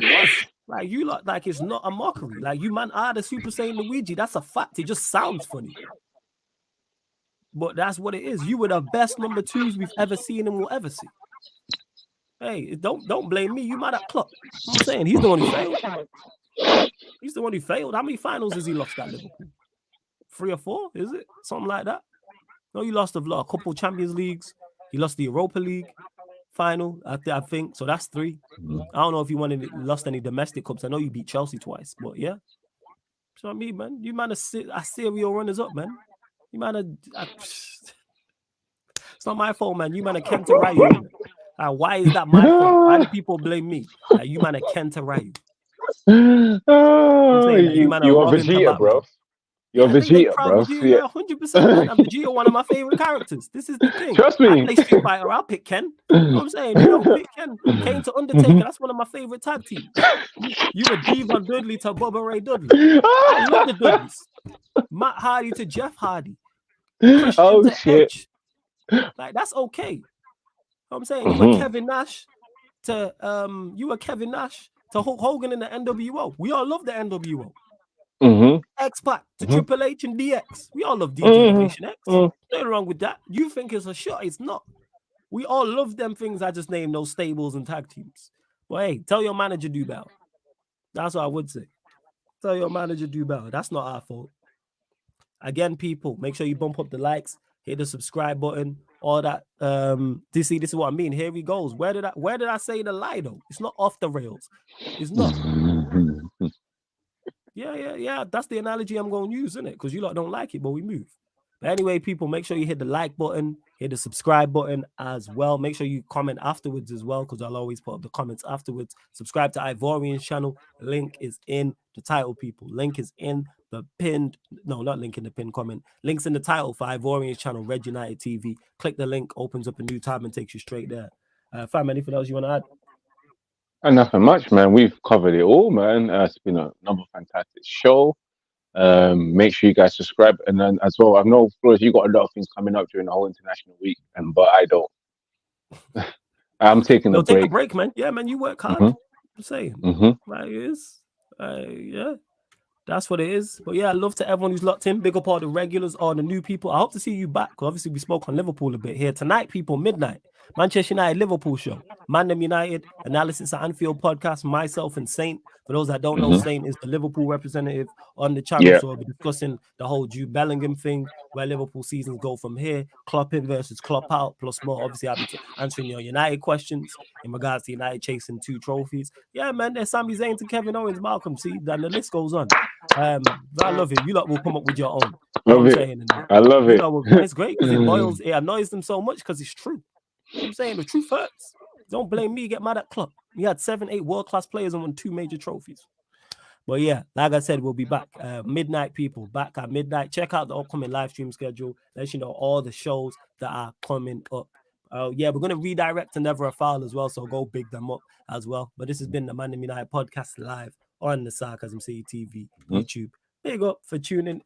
It was. Like, you like it's not a mockery. Like, you man are the Super Saiyan Luigi. That's a fact. It just sounds funny. But that's what it is. You were the best number 2s we've ever seen and will ever see. Hey, don't blame me. You mad at Klopp. I'm saying he's the one who failed. He's the one who failed. How many finals has he lost at Liverpool? 3 or 4, is it? Something like that. No, he lost a couple Champions Leagues. He lost the Europa League final, I think. So that's 3. I don't know if he lost any domestic cups. I know you beat Chelsea twice, but yeah. So I mean, man, you man are serial runners up, man. You man are. It's not my fault, man. You man are Kenta Ryu. Why is that my fault? Why do people blame me? You man are Kenta Ryu. You are Vegeta, bro. You're Vegeta, bro. Yeah, 100%. Man. I'm Vegeta, one of my favorite characters. This is the thing. Trust me. I play Street Fighter. I'll pick Ken. You know what I'm saying? You don't pick Ken. Kane to Undertaker. That's one of my favorite tag teams. You were Devon Dudley to Bubba Ray Dudley. I love the Dudleys. Matt Hardy to Jeff Hardy. Christian to Edge. Like, that's okay. You know what I'm saying? You were Kevin Nash to Hulk Hogan in the NWO. We all love the NWO. X-Pac to Triple H and DX. We all love D-Generation X. Nothing wrong with that. You think it's a shot. It's not. We all love them things I just named, those stables and tag teams. But hey, tell your manager do better. That's what I would say. Tell your manager do better. That's not our fault. Again, people, make sure you bump up the likes, hit the subscribe button, all that. This is what I mean. Here he goes. Where did I say the lie though? It's not off the rails. It's not. Yeah. That's the analogy I'm going to use, isn't it? Because you lot don't like it, but we move. But anyway, people, make sure you hit the like button, hit the subscribe button as well. Make sure you comment afterwards as well, because I'll always put up the comments afterwards. Subscribe to Ivorian's channel. Link is in the title, people. Link is in the pinned, no, not link in the pinned comment. Link's in the title for Ivorian's channel, Red United TV. Click the link, opens up a new tab and takes you straight there. Fam, anything else you want to add? And nothing much, man. We've covered it all, man. It's been another fantastic show. Make sure you guys subscribe, and then as well, I know Flores, you got a lot of things coming up during the whole international week, but I don't. I'm taking a break. Take a break, man. Yeah, man, you work hard. I'm saying, right? It is. Yeah, that's what it is. But yeah, love to everyone who's locked in. Big up all the regulars, all the new people. I hope to see you back. Obviously, we spoke on Liverpool a bit here tonight, people. Midnight, Manchester United Liverpool show. ManDem United Analysis at Anfield podcast. Myself and Saint. For those that don't know, Saint is the Liverpool representative on the channel. So we'll be discussing the whole Jude Bellingham thing, where Liverpool seasons go from here, Klopp in versus Klopp out, plus more. Obviously, I'll be answering your United questions in regards to United chasing 2 trophies. Yeah, man, there's Sami Zayn to Kevin Owens, Malcolm. See, then the list goes on. I love it. You lot will come up with your own. You know what I'm saying? I love it. And it's great because it annoys them so much because it's true. You know what I'm saying? The truth hurts. Don't blame me. Get mad at Klopp. He had 7, 8 world-class players and won 2 major trophies. But yeah, like I said, we'll be back. Midnight, people, back at midnight. Check out the upcoming live stream schedule. Let you know all the shows that are coming up. Yeah, we're going to redirect to Never a Foul as well, so go big them up as well. But this has been the ManDem United podcast live on the Sarcasm City TV, YouTube. Big up for tuning in.